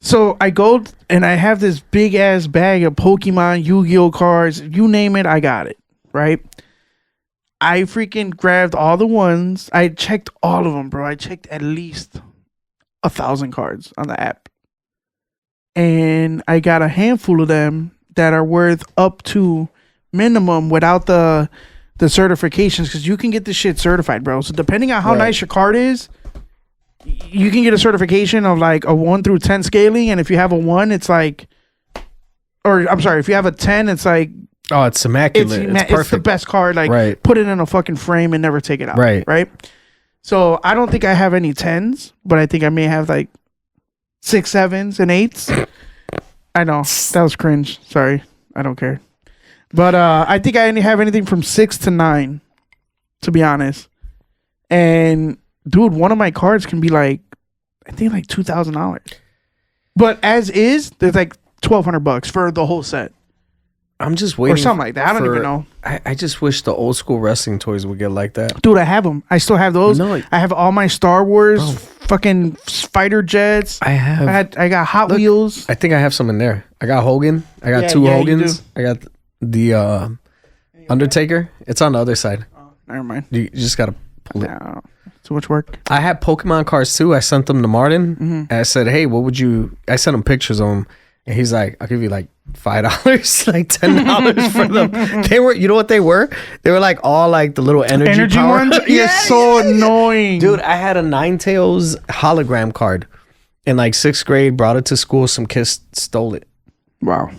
So I go and I have this big ass bag of Pokemon, Yu-Gi-Oh cards. You name it, I got it, right? I freaking grabbed all the ones. I checked all of them, bro. I checked at least 1,000 cards on the app. And I got a handful of them that are worth up to minimum without the certifications, because you can get this shit certified, bro. So depending on how nice your card is, you can get a certification of like a 1 through 10 scaling, and if you have a 1, it's like, or I'm sorry, if you have a 10, it's like, oh, it's immaculate. It's perfect. It's the best card. Like, put it in a fucking frame and never take it out. Right. So I don't think I have any 10s, but I think I may have like 6, 7s, and 8s. I know that was cringe. Sorry, I don't care. But I think I only have anything from 6 to 9, to be honest. And dude, one of my cards can be like, I think like $2,000. But as is, there's like $1,200 for the whole set. I'm just waiting. Or something like that. I don't even know. I just wish the old school wrestling toys would get like that. Dude, I have them. I still have those. No, I have all my Star Wars fucking fighter jets. I got Hot Wheels. I think I have some in there. I got Hogan. I got 2 Hogans. I got the Undertaker. It's on the other side. Oh, never mind. You just gotta pull it. No, too much work. I had Pokemon cards too. I sent them to Martin. And I said, hey, what would you... I sent him pictures of them. And he's like, I'll give you like $5, like $10 for them. They were, you know what they were? They were like all like the little energy power ones. Yeah, so annoying, dude. I had a Ninetales hologram card in like 6th grade. Brought it to school. Some kids stole it. Wow.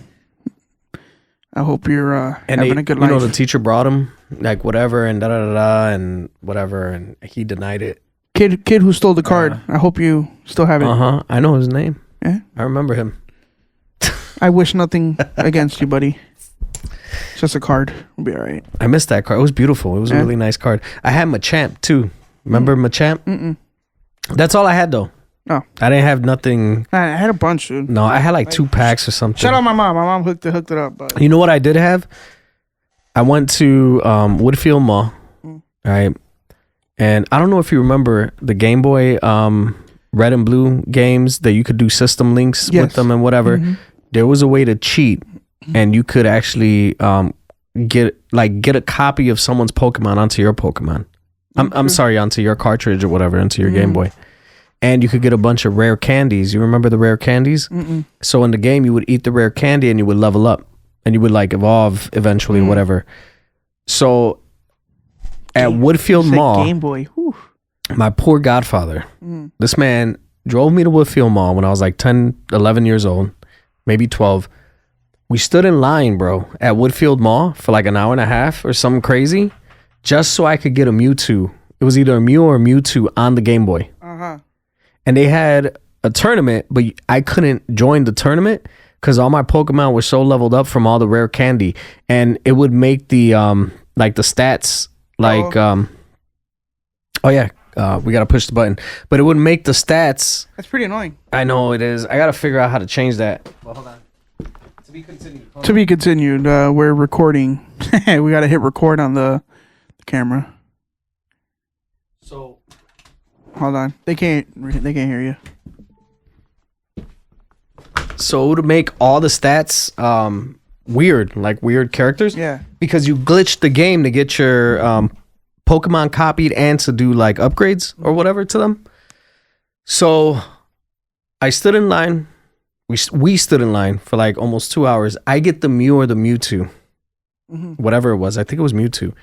I hope you're having a good life. You know, the teacher brought him like whatever and da da da da and whatever, and he denied it. Kid who stole the card. I hope you still have it. I know his name. Yeah, I remember him. I wish nothing against you, buddy. It's just a card. We'll be all right. I missed that card. It was beautiful. It was a really nice card. I had Machamp too. Remember Machamp? That's all I had though. No, I didn't have nothing. I had a bunch, dude. No, I had like 2 packs or something. Shout out my mom. My mom hooked it up. But you know what I did have? I went to Woodfield Mall, right? And I don't know if you remember the Game Boy Red and Blue games that you could do system links with them and whatever. There was a way to cheat, and you could actually get a copy of someone's Pokemon onto your Pokemon. I'm sorry, onto your cartridge or whatever, into your Game Boy. And you could get a bunch of rare candies. You remember the rare candies? So in the game, you would eat the rare candy and you would level up, and you would like evolve eventually, whatever. So at Woodfield Mall, Game Boy. Whew. My poor godfather, this man drove me to Woodfield Mall when I was like 10, 11 years old. Maybe 12. We stood in line, bro, at Woodfield Mall for like an hour and a half or something crazy, just so I could get a Mewtwo. It was either a Mew or a Mewtwo on the Game Boy. And they had a tournament, but I couldn't join the tournament because all my Pokemon were so leveled up from all the rare candy, and it would make the like the stats like we gotta push the button, but it would make the stats. That's pretty annoying. I know it is. I gotta figure out how to change that. Well, hold on. To be continued. To be continued. We're recording. We gotta hit record on the camera. So hold on. They can't hear you. So it would make all the stats weird, like weird characters. Yeah. Because you glitched the game to get your Pokemon copied and to do like upgrades or whatever to them. So I stood in line. We stood in line for like almost 2 hours. I get the Mew or the Mewtwo, whatever it was. I think it was Mewtwo.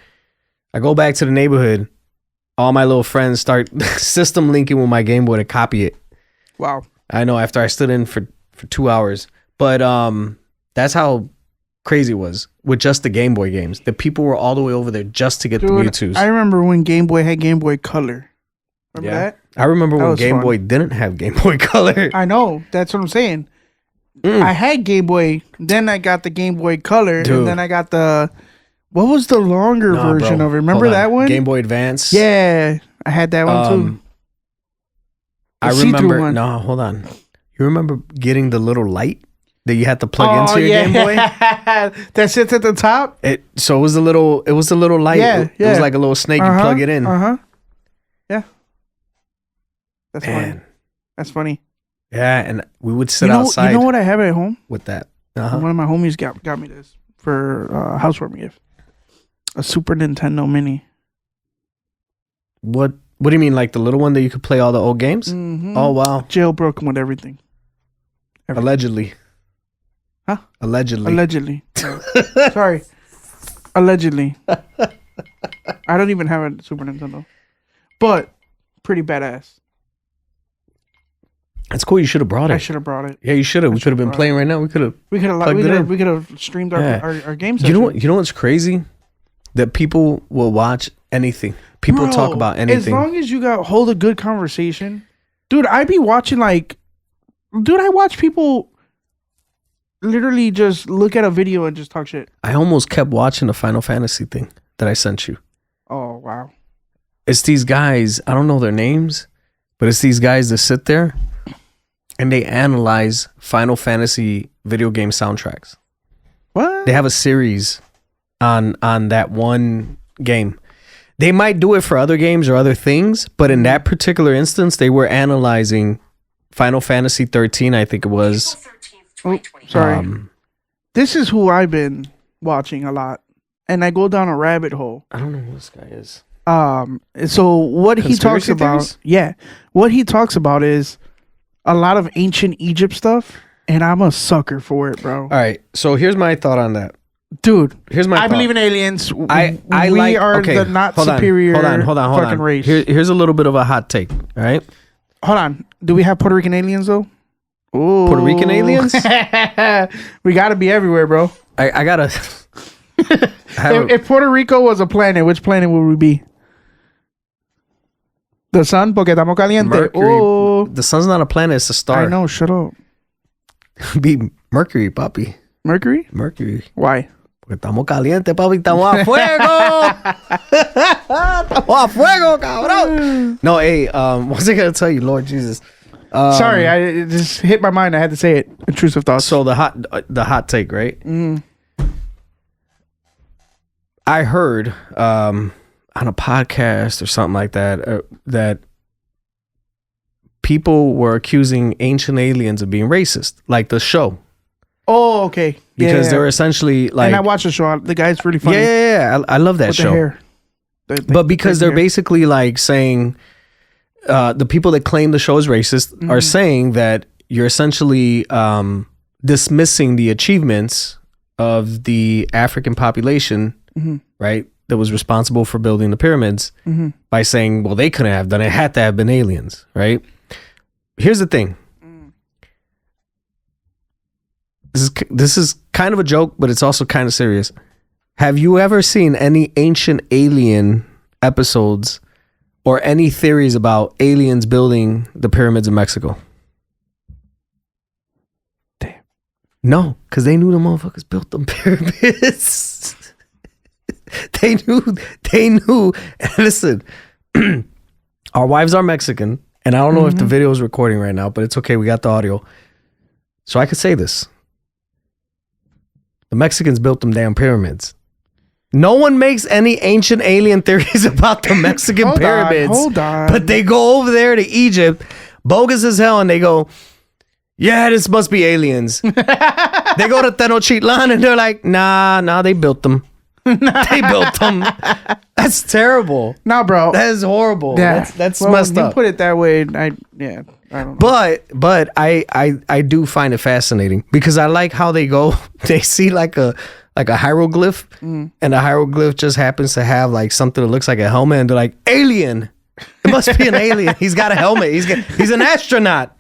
I go back to the neighborhood. All my little friends start system linking with my Game Boy to copy it. Wow. I know, after I stood in for 2 hours. But that's how crazy it was with just the Game Boy games. The people were all the way over there just to get the Mewtwo's. I remember when Game Boy had Game Boy Color. Remember that? I remember when Game fun. Boy didn't have Game Boy Color. I know. That's what I'm saying. I had Game Boy, then I got the Game Boy Color, and then I got the... What was the longer version of it? Remember that one? Game Boy Advance? Yeah. I had that one too. I remember... No, hold on. You remember getting the little light that you had to plug into your Game Boy? That sits at the top? So it was a little light. Yeah, It was like a little snake. You plug it in. Yeah. That's funny. That's funny. Yeah, and we would sit outside. You know what I have at home? With that. One of my homies got me this for a housewarming gift. A Super Nintendo Mini. What do you mean, like the little one that you could play all the old games? Mm-hmm. Oh, wow. Jailbroken with everything. Allegedly. Huh? Allegedly. Sorry. Allegedly. I don't even have a Super Nintendo. But pretty badass. That's cool. You should have brought it. I should have brought it. Yeah, you should have. We could have been playing right now. We could have. We could have streamed our games. You know what's crazy? That people will watch anything. People talk about anything. As long as you hold a good conversation. Dude, I be watching I watch people literally just look at a video and just talk shit. I almost kept watching the Final Fantasy thing that I sent you. Oh, wow. It's these guys, I don't know their names, but it's these guys that sit there and they analyze Final Fantasy video game soundtracks. What? They have a series on that one game. They might do it for other games or other things, but in that particular instance, they were analyzing Final Fantasy 13, I think it was. Oh, sorry. This is who I've been watching a lot, and I go down a rabbit hole. I don't know who this guy is. So what he talks Conspiracy about, what he talks about is a lot of ancient Egypt stuff, and I'm a sucker for it, bro. All right, so here's my thought on that. Dude, here's my I thought. believe in aliens. We are the not superior fucking race. Here's a little bit of a hot take, all right? Hold on. Do we have Puerto Rican aliens, though? Ooh. Puerto Rican aliens? We got to be everywhere, bro. I got to... If Puerto Rico was a planet, which planet would we be? The sun, porque estamos caliente. Mercury. Oh. The sun's not a planet, it's a star. I know, shut up. Be Mercury, papi. Mercury? Mercury. Why? Porque estamos calientes, papi. Estamos a fuego. Estamos a fuego, cabrón. No, hey, what was I going to tell you? Lord Jesus. Sorry, it just hit my mind. I had to say it. Intrusive thoughts. So the hot take, right? I heard on a podcast or something like that that people were accusing Ancient Aliens of being racist, like the show. Oh, okay. Because they're essentially like... And I watched the show. The guy's pretty funny. Yeah. I love that with show. The hair. But because they're basically like saying... the people that claim the show is racist are saying that you're essentially dismissing the achievements of the African population, right? That was responsible for building the pyramids by saying, well, they couldn't have done it. It had to have been aliens, right? Here's the thing. This is kind of a joke, but it's also kind of serious. Have you ever seen any ancient alien episodes or any theories about aliens building the pyramids in Mexico? Damn. No, because they knew the motherfuckers built them pyramids. They knew. Listen, our wives are Mexican, and I don't know if the video is recording right now, but it's okay. We got the audio. So I could say this. The Mexicans built them damn pyramids. No one makes any ancient alien theories about the Mexican pyramids. Hold on. But they go over there to Egypt, bogus as hell, and they go, yeah, this must be aliens. They go to Tenochtitlan and they're like, nah, they built them. They built them. That's terrible. No, bro. That is horrible. Yeah. That's well, messed when up. you put it that way, I don't know. But I do find it fascinating because I like how they go. They see like a hieroglyph, and the hieroglyph just happens to have like something that looks like a helmet, and they're like, alien. It must be an alien. He's got a helmet. He's an astronaut.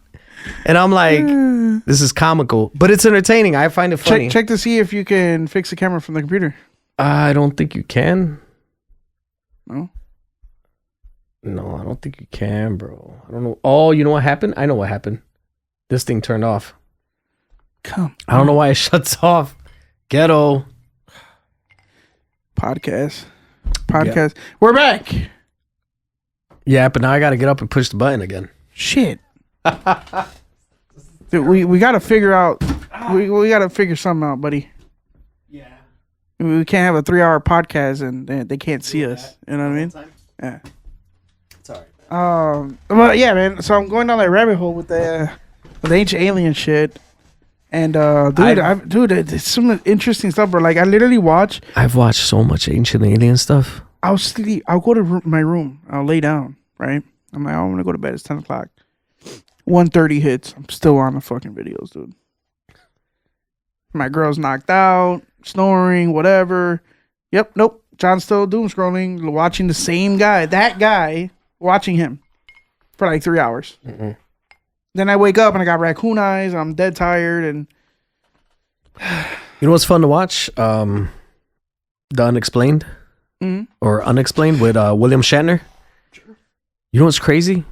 And I'm like, this is comical, but it's entertaining. I find it funny. Check to see if you can fix the camera from the computer. I don't think you can. No? No, I don't think you can, bro. I don't know. Oh, you know what happened? I know what happened. This thing turned off. Come I don't know why it shuts off. Ghetto. Podcast. We're back. Yeah, but now I got to get up and push the button again. Shit. Dude, we got to figure out. We got to figure something out, buddy. Yeah. We can't have a 3-hour podcast and they can't see us. You know what I mean? Yeah. It's all right. Well, yeah, man. So I'm going down that rabbit hole with the ancient alien shit. And dude, it's some interesting stuff, bro. Like I literally watch. I've watched so much ancient alien stuff. I'll sleep. I'll go to my room. I'll lay down. Right. I'm like, I'm gonna go to bed. It's 10 o'clock. 1:30 hits. I'm still on the fucking videos, dude. My girl's knocked out, snoring, whatever. Yep. Nope. John's still doom scrolling, watching the same guy. That guy, watching him for like 3 hours. Mm-hmm. Then I wake up and I got raccoon eyes. I'm dead tired and. You know what's fun to watch? The Unexplained or Unexplained with William Shatner. Sure. You know what's crazy?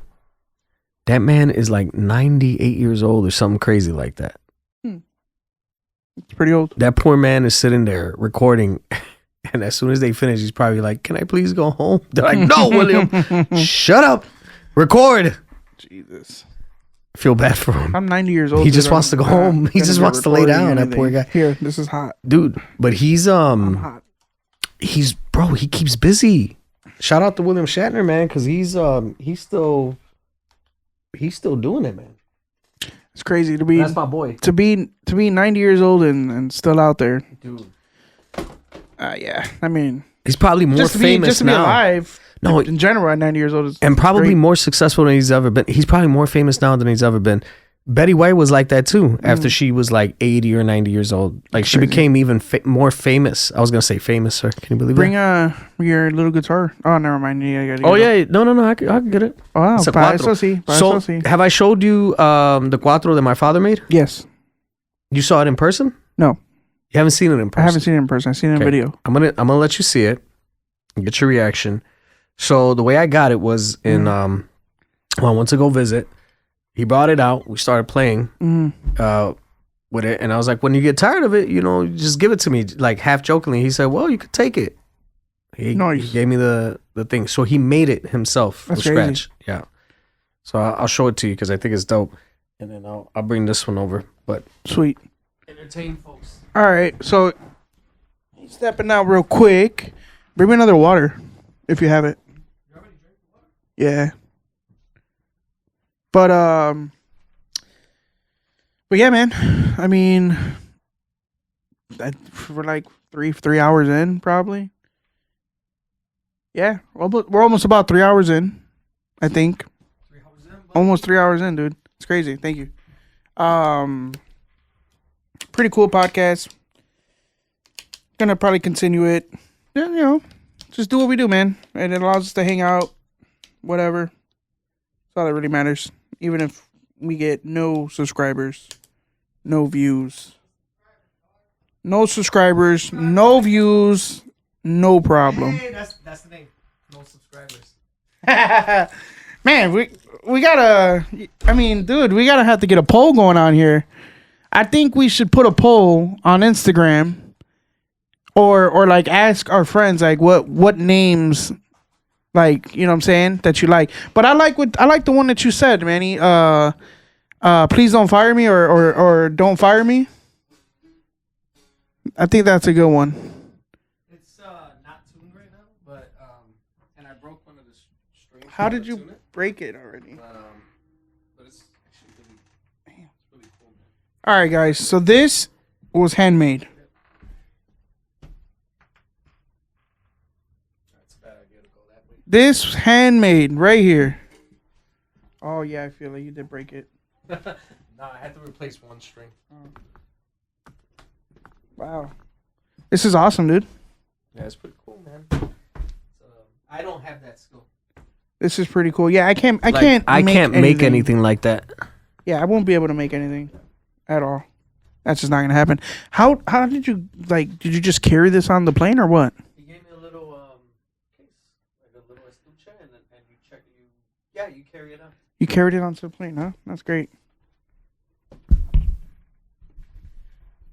That man is like 98 years old or something crazy like that. It's pretty old. That poor man is sitting there recording, and as soon as they finish, he's probably like, "Can I please go home?" They're like, "No, William, shut up, record." Jesus. Feel bad for him. I'm 90 years old. He just wants to go home. He just wants to lay down. That poor guy. Here, this is hot, dude. But he's I'm hot. He keeps busy. Shout out to William Shatner, man, because he's still doing it, man. It's crazy to be. That's my boy. To be 90 years old and still out there, dude. Yeah, I mean, he's probably more famous just to be now. alive. No, in general, at 90 years old, is and probably great. more successful than he's ever been. He's probably more famous now than he's ever been. Betty White was like that too. After she was like 80 or 90 years old, like she became even more famous. I was gonna say famous, sir. Can you believe Bring that? your little guitar. Oh, never mind. Yeah, I gotta Oh yeah, no. I can get it. Oh, wow. It's a Pa cuatro. eso sí, pa So eso sí. have I showed you the cuatro that my father made? Yes. You saw it in person? No, You haven't seen it in person. I haven't seen it in person. I've seen it in Okay. video. I'm gonna let you see it and get your reaction. So the way I got it was in when I went to go visit. He brought it out. We started playing with it, and I was like, "When you get tired of it, just give it to me." Like half jokingly, he said, "Well, you could take it." He gave me the thing, so he made it himself from scratch. Yeah. So I'll show it to you because I think it's dope, and then I'll bring this one over. But Sweet. entertain folks. All right, so stepping out real quick. Bring me another water, if you have it. Yeah. But yeah, man. I mean, we're like three hours in, probably. Yeah, we're almost about 3 hours in, I think. Almost 3 hours in, dude. It's crazy. Thank you. Pretty cool podcast. Gonna probably continue it. Yeah, just do what we do, man. And it allows us to hang out, whatever. That's all that really matters. Even if we get no subscribers, no views. no subscribers, no views, no problem. Hey, that's the name. No subscribers. Man, we gotta. I mean, dude, we gotta have to get a poll going on here. I think we should put a poll on Instagram, or like ask our friends like what names, like, you know what I'm saying, that you like. But I like the one that you said, Manny. Please don't fire me, or don't fire me. I think that's a good one. It's not tuned right now, but and I broke one of the strings. How did you break it already? But it's actually really cool, man. All right, guys. So this was handmade. That's a bad idea to go that way. This was handmade right here. Oh yeah, I feel like you did break it. No, I had to replace one string. Wow, this is awesome, dude. Yeah, it's pretty cool, man. I don't have that skill. This is pretty cool. Yeah, I can't make anything like that. Yeah, I won't be able to make anything at all. That's just not gonna happen. How did you did you just carry this on the plane or what? He gave me a little case, like a little estuche, and you check it. You carry it on. You carried it onto the plane, huh? That's great.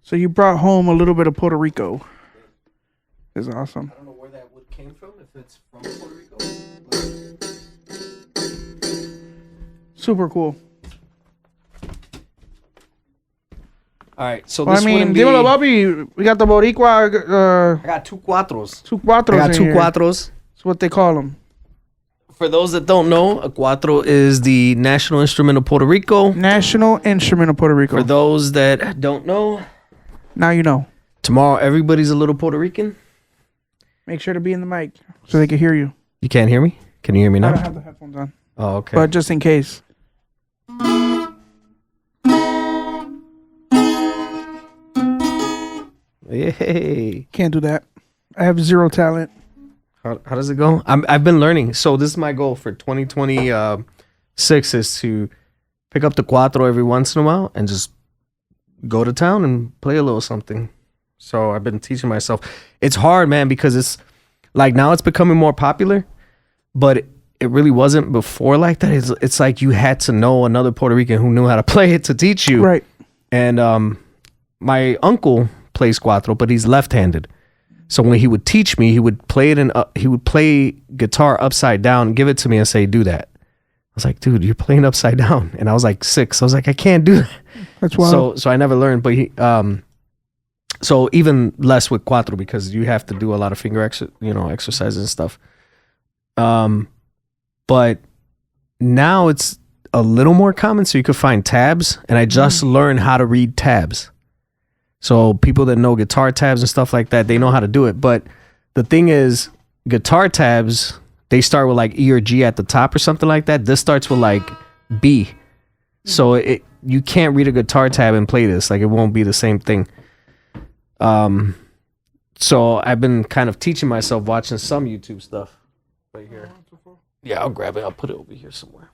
So you brought home a little bit of Puerto Rico. That's awesome. I don't know where that wood came from, if it's from Puerto Rico. Super cool. All right, so Well, this I mean, wouldn't be... dímelo, papi. We got the Boricua. I got two cuatros. Two cuatros. I got in two here. cuatros. That's what they call them. For those that don't know, a cuatro is the national instrument of Puerto Rico. National instrument of Puerto Rico. For those that don't know, Now you know. tomorrow everybody's a little Puerto Rican. Make sure to be in the mic so they can hear you. You can't hear me? Can you hear me I now? don't have the headphones on, Oh, okay. but just in case. Yay. Can't do that. I have zero talent. How does it go? I've been learning. So this is my goal for 2026 is to pick up the cuatro every once in a while and just go to town and play a little something. So I've been teaching myself. It's hard, man, because it's like now it's becoming more popular, but it really wasn't before like that. It's like you had to know another Puerto Rican who knew how to play it to teach you. Right. And my uncle plays cuatro, but he's left-handed. So when he would teach me, he would play it he would play guitar upside down, give it to me, and say, "Do that." I was like, "Dude, you're playing upside down," and I was like 6. I was like, "I can't do that." That's wild. So I never learned. But he, so even less with cuatro because you have to do a lot of finger exercises and stuff. But now it's a little more common, so you could find tabs, and I just learned how to read tabs. So people that know guitar tabs and stuff like that, they know how to do it. But the thing is, guitar tabs, they start with like E or G at the top or something like that. This starts with like B. So you can't read a guitar tab and play this. Like it won't be the same thing. So I've been kind of teaching myself watching some YouTube stuff right here. Yeah, I'll grab it. I'll put it over here somewhere.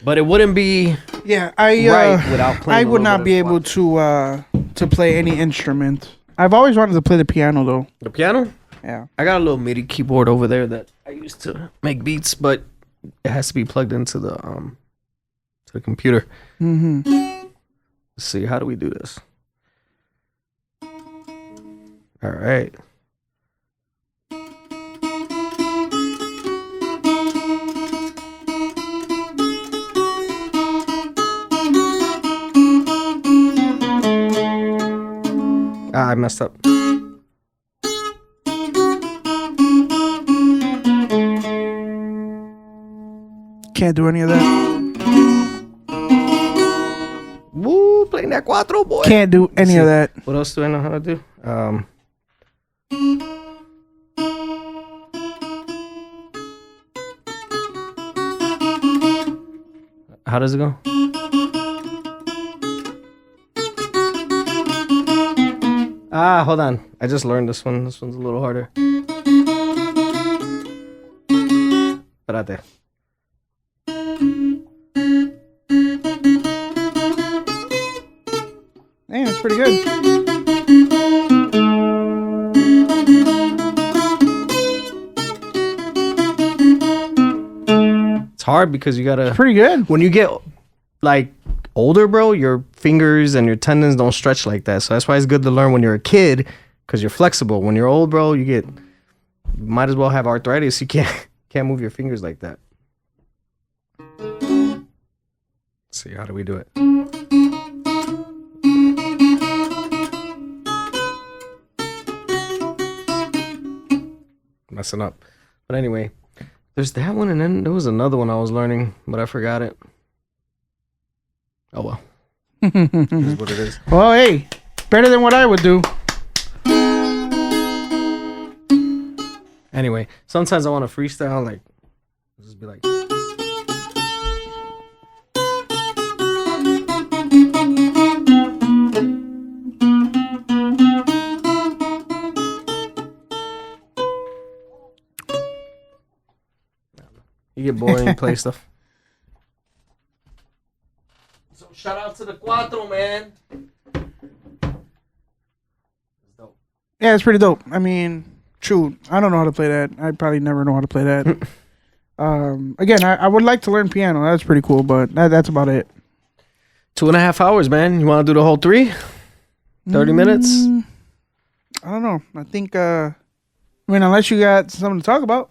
But it wouldn't be Yeah, right without playing. I a would little not bit be of able cuatro. to play any instrument. I've always wanted to play the piano though. The piano? Yeah. I got a little MIDI keyboard over there that I used to make beats, but it has to be plugged into the computer. Mm-hmm. Let's see, how do we do this? All right. I messed up. Can't do any of that. Woo, playing that cuatro, boy. Can't do any of that. What else do I know how to do? How does it go? Hold on. I just learned this one. This one's a little harder. Espérate. Damn, it's pretty good. It's hard because you gotta. Pretty good. When you get like older, bro, your fingers and your tendons don't stretch like that. So that's why it's good to learn when you're a kid because you're flexible. When you're old, bro, you might as well have arthritis. You can't move your fingers like that. Let's see, how do we do it? Messing up. But anyway, there's that one, and then there was another one I was learning, but I forgot it. Oh well. It is what it is. Well, hey, better than what I would do. Anyway, sometimes I want to freestyle, like, just be like. You get bored and you play stuff. So shout out to the Cuatro, man. It's dope. Yeah, it's pretty dope. I mean, true. I don't know how to play that. I probably never know how to play that. Again, I would like to learn piano. That's pretty cool, but that's about it. 2.5 hours, man. You want to do the whole 3? 30 minutes? I don't know. I think, I mean, unless you got something to talk about.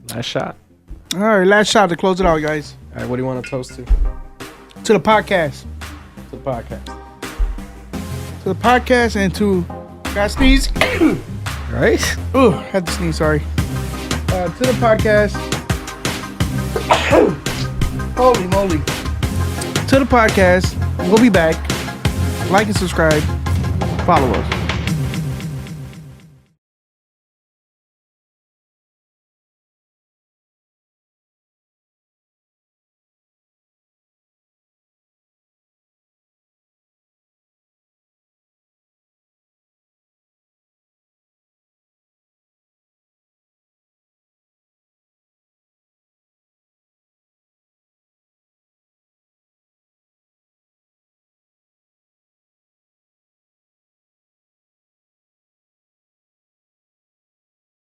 Last shot. All right, last shot to close it out, guys. All right, what do you want to toast to? To the podcast. To the podcast. To the podcast and to... Got sneeze? Right? Ooh, had to sneeze, sorry. To the podcast. Holy moly. To the podcast. We'll be back. Like and subscribe. Follow us.